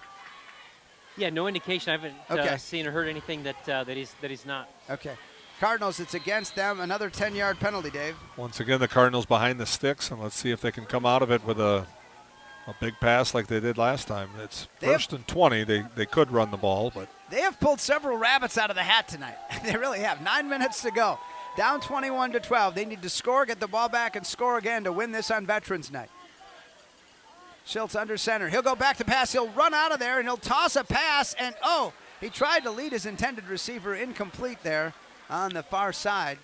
Yeah, no indication. I haven't seen or heard anything that he's not.
Okay. Cardinals, it's against them. Another 10-yard penalty, Dave.
Once again, the Cardinals behind the sticks, and let's see if they can come out of it with a big pass like they did last time. It's first and 20. They could run the ball, but
they have pulled several rabbits out of the hat tonight. They really have. 9 minutes to go. Down 21-12. They need to score, get the ball back, and score again to win this on Veterans Night. Schultz under center. He'll go back to pass. He'll run out of there, and he'll toss a pass, and he tried to lead his intended receiver, incomplete there on the far side.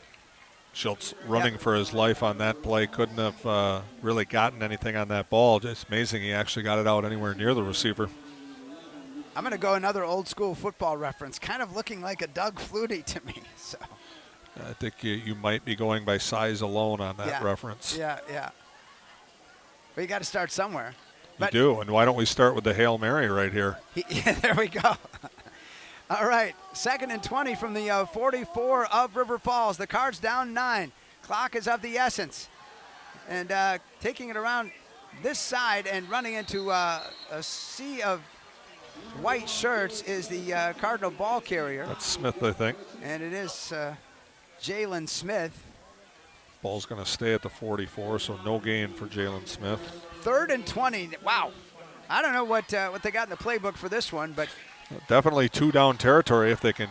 Schultz running for his life on that play. Couldn't have really gotten anything on that ball. Just amazing he actually got it out anywhere near the receiver.
I'm going to go another old school football reference, kind of looking like a Doug Flutie to me. So
I think you might be going by size alone on that reference.
Yeah. But you got to start somewhere.
You do, and why don't we start with the Hail Mary right here?
There we go. All right, 2nd and 20 from the 44 of River Falls. The Cards down 9. Clock is of the essence. And taking it around this side and running into a sea of white shirts is the Cardinal ball carrier.
That's Smith, I think.
And it is Jalen Smith.
Ball's going to stay at the 44, so no gain for Jalen Smith.
3rd and 20. Wow. I don't know what they got in the playbook for this one, but
definitely 2-down territory if they can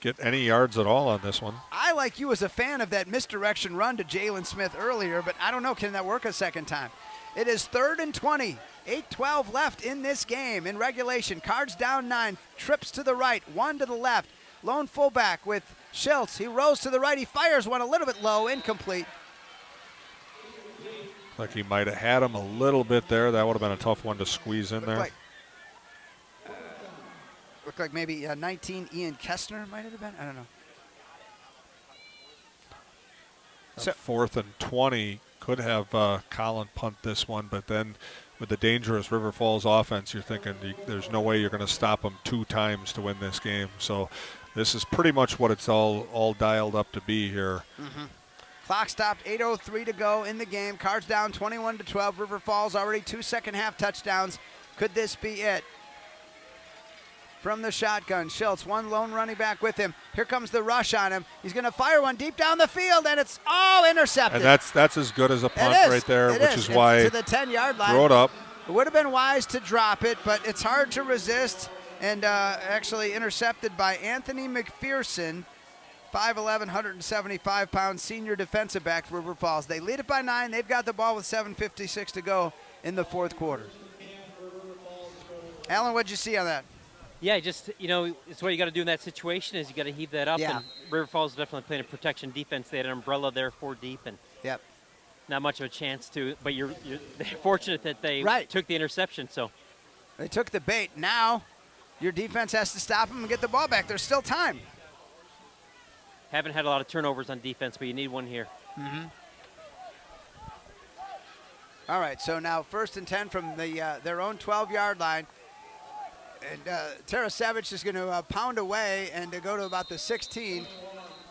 get any yards at all on this one.
I, like you, was a fan of that misdirection run to Jalen Smith earlier, but I don't know, can that work a second time? It is 3rd and 20. 8:12 left in this game in regulation. Cards down 9. Trips to the right, 1 to the left. Lone fullback with Schultz. He rose to the right. He fires one a little bit low, incomplete.
Like he might have had him a little bit there. That would have been a tough one to squeeze in there.
Looked like maybe 19 Ian Kestner might have been. I don't know.
So 4th and 20 could have Colin punt this one, but then with the dangerous River Falls offense, you're thinking there's no way you're going to stop them 2 times to win this game. So this is pretty much what it's all dialed up to be here.
Mm-hmm. Clock stopped, 8:03 to go in the game. Cards down 21-12. River Falls already 2 second-half touchdowns. Could this be it? From the shotgun, Schultz, one lone running back with him. Here comes the rush on him. He's going to fire one deep down the field, and it's intercepted.
And that's as good as a punt right there, which is why
to the 10-yard line.
Throw it up.
It would have been wise to drop it, but it's hard to resist, and actually intercepted by Anthony McPherson, 5'11", 175-pound senior defensive back for River Falls. They lead it by 9. They've got the ball with 7:56 to go in the fourth quarter. Alan, what'd you see on that?
Yeah, just, it's what you got to do in that situation is you got to heave that up.
Yeah.
And River Falls definitely playing a protection defense. They had an umbrella there 4 deep, and not much of a chance to. But you're fortunate that they took the interception. So
they took the bait. Now your defense has to stop them and get the ball back. There's still time.
Haven't had a lot of turnovers on defense, but you need one here.
Mm-hmm. All right, so now 1st and 10 from their own 12-yard line. And Tarasevich is going to pound away and to go to about the 16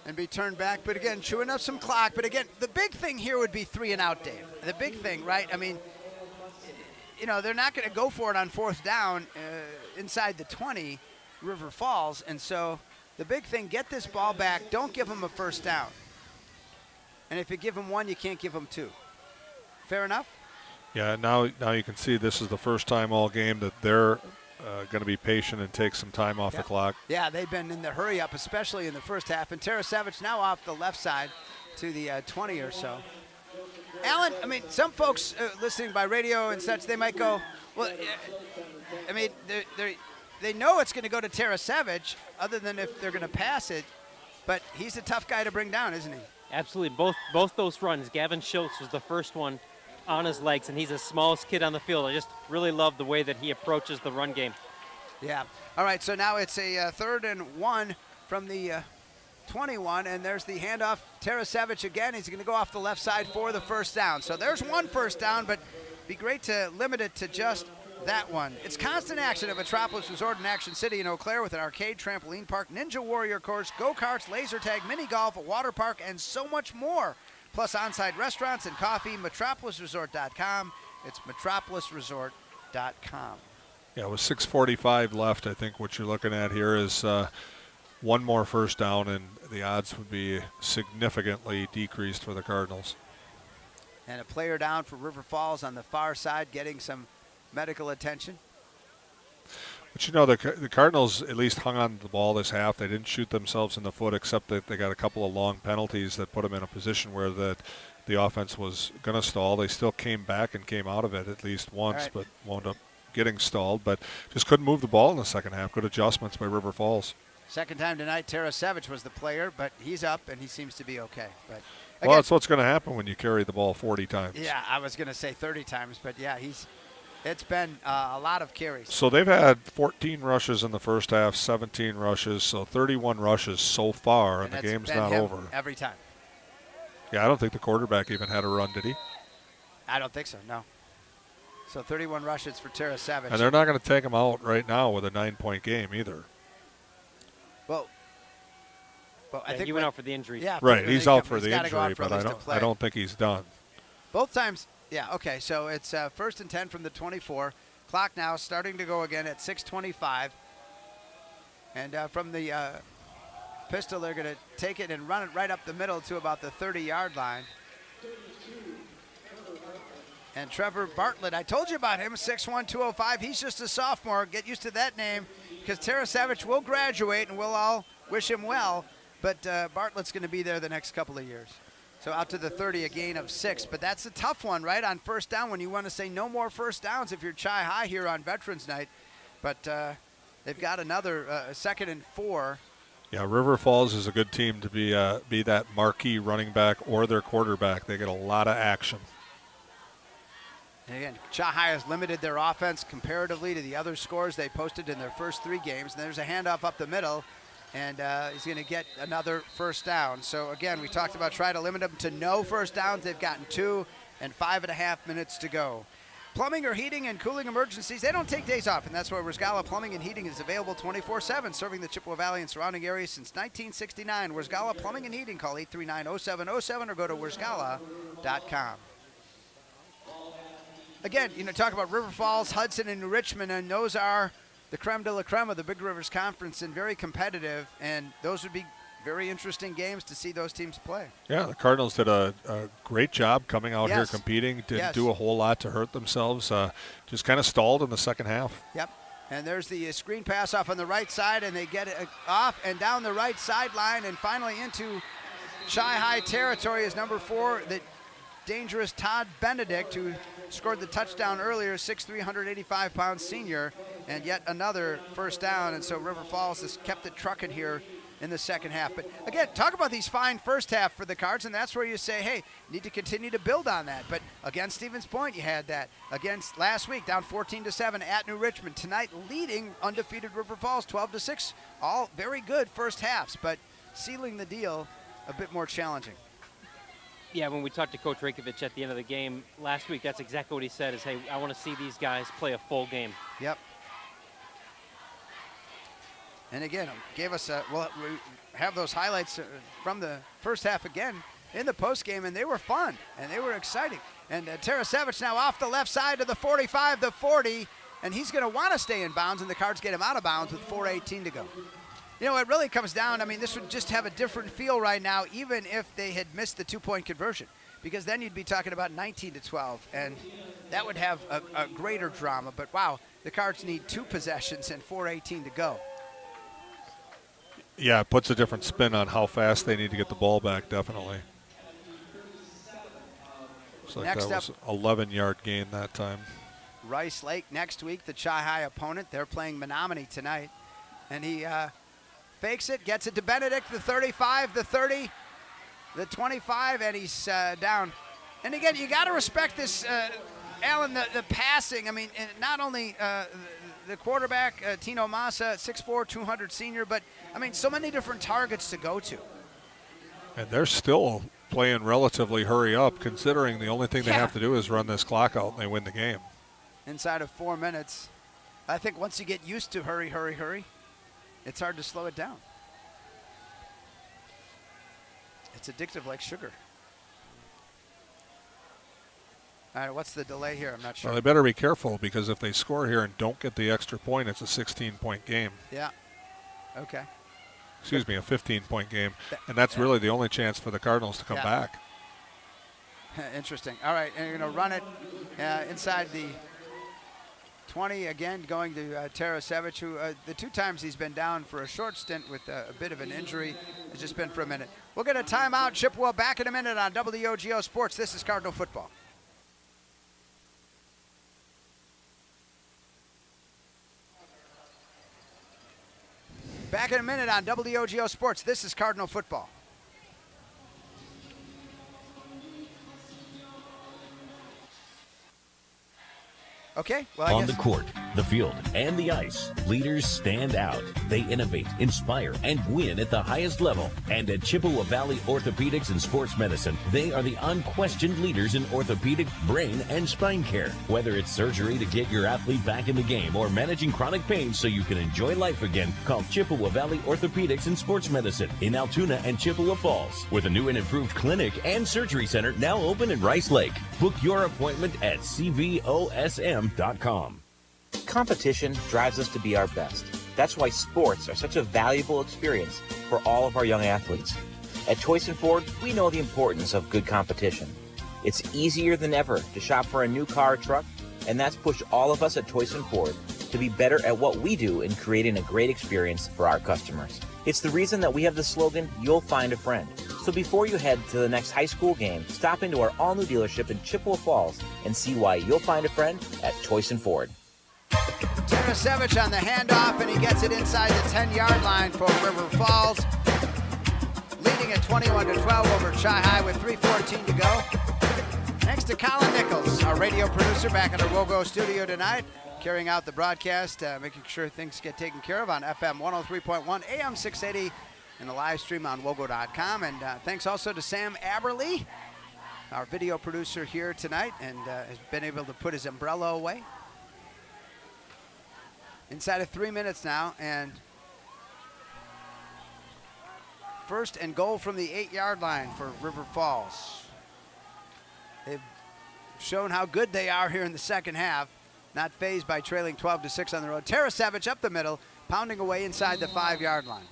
and be turned back. But again, chewing up some clock. But again, the big thing here would be 3 and out, Dave. The big thing, right? I mean, they're not going to go for it on 4th down inside the 20, River Falls. And so the big thing, get this ball back. Don't give them a 1st down. And if you give them 1, you can't give them 2. Fair enough?
Yeah, now you can see this is the first time all game that they're going to be patient and take some time off the clock.
Yeah, they've been in the hurry up, especially in the first half. And Tarasevich now off the left side to the 20 or so. Alan, I mean, some folks listening by radio and such, they might go, well, I mean, they know it's going to go to Tarasevich, other than if they're going to pass it. But he's a tough guy to bring down, isn't he?
Absolutely. Both those runs, Gavin Schultz was the first one on his legs, and he's the smallest kid on the field. I just really love the way that he approaches the run game.
Yeah. All right, so now it's a 3rd and 1 from the 21, and there's the handoff. Tarasevich again. He's going to go off the left side for the 1st down. So there's 1 1st down, but be great to limit it to just that one. It's constant action at Metropolis Resort in Action City in Eau Claire with an arcade, trampoline park, ninja warrior course, go-karts, laser tag, mini golf, a water park, and so much more. Plus on-site restaurants and coffee, metropolisresort.com. It's metropolisresort.com.
Yeah, with 6:45 left, I think what you're looking at here is 1 more 1st down, and the odds would be significantly decreased for the Cardinals.
And a player down for River Falls on the far side getting some medical attention.
But the Cardinals at least hung on to the ball this half. They didn't shoot themselves in the foot, except that they got a couple of long penalties that put them in a position where the offense was going to stall. They still came back and came out of it at least once, but wound up getting stalled. But just couldn't move the ball in the second half. Good adjustments by River Falls.
Second time tonight, Tarasevich was the player, but he's up and he seems to be okay. But
well, that's what's going to happen when you carry the ball 40 times.
Yeah, I was going to say 30 times, but yeah, it's been a lot of carries.
So they've had 14 rushes in the first half, 17 rushes, so 31 rushes so far, and the game's not over.
Every time.
Yeah, I don't think the quarterback even had a run, did he?
I don't think so, no. So 31 rushes for Tarasevich.
And they're not going to take him out right now with a 9-point game either.
Well, I think
he went out for the injury.
Yeah,
right, he's out for the injury,
but
I don't think he's done.
Both times. Yeah, okay, so it's 1st and 10 from the 24. Clock now starting to go again at 6:25. And from the pistol, they're going to take it and run it right up the middle to about the 30-yard line. And Trevor Bartlett, I told you about him, 6'1", 205. He's just a sophomore. Get used to that name because Tarasevich will graduate, and we'll all wish him well. But Bartlett's going to be there the next couple of years. So out to the 30, a gain of 6. But that's a tough one, right, on 1st down when you want to say no more 1st downs if you're Chi-High here on Veterans Night. But they've got another 2nd and 4.
Yeah, River Falls is a good team to be that marquee running back or their quarterback. They get a lot of action.
And again, Chi-High has limited their offense comparatively to the other scores they posted in their first 3 games. And there's a handoff up the middle. And he's going to get another 1st down. So, again, we talked about trying to limit them to no 1st downs. They've gotten 2 and 5.5 minutes to go. Plumbing or heating and cooling emergencies, they don't take days off. And that's why Wisgala Plumbing and Heating is available 24/7, serving the Chippewa Valley and surrounding areas since 1969. Wisgala Plumbing and Heating, call 839-0707 or go to wisgala.com. Again, talk about River Falls, Hudson, and New Richmond, and those are the creme de la creme of the Big Rivers Conference and very competitive, and those would be very interesting games to see those teams play.
Yeah, the Cardinals did a great job coming out here competing. Didn't do a whole lot to hurt themselves. Just kind of stalled in the second half.
Yep. And there's the screen pass off on the right side, and they get it off and down the right sideline and finally into Chi-High territory is number 4, the dangerous Todd Benedict, who scored the touchdown earlier, 6'3", 185-pound senior. and yet another first down. And so River Falls has kept it trucking here in the second half. But again, talk about these fine first half for the Cards, and that's where you say, hey, you need to continue to build on that. But against Stevens Point, you had that. Against last week, down 14-7 at New Richmond. Tonight, leading undefeated River Falls 12-6. All very good first halves, but sealing the deal a bit more challenging.
Yeah, when we talked to Coach Rakovich at the end of the game last week, that's exactly what he said is, hey, I want to see these guys play a full game.
Yep. And again, gave us we have those highlights from the first half again in the postgame, and they were fun, and they were exciting. And Tarasevich now off the left side to the 45, the 40, and he's going to want to stay in bounds, and the Cards get him out of bounds with 4:18 to go. You know, it really comes down, I mean, this would just have a different feel right now, even if they had missed the two-point conversion, because then you'd be talking about 19-12, and that would have a greater drama. But, wow, the Cards need 2 possessions and 4:18 to go.
Yeah, it puts a different spin on how fast they need to get the ball back, definitely. Looks like
Next
that was
up,
11-yard gain that time.
Rice Lake next week, the Chi-High opponent. They're playing Menominee tonight. And he fakes it, gets it to Benedict, the 35, the 30, the 25, and he's down. And again, you got to respect this, Alan, the passing. I mean, not only the quarterback, Tino Massa, 6'4", 200 senior, but, I mean, so many different targets to go to.
And they're still playing relatively hurry up, considering the only thing they have to do is run this clock out and they win the game.
Inside of 4 minutes. I think once you get used to hurry, hurry, hurry, it's hard to slow it down. It's addictive like sugar. All right, what's the delay here? I'm not sure.
Well, they better be careful, because if they score here and don't get the extra point, it's a 16-point game.
Yeah. Okay.
Excuse me, a 15-point game. And that's really the only chance for the Cardinals to come back.
Interesting. All right, and you're going to run it inside the 20 again, going to Tarasevich, who the 2 times he's been down for a short stint with a bit of an injury. It's just been for a minute. We'll get a timeout. Chippewa back in a minute on WOGO Sports. This is Cardinal Football. Back in a minute on WOGO Sports. This is Cardinal Football. Okay. Well,
on the court, the field, and the ice, leaders stand out. They innovate, inspire, and win at the highest level. And at Chippewa Valley Orthopedics and Sports Medicine, they are the unquestioned leaders in orthopedic, brain, and spine care. Whether it's surgery to get your athlete back in the game or managing chronic pain so you can enjoy life again, call Chippewa Valley Orthopedics and Sports Medicine in Altoona and Chippewa Falls, with a new and improved clinic and surgery center now open in Rice Lake. Book your appointment at cvosm.com.
Competition drives us to be our best. That's why sports are such a valuable experience for all of our young athletes. At Choice & Ford, we know the importance of good competition. It's easier than ever to shop for a new car or truck, and that's pushed all of us at Choice & Ford to be better at what we do in creating a great experience for our customers. It's the reason that we have the slogan, "You'll find a friend." So before you head to the next high school game, stop into our all-new dealership in Chippewa Falls and see why you'll find a friend at Choice & Ford.
Tarasevich on the handoff, and he gets it inside the 10-yard line for River Falls. Leading at 21-12 over Chi-High with 3:14 to go. Thanks to Colin Nichols, our radio producer back in our WOGO studio tonight, carrying out the broadcast, making sure things get taken care of on FM 103.1, AM 680, and the live stream on WOGO.com. And thanks also to Sam Aberley, our video producer here tonight, and has been able to put his umbrella away. Inside of 3 minutes now, and first and goal from the 8-yard line for River Falls. They've shown how good they are here in the second half. Not fazed by trailing 12-6 on the road. Tarasevich up the middle, pounding away inside the 5-yard line.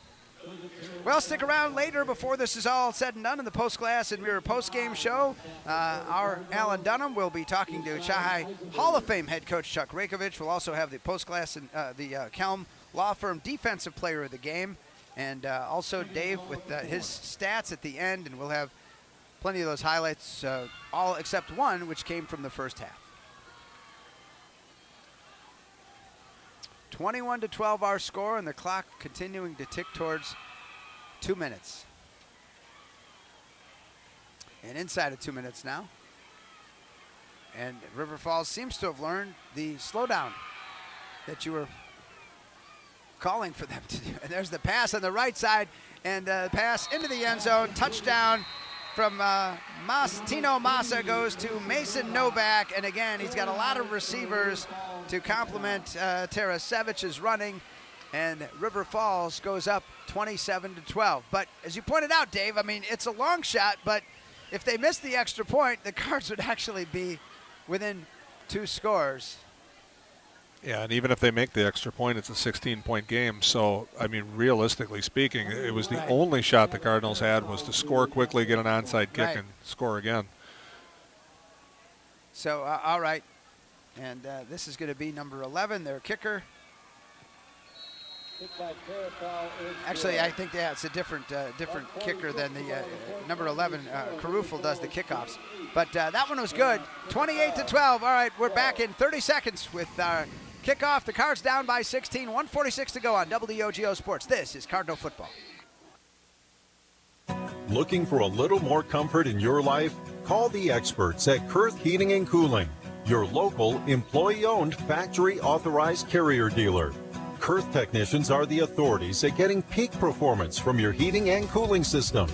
Well, stick around later before this is all said and done in the Postglass and Mirror postgame show. Our Alan Dunham will be talking to Chi-High Hall of Fame head coach Chuck Rakovich. We'll also have the Postglass and the Kelm Law Firm Defensive Player of the Game. And also Dave with his stats at the end. And we'll have plenty of those highlights, all except one, which came from the first half. 21-12 our score, and the clock continuing to tick towards 2 minutes. And inside of 2 minutes now. And River Falls seems to have learned the slowdown that you were calling for them to do. And there's the pass on the right side, and pass into the end zone. Touchdown from Tino Massa goes to Mason Novak. And again, he's got a lot of receivers to complement Tarasevich's running. And River Falls goes up 27-12. But as you pointed out, Dave, I mean, it's a long shot, but if they miss the extra point, the Cards would actually be within 2 scores.
Yeah, and even if they make the extra point, it's a 16-point game. So, I mean, realistically speaking, it was the only shot the Cardinals had was to score quickly, get an onside kick, and score again.
So, all right. And this is going to be number 11, their kicker. Actually, I think it's a different kicker than the number 11. Carufel does the kickoffs. But that one was good. 28-12. All right, we're back in 30 seconds with our kickoff. The Cards down by 16. 1:46 to go on WOGO Sports. This is Cardinal football.
Looking for a little more comfort in your life? Call the experts at Kurth Heating and Cooling, your local employee-owned factory-authorized carrier dealer. Kurth technicians are the authorities at getting peak performance from your heating and cooling system.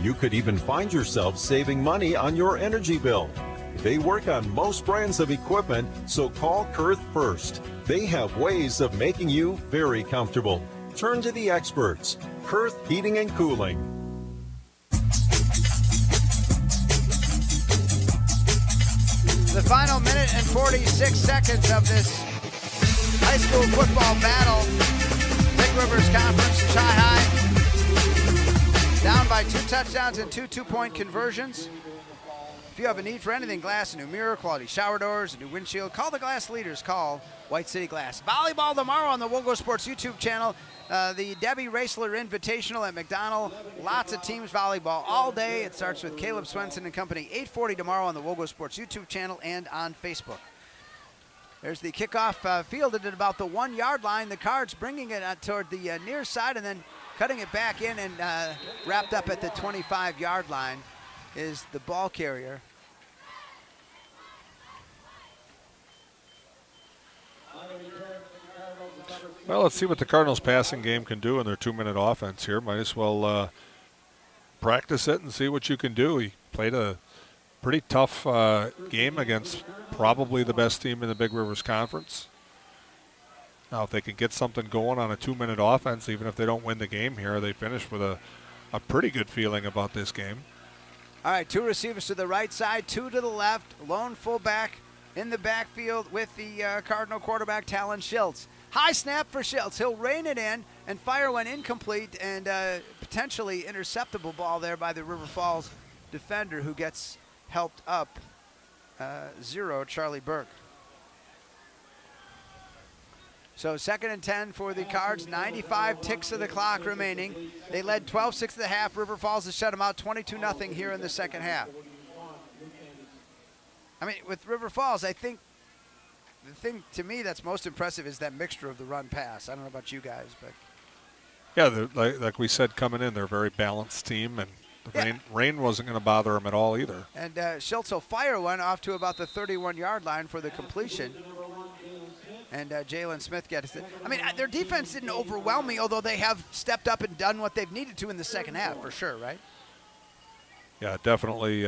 You could even find yourself saving money on your energy bill. They work on most brands of equipment, so call Kurth first. They have ways of making you very comfortable. Turn to the experts. Kurth Heating and Cooling.
The final minute and 46 seconds of this high school football battle. Big Rivers Conference, Chi High down by 2 touchdowns and 2 two-point conversions. If you have a need for anything glass, a new mirror, quality shower doors, a new windshield, call the glass leaders. Call White City Glass. Volleyball tomorrow on the WOGO Sports YouTube channel. The Debbie Raisler Invitational at McDonald. Lots of teams volleyball all day. It starts with Caleb Swenson and company. 8:40 tomorrow on the WOGO Sports YouTube channel and on Facebook. There's the kickoff fielded at about the 1 yard line. The Cards bringing it toward the near side and then cutting it back in, and wrapped up at the 25 yard line is the ball carrier.
Well, let's see what the Cardinals passing game can do in their 2-minute offense here. Might as well practice it and see what you can do. He played a pretty tough game against probably the best team in the Big Rivers Conference. Now, if they can get something going on a 2-minute offense, even if they don't win the game here, they finish with a pretty good feeling about this game.
All right, 2 receivers to the right side, 2 to the left. Lone fullback in the backfield with the Cardinal quarterback, Talon Schiltz. High snap for Schiltz. He'll rein it in and fire one incomplete and potentially interceptable ball there by the River Falls defender, who gets helped up 0, Charlie Burke. So 2nd and 10 for the Cards, 95 ticks of the clock remaining. They led 12-6 at the half. River Falls has shut them out 22-0 here in the second half. I mean, with River Falls, I think the thing to me that's most impressive is that mixture of the run-pass. I don't know about you guys, but
yeah, like we said coming in, they're a very balanced team, and the rain wasn't going to bother them at all either.
And Schiltz will fire one off to about the 31-yard line for the completion. And Jalen Smith gets it. I mean, their defense didn't overwhelm me, although they have stepped up and done what they've needed to in the second half, for sure, right?
Yeah, definitely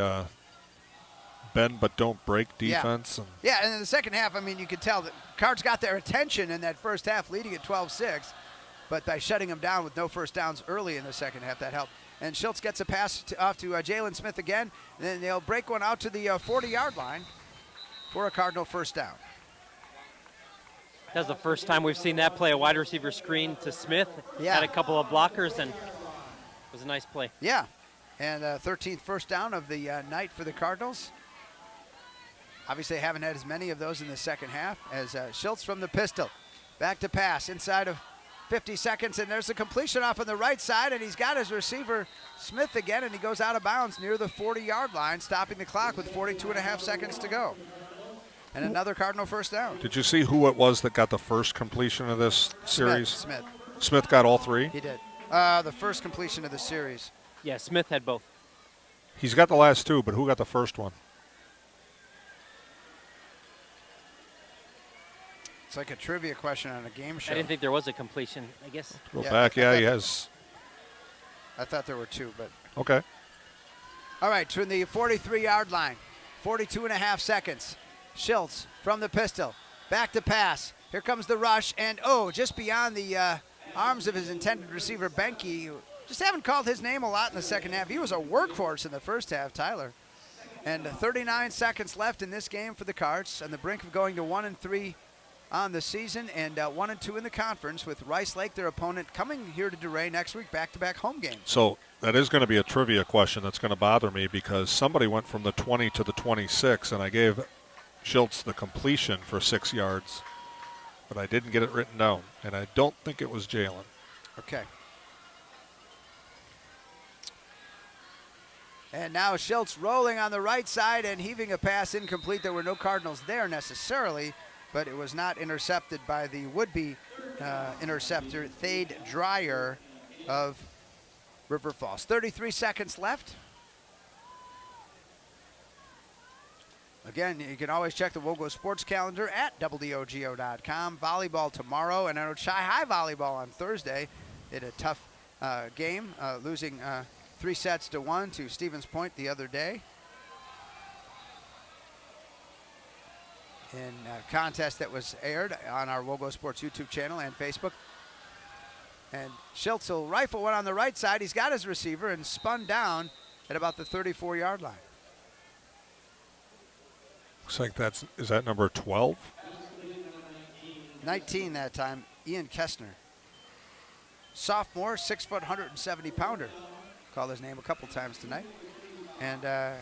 bend but don't break defense.
Yeah, and in the second half, I mean, you could tell that Cards got their attention in that first half, leading at 12-6. But by shutting them down with no first downs early in the second half, that helped. And Schiltz gets a pass off to Jalen Smith again. And then they'll break one out to the 40-yard line for a Cardinal first down.
That's the first time we've seen that play, a wide receiver screen to Smith.
Yeah.
Had a couple of blockers, and it was a nice play.
Yeah, and 13th first down of the night for the Cardinals. Obviously, they haven't had as many of those in the second half as Schiltz from the pistol. Back to pass inside of 50 seconds, and there's a completion off on the right side, and he's got his receiver Smith again, and he goes out of bounds near the 40-yard line, stopping the clock with 42.5 seconds to go. And another Cardinal first down.
Did you see who it was that got the first completion of this series?
Smith.
Smith got all three?
He did. The first completion of the series.
Yeah, Smith had both.
He's got the last two, but who got the first one?
It's like a trivia question on a game show.
I didn't think there was a completion, I guess.
Go back. Yeah, he has.
I thought there were two, but.
Okay.
All right, to the 43-yard line. 42 and a half seconds. Schultz from the pistol. Back to pass. Here comes the rush. And, just beyond the arms of his intended receiver, Benke. Just haven't called his name a lot in the second half. He was a workhorse in the first half, Tyler. And 39 seconds left in this game for the Cards. On the brink of going to 1-3 on the season and 1-2 in the conference, with Rice Lake, their opponent, coming here to Dorais next week, back-to-back home games.
So that is going to be a trivia question that's going to bother me, because somebody went from the 20 to the 26, and I gave Schultz the completion for 6 yards, but I didn't get it written down, and I don't think it was Jalen.
Okay. And now Schultz rolling on the right side and heaving a pass incomplete. There were no Cardinals there necessarily, but it was not intercepted by the would-be interceptor, Thade Dreyer of River Falls. 33 seconds left. Again, you can always check the WOGO sports calendar at WDOGO.com. Volleyball tomorrow, and I know Chi High Volleyball on Thursday. Did a tough game, losing 3-1 to Stevens Point the other day. In a contest that was aired on our WOGO Sports YouTube channel and Facebook. And Schultz will rifle one on the right side. He's got his receiver and spun down at about the 34-yard line.
Looks like is that number 12?
19 that time, Ian Kestner. Sophomore, 6 foot, 170-pounder. Called his name a couple times tonight. And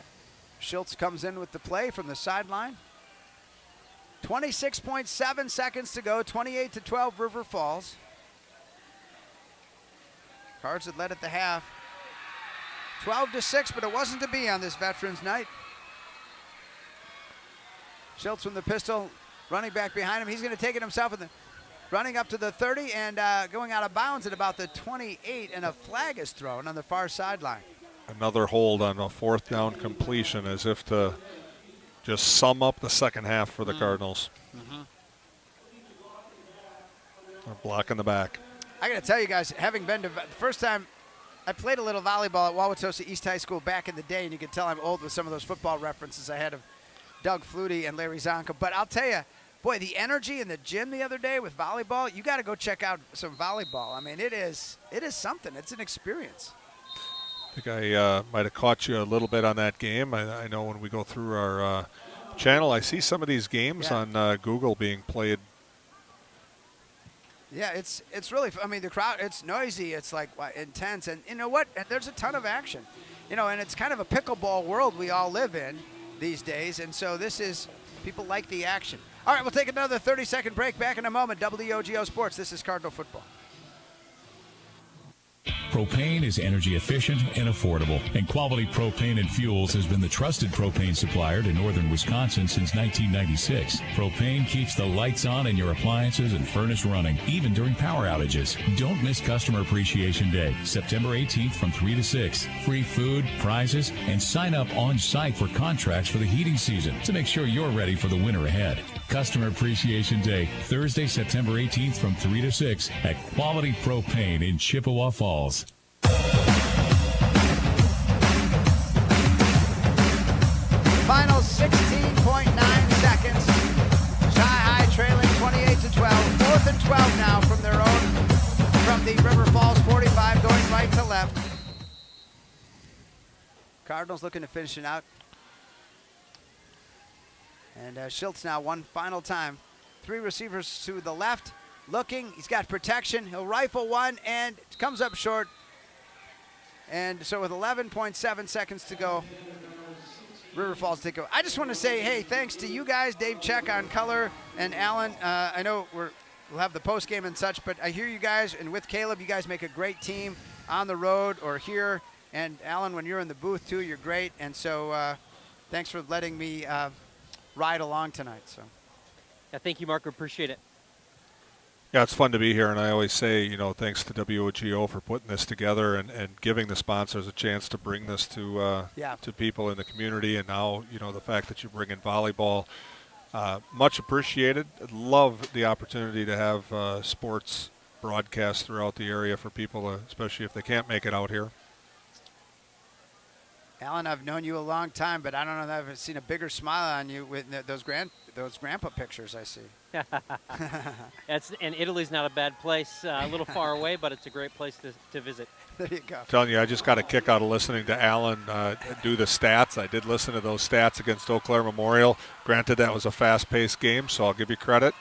Schultz comes in with the play from the sideline. 26.7 seconds to go, 28-12 River Falls. Cards had led at the half. 12-6, but it wasn't to be on this Veterans night. Schultz from the pistol, running back behind him. He's going to take it himself, running up to the 30 and going out of bounds at about the 28, and a flag is thrown on the far sideline.
Another hold on a fourth down completion, as if to just sum up the second half for the Cardinals. They're blocking the back.
I got to tell you guys, having been to the first time, I played a little volleyball at Wauwatosa East High School back in the day, and you can tell I'm old with some of those football references I had of Doug Flutie and Larry Zonka. But I'll tell you, boy, the energy in the gym the other day with volleyball, you got to go check out some volleyball. I mean, it is something. It's an experience.
I think I might have caught you a little bit on that game. I know when we go through our channel, I see some of these games on Google being played.
Yeah, it's really, I mean, the crowd, it's noisy, it's like intense, and you know what? And there's a ton of action. You know, and it's kind of a pickleball world we all live in these days, and so people like the action. All right, we'll take another 30-second break. Back in a moment. WOGO Sports, this is Cardinal Football.
Propane is energy efficient and affordable, and Quality Propane and Fuels has been the trusted propane supplier to northern Wisconsin since 1996. Propane keeps the lights on in your appliances and furnace running, even during power outages. Don't miss Customer Appreciation Day, September 18th from 3 to 6. Free food, prizes, and sign up on site for contracts for the heating season to make sure you're ready for the winter ahead. Customer Appreciation Day, Thursday, September 18th from 3 to 6 at Quality Propane in Chippewa Falls.
Final 16.9 seconds. Chi High trailing 28-12. 4th and 12 now from the River Falls 45, going right to left. Cardinals looking to finish it out. And Schultz now one final time. 3 receivers to the left. Looking, he's got protection. He'll rifle one and it comes up short. And so with 11.7 seconds to go, River Falls take over. I just want to say, hey, thanks to you guys, Dave Check on color, and Alan. I know we'll have the post game and such, but I hear you guys, and with Caleb, you guys make a great team on the road or here. And Alan, when you're in the booth too, you're great. And so thanks for letting me ride along tonight. So,
yeah, thank you, Mark. Appreciate it.
Yeah, it's fun to be here, and I always say, thanks to WOGO for putting this together and giving the sponsors a chance to bring this to people in the community, and now, the fact that you bring in volleyball, much appreciated. Love the opportunity to have sports broadcast throughout the area for people, especially if they can't make it out here.
Alan, I've known you a long time, but I don't know that I've seen a bigger smile on you with those grandpa pictures I see.
And Italy's not a bad place, a little far away, but it's a great place to visit.
There you go.
I'm telling you, I just got a kick out of listening to Alan do the stats. I did listen to those stats against Eau Claire Memorial. Granted, that was a fast-paced game, so I'll give you credit.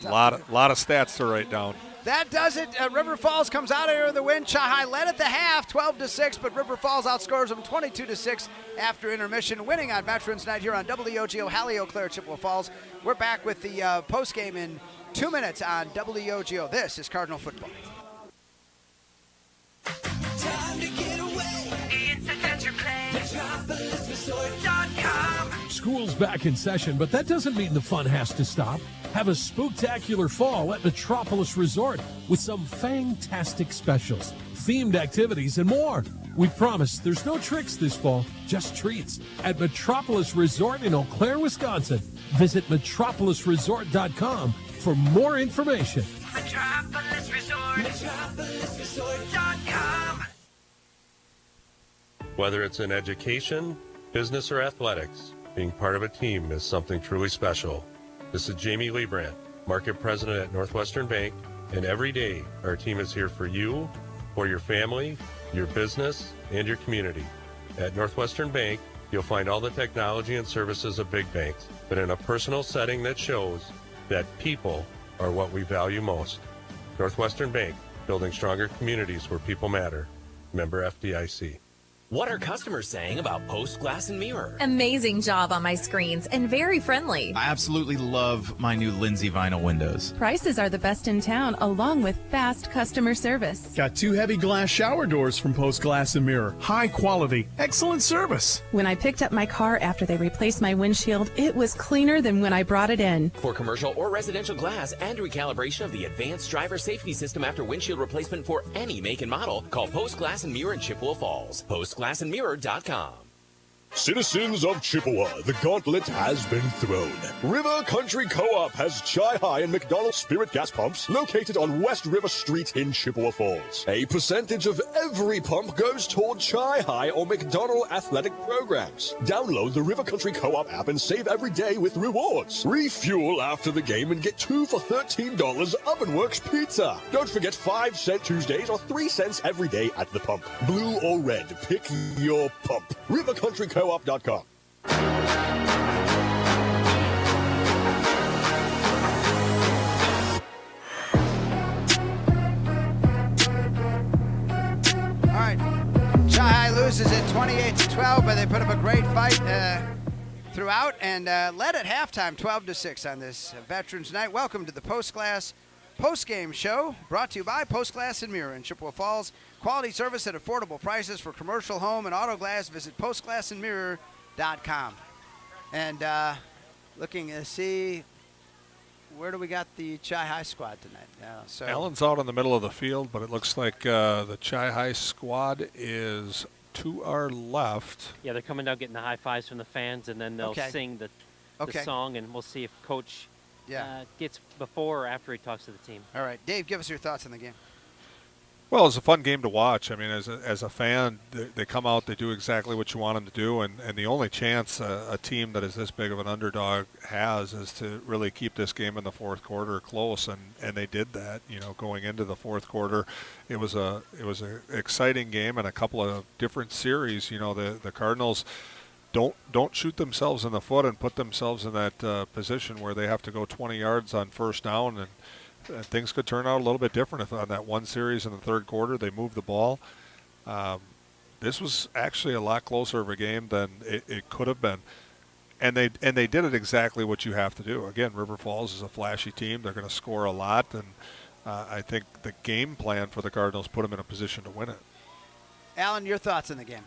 A lot of stats to write down.
That does it. River Falls comes out of here with the win. Chi-High led at the half, 12-6, but River Falls outscores them 22-6 after intermission, winning on Veterans Night here on WOGO, Halle, Eau Claire, Chippewa Falls. We're back with the postgame in 2 minutes on WOGO. This is Cardinal Football.
Time to get away. It's adventure play. MetropolisResort.com.
School's back in session, but that doesn't mean the fun has to stop. Have a spooktacular fall at Metropolis Resort with some fantastic specials, themed activities, and more. We promise there's no tricks this fall, just treats at Metropolis Resort in Eau Claire, Wisconsin. Visit metropolisresort.com for more information.
Metropolis Resort. MetropolisResort.com.
Whether it's in education, business, or athletics, being part of a team is something truly special. This is Jamie Liebrandt, Market President at Northwestern Bank, and every day our team is here for you, for your family, your business, and your community. At Northwestern Bank, you'll find all the technology and services of big banks, but in a personal setting that shows that people are what we value most. Northwestern Bank, building stronger communities where people matter. Member FDIC.
What are customers saying about Post Glass and Mirror?
Amazing job on my screens and very friendly.
I absolutely love my new Lindsay vinyl windows.
Prices are the best in town, along with fast customer service.
Got 2 heavy glass shower doors from Post Glass and Mirror. High quality, excellent service.
When I picked up my car after they replaced my windshield, it was cleaner than when I brought it in.
For commercial or residential glass and recalibration of the advanced driver safety system after windshield replacement for any make and model, call Post Glass and Mirror in Chippewa Falls. PostGlassandMirror.com.
Citizens of Chippewa, the gauntlet has been thrown. River Country Co-op has Chi-High and McDonald's Spirit gas pumps located on West River Street in Chippewa Falls. A percentage of every pump goes toward Chi-High or McDonald athletic programs. Download the River Country Co-op app and save every day with rewards. Refuel after the game and get 2 for $13 Ovenworks pizza. Don't forget 5-cent Tuesdays or 3 cents every day at the pump. Blue or red, pick your pump. River Country Co-op.com.
All right. Chi-High loses at 28-12, but they put up a great fight throughout and led at halftime 12-6 on this Veterans Night. Welcome to the Postgame show, brought to you by Post Glass and Mirror in Chippewa Falls. Quality service at affordable prices for commercial, home, and auto glass. Visit postglassandmirror.com. And looking to see, where do we got the Chi-High squad tonight? So
Allen's out in the middle of the field, but it looks like the Chi-High squad is to our left.
Yeah, they're coming down getting the high fives from the fans, and then they'll sing the song, and we'll see if Coach gets before or after he talks to the team.
All right. Dave, give us your thoughts on the game.
Well, it's a fun game to watch. I mean, as a fan, they come out, they do exactly what you want them to do, and the only chance a team that is this big of an underdog has is to really keep this game in the fourth quarter close, and they did that. Going into the fourth quarter, it was a exciting game and a couple of different series. The Cardinals don't shoot themselves in the foot and put themselves in that position where they have to go 20 yards on first down, and things could turn out a little bit different if on that one series in the third quarter they moved the ball. This was actually a lot closer of a game than it could have been. And they did it exactly what you have to do. Again, River Falls is a flashy team. They're going to score a lot, and I think the game plan for the Cardinals put them in a position to win it.
Alan, your thoughts on the game?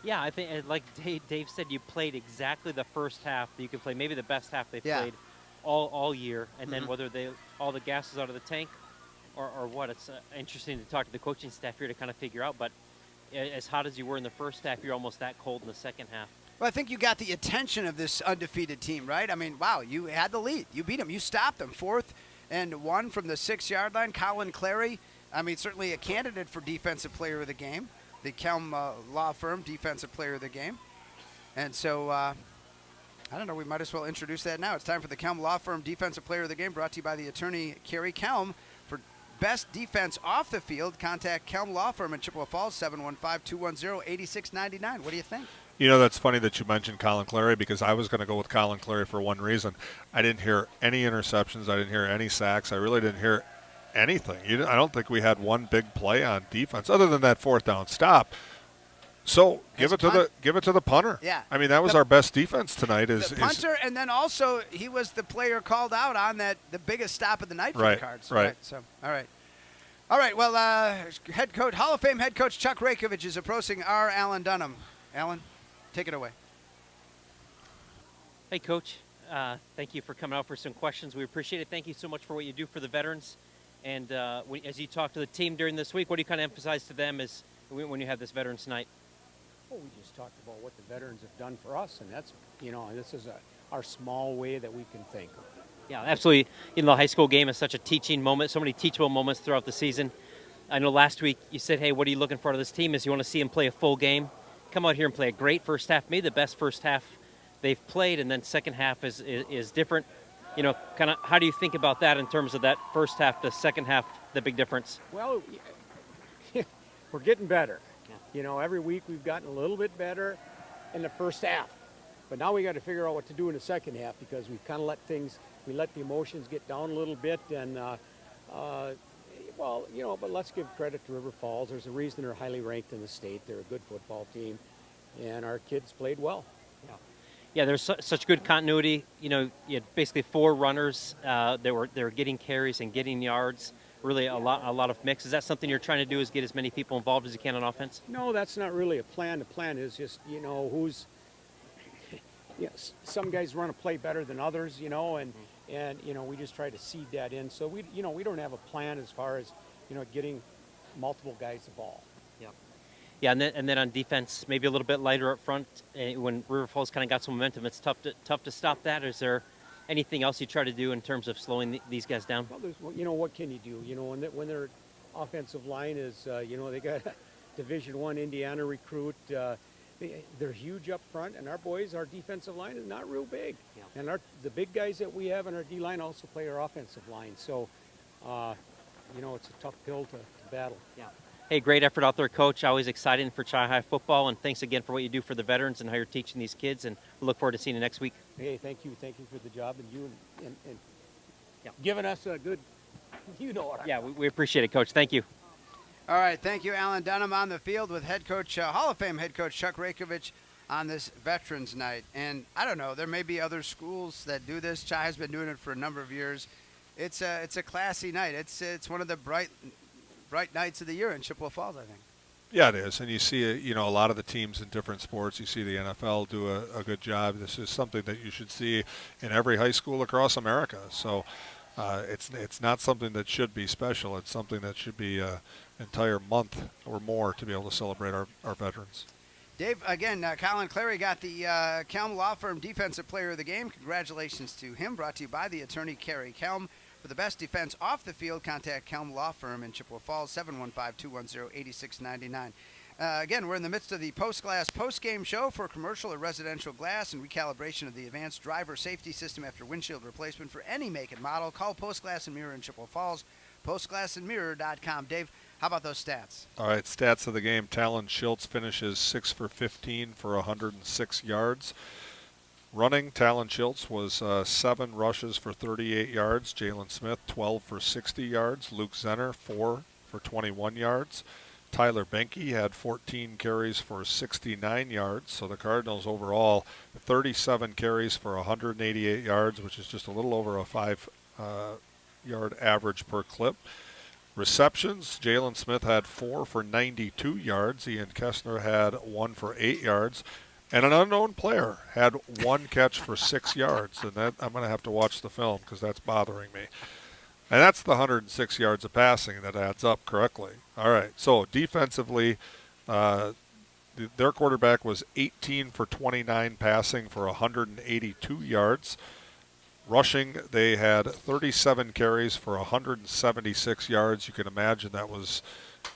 Yeah, I think, like Dave said, you played exactly the first half that you could play, maybe the best half they've played all year, and then whether all the gas is out of the tank or what, it's interesting to talk to the coaching staff here to kind of figure out. But as hot as you were in the first half, you're almost that cold in the second half.
Well, I think you got the attention of this undefeated team, right? I mean, wow, you had the lead. You beat them. You stopped them. 4th and 1 from the 6-yard line. Colin Clary, I mean, certainly a candidate for Defensive Player of the Game. The Kelm Law Firm Defensive Player of the Game. And so, I don't know, we might as well introduce that now. It's time for the Kelm Law Firm Defensive Player of the Game, brought to you by the attorney Kerry Kelm. For best defense off the field, contact Kelm Law Firm in Chippewa Falls, 715-210-8699. What do you think?
You know, that's funny that you mentioned Colin Clary, because I was going to go with Colin Clary for one reason. I didn't hear any interceptions. I didn't hear any sacks. I really didn't hear anything. I don't think we had one big play on defense other than that 4th down stop. So give it to the punter.
Yeah.
I mean, that was our best defense tonight.
The punter, and then also he was the player called out on the biggest stop of the night for the Cards.
Right.
So, all right. Well, head coach, Hall of Fame head coach Chuck Rakovich is approaching our Alan Dunham. Alan, take it away.
Hey, Coach. Thank you for coming out for some questions. We appreciate it. Thank you so much for what you do for the veterans. And as you talk to the team during this week, what do you kind of emphasize to them when you have this Veterans Night?
Well, we just talked about what the veterans have done for us, and that's, this is our small way that we can thank them.
Yeah, absolutely. The high school game is such a teaching moment, so many teachable moments throughout the season. I know last week you said, hey, what are you looking for out of this team? Is you want to see them play a full game, come out here and play a great first half, maybe the best first half they've played, and then second half is different. Kind of how do you think about that in terms of that first half to second half, the big difference?
Well, we're getting better. Yeah. Every week we've gotten a little bit better in the first half. But now we got to figure out what to do in the second half, because we've kind of let the emotions get down a little bit. And, but let's give credit to River Falls. There's a reason they're highly ranked in the state. They're a good football team, and our kids played well.
Yeah, there's such good continuity. You had basically 4 runners that were getting carries and getting yards. Really a lot of mix. Is that something you're trying to do, is get as many people involved as you can on offense?
No, that's not really a plan. The plan is just, some guys run a play better than others, and we just try to seed that in. So we don't have a plan as far as, getting multiple guys the ball.
Yeah, and then on defense, maybe a little bit lighter up front. When River Falls kind of got some momentum, it's tough to stop that. Is there anything else you try to do in terms of slowing these guys down?
Well, what can you do? When their offensive line is, they got a Division I Indiana recruit. They're huge up front, and our defensive line is not real big. Yeah. And the big guys that we have in our D-line also play our offensive line. So, it's a tough pill to battle.
Yeah. Hey, great effort out there, Coach. Always exciting for Chi High football, and thanks again for what you do for the veterans and how you're teaching these kids, and we look forward to seeing you next week.
Hey, thank you for the job, and you and giving us a good,
we appreciate it, Coach. Thank you.
All right, thank you, Alan Dunham, on the field with head coach, Hall of Fame head coach Chuck Rakovich on this Veterans Night. And I don't know, there may be other schools that do this. Chi has been doing it for a number of years. It's a classy night. It's one of the bright nights of the year in Chippewa Falls, I think.
Yeah, it is. And you see, a lot of the teams in different sports. You see the NFL do a good job. This is something that you should see in every high school across America. So it's not something that should be special. It's something that should be an entire month or more to be able to celebrate our veterans.
Dave, again, Colin Clary got the Kelm Law Firm Defensive Player of the Game. Congratulations to him. Brought to you by the attorney Kerry Kelm. For the best defense off the field, contact Kelm Law Firm in Chippewa Falls, 715-210-8699. Again, we're in the midst of the Postglass postgame show for commercial or residential glass and recalibration of the advanced driver safety system after windshield replacement for any make and model. Call Postglass and Mirror in Chippewa Falls, postglassandmirror.com. Dave, how about those stats?
All right, stats of the game. Talon Schultz finishes 6 for 15 for 106 yards. Running, Talon Schultz was 7 rushes for 38 yards. Jalen Smith, 12 for 60 yards. Luke Zenner, 4 for 21 yards. Tyler Benke had 14 carries for 69 yards. So the Cardinals overall, 37 carries for 188 yards, which is just a little over a 5-yard average per clip. Receptions, Jalen Smith had 4 for 92 yards. Ian Kessner had 1 for 8 yards. And an unknown player had 1 catch for 6 yards. And that I'm going to have to watch the film because that's bothering me. And that's the 106 yards of passing that adds up correctly. All right, so defensively, their quarterback was 18 for 29 passing for 182 yards. Rushing, they had 37 carries for 176 yards. You can imagine that was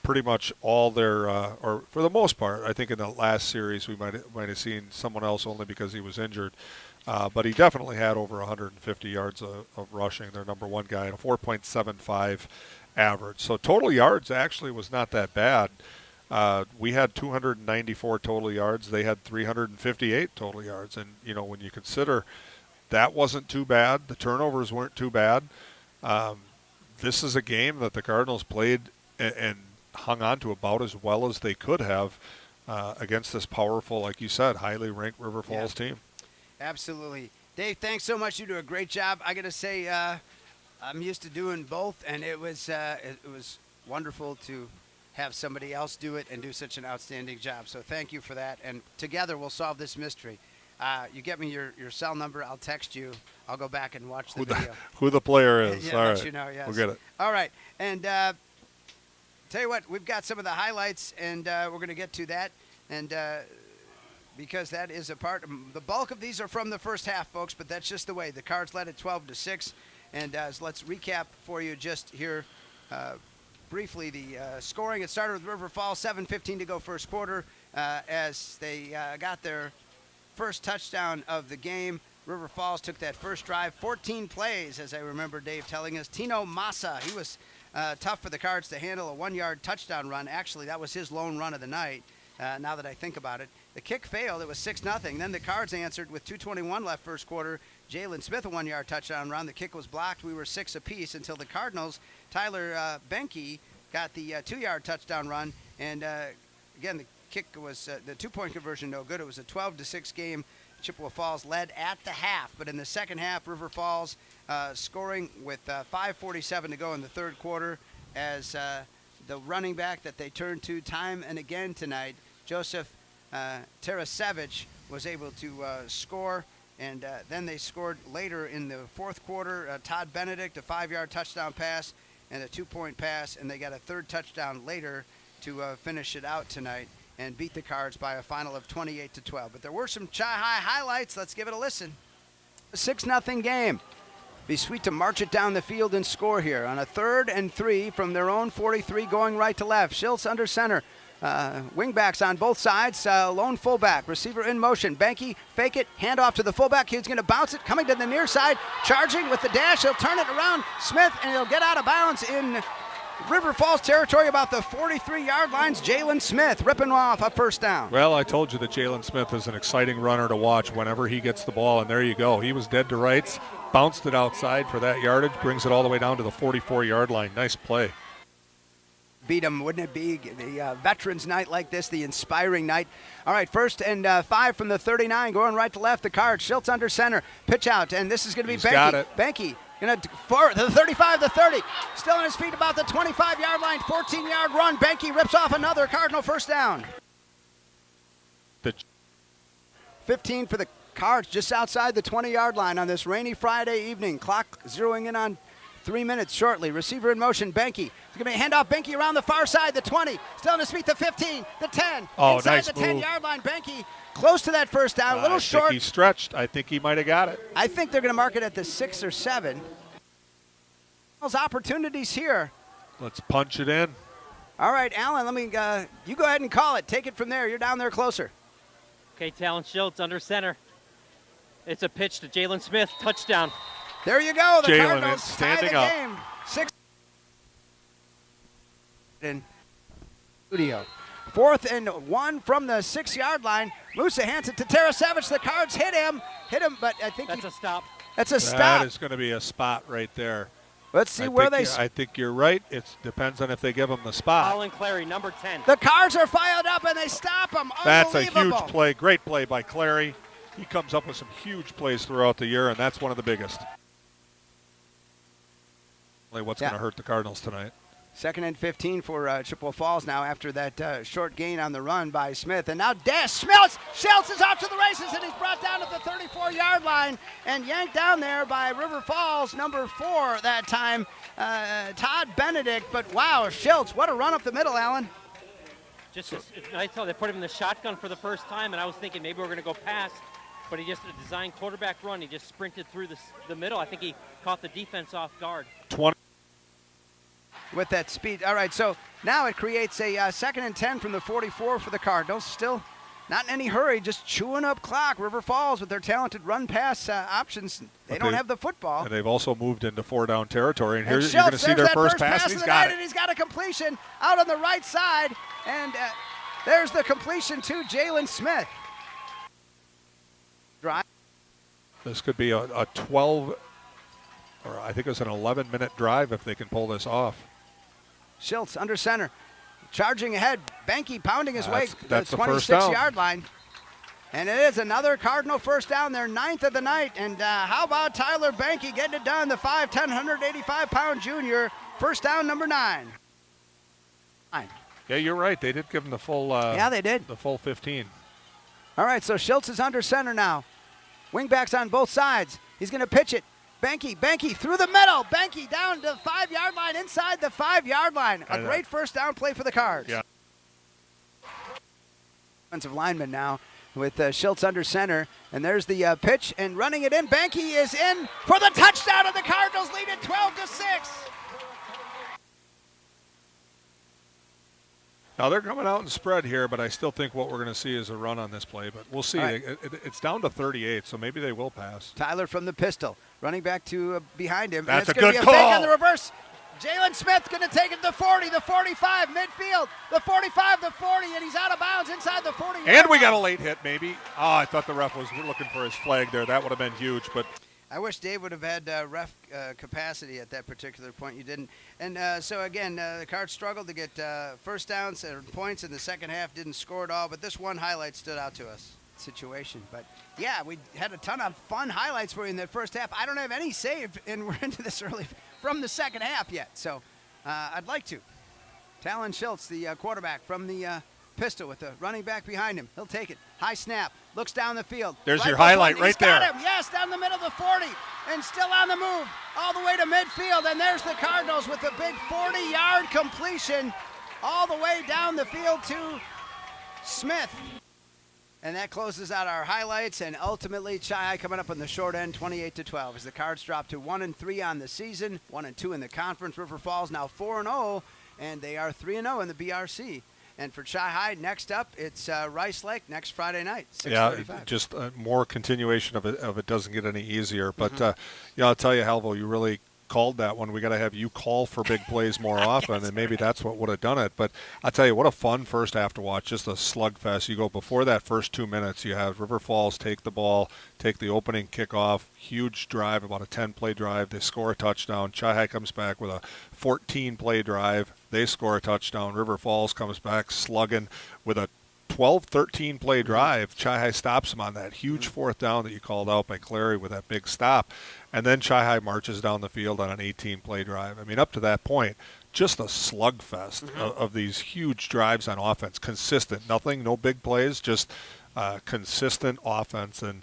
pretty much all their, or for the most part, I think in the last series we might have seen someone else only because he was injured. But he definitely had over 150 yards of rushing, their number one guy, and a 4.75 average. So total yards actually was not that bad. We had 294 total yards. They had 358 total yards. And, you know, when you consider that wasn't too bad, the turnovers weren't too bad, this is a game that the Cardinals played and hung on to about as well as they could have against this powerful, like you said, highly ranked River Falls team.
Absolutely. Dave, thanks so much. You do a great job. I got to say, I'm used to doing both, and it was wonderful to have somebody else do it and do such an outstanding job. So thank you for that, and together we'll solve this mystery. You get me your cell number, I'll text you. I'll go back and watch the video.
Who the player is.
Yeah,
all
let
right.
you know, yes.
We'll get it.
All right, and tell you what, we've got some of the highlights, and we're going to get to that, and because that is a part. The bulk of these are from the first half, folks, but that's just the way. The Cards led at 12-6, and so let's recap for you just here briefly the scoring. It started with River Falls, 7:15 to go first quarter, as they got their first touchdown of the game. River Falls took that first drive, 14 plays, as I remember Dave telling us. Tino Massa, he was tough for the Cards to handle, a 1-yard touchdown run. Actually, that was his lone run of the night, now that I think about it. The kick failed. It was 6-0. Then the Cards answered with 2:21 left first quarter. Jalen Smith, a 1-yard touchdown run. The kick was blocked. We were 6 apiece until the Cardinals, Tyler Benke, got the 2-yard touchdown run. And, again, the kick was the 2-point conversion no good. It was a 12-6 game. Chippewa Falls led at the half. But in the second half, River Falls scoring with 5:47 to go in the third quarter as the running back that they turned to time and again tonight, Joseph Tarasevich, was able to score, and then they scored later in the fourth quarter. Todd Benedict, a 5-yard touchdown pass and a 2-point pass, and they got a third touchdown later to finish it out tonight and beat the Cards by a final of 28-12. But there were some Chi-Hi highlights. Let's give it a listen. A 6-0 game. Be sweet to march it down the field and score here on a 3rd and 3 from their own 43, going right to left. Schiltz under center. Wingbacks on both sides, lone fullback, receiver in motion. Benke, fake it, hand off to the fullback. He's going to bounce it, coming to the near side, charging with the dash. He'll turn it around, Smith, and he'll get out of bounds in River Falls territory about the 43-yard lines. Jalen Smith ripping off a first down.
Well, I told you that Jalen Smith is an exciting runner to watch whenever he gets the ball, and there you go. He was dead to rights, bounced it outside for that yardage, brings it all the way down to the 44-yard line. Nice play.
Beat them, wouldn't it be? The Veterans Night like this, the inspiring night. All right, 1st and 5 from the 39, going right to left. The Cards, Schiltz under center, pitch out, and this is going to be Benke.
Got it.
Benke, for the 35, the 30, still on his feet about the 25-yard line, 14-yard run. Benke rips off another Cardinal first down. 15 for the Cards, just outside the 20-yard line on this rainy Friday evening. Clock zeroing in on 3 minutes shortly. Receiver in motion, Benke. It's going to be a handoff. Benke around the far side, the 20. Still on his feet, the 15, the 10. Inside
nice
the
move.
10-yard line. Benke close to that first down, a little short.
I think he stretched. I think he might have got it.
I think they're going to mark it at the 6 or 7. Those opportunities here.
Let's punch it in.
All right, Alan, let me. You go ahead and call it. Take it from there. You're down there closer.
Okay, Talon Schiltz under center. It's a pitch to Jalen Smith. Touchdown.
There you go. The
Jalen
Cardinals
is
tie the
standing up.
game. 6 in studio. 4th and 1 from the 6-yard line. Musa hands it to Tarasevich. The Cards hit him, but I think
that's a stop.
That's a stop.
That is going to be a spot right there.
Let's see where they.
I think you're right. It depends on if they give him the spot.
Colin Clary, number 10.
The Cards are fired up and they stop him.
That's a huge play. Great play by Clary. He comes up with some huge plays throughout the year, and that's one of the biggest. What's going to hurt the Cardinals tonight?
2nd and 15 for Chippewa Falls now after that short gain on the run by Smith. And now Schultz is off to the races, and he's brought down at the 34-yard line and yanked down there by River Falls, number 4 that time, Todd Benedict. But wow, Schultz, what a run up the middle, Alan.
Just I thought they put him in the shotgun for the first time, and I was thinking maybe we're going to go pass, but he just a design quarterback run. He just sprinted through the middle. I think he caught the defense off guard.
20.
With that speed. All right, so now it creates a 2nd and 10 from the 44 for the Cardinals. Still not in any hurry, just chewing up clock. River Falls with their talented run-pass options. They don't have the football.
And they've also moved into 4-down territory. And here you're going to see their first pass, and he's got it.
And he's got a completion out on the right side. And there's the completion to Jalen Smith. Drive.
This could be a 12, or I think it was an 11-minute drive if they can pull this off.
Schultz under center, charging ahead. Benke pounding his way to the
That's the first down.
26-yard line. And it is another Cardinal first down, their 9th of the night. And how about Tyler Benke getting it done, the 5'10", 185-pound junior. First down, number 9.
Yeah, you're right. They did give him the full.
Yeah, they did.
The full 15.
All right, so Schultz is under center now. Wingbacks on both sides. He's going to pitch it. Benke through the middle. Benke down to the 5-yard line, inside the 5-yard line. A great first down play for the Cards.
Yeah.
Offensive lineman now with Schultz under center. And there's the pitch and running it in. Benke is in for the touchdown, and the Cardinals lead it 12-6.
Now they're coming out and spread here, but I still think what we're going to see is a run on this play. But we'll see.
Right.
It's down to 38, so maybe they will pass.
Tyler from the pistol, running back to behind him.
That's
and it's
a
gonna
good
be
call.
Fake on the reverse. Jalen Smith going to take it to the 40, the 45, midfield, the 45, the 40, and he's out of bounds inside the 40.
And we got a late hit, maybe. Oh, I thought the ref was looking for his flag there. That would have been huge, but.
I wish Dave would have had ref capacity at that particular point. You didn't. And so, again, the Cards struggled to get first downs and points in the second half, didn't score at all. But this one highlight stood out to us, situation. But, yeah, we had a ton of fun highlights for you in that first half. I don't have any saved, and we're into this early from the second half yet. So I'd like to. Talon Schultz, the quarterback from the pistol with the running back behind him. He'll take it. High snap. Looks down the field.
There's your highlight right there.
Got him. Yes, down the middle of the 40. And still on the move. All the way to midfield. And there's the Cardinals with a big 40-yard completion all the way down the field to Smith. And that closes out our highlights. And ultimately, Chi coming up on the short end, 28-12. As the Cards drop to 1-3 on the season, 1-2 in the conference. River Falls now 4-0. And they are 3-0 in the BRC. And for Chi next up, it's Rice Lake next Friday night, 6:35.
Yeah, just more continuation of it doesn't get any easier. But, I'll tell you, Halvo, you really called that one. We got to have you call for big plays more often, and maybe that's what would have done it. But I'll tell you, what a fun first half to watch, just a slugfest. You go before that first 2 minutes, you have River Falls take the ball, take the opening kickoff, huge drive, about a 10-play drive. They score a touchdown. Chi comes back with a 14-play drive. They score a touchdown. River Falls comes back slugging with a 12, 13-play drive. Chi stops them on that huge fourth down that you called out by Clary with that big stop. And then Chi marches down the field on an 18-play drive. I mean, up to that point, just a slugfest of these huge drives on offense. Consistent. Nothing, no big plays, just consistent offense. And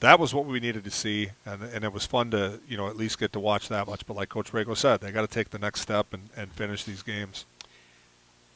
that was what we needed to see, and it was fun to at least get to watch that much. But like Coach Rago said, they got to take the next step and finish these games.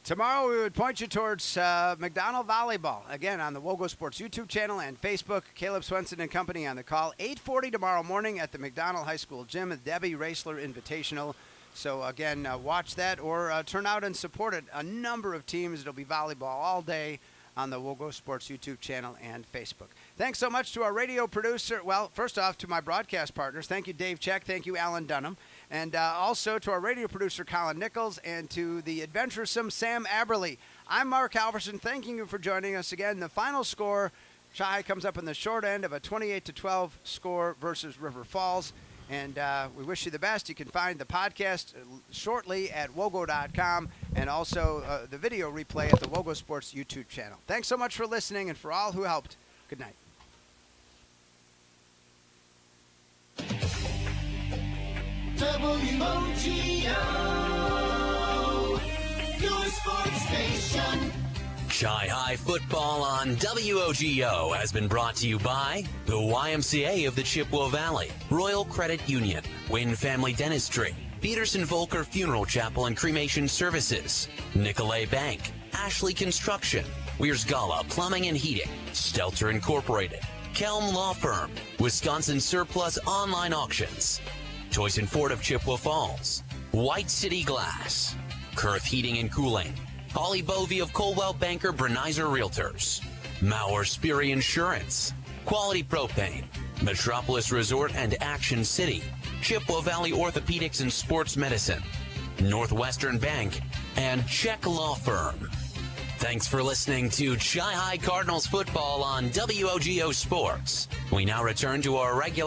Tomorrow we would point you towards McDonald Volleyball, again on the WOGO Sports YouTube channel and Facebook. Caleb Swenson and company on the call. 8:40 tomorrow morning at the McDonald High School Gym at Debbie Raisler Invitational. So, again, watch that or turn out and support it. A number of teams. It'll be volleyball all day on the WOGO Sports YouTube channel and Facebook. Thanks so much to our radio producer. Well, first off, to my broadcast partners. Thank you, Dave Check. Thank you, Alan Dunham. And also to our radio producer, Colin Nichols, and to the adventuresome Sam Aberley. I'm Mark Halverson, thanking you for joining us again. The final score, Chi comes up in the short end of a 28-12 score versus River Falls. And we wish you the best. You can find the podcast shortly at wogo.com and also the video replay at the WOGO Sports YouTube channel. Thanks so much for listening, and for all who helped, good night.
WOGO.
Chi High Football on WOGO has been brought to you by the YMCA of the Chippewa Valley, Royal Credit Union, Wynn Family Dentistry, Peterson Volker Funeral Chapel and Cremation Services, Nicolay Bank, Ashley Construction, Weir's Gala Plumbing and Heating, Stelter Incorporated, Kelm Law Firm, Wisconsin Surplus Online Auctions, Choice and Ford of Chippewa Falls, White City Glass, Kurth Heating and Cooling, Holly Bovey of Colwell Banker Brenizer Realtors, Mauer Sperry Insurance, Quality Propane, Metropolis Resort and Action City, Chippewa Valley Orthopedics and Sports Medicine, Northwestern Bank, and Check Law Firm. Thanks for listening to Chi High Cardinals football on WOGO Sports. We now return to our regular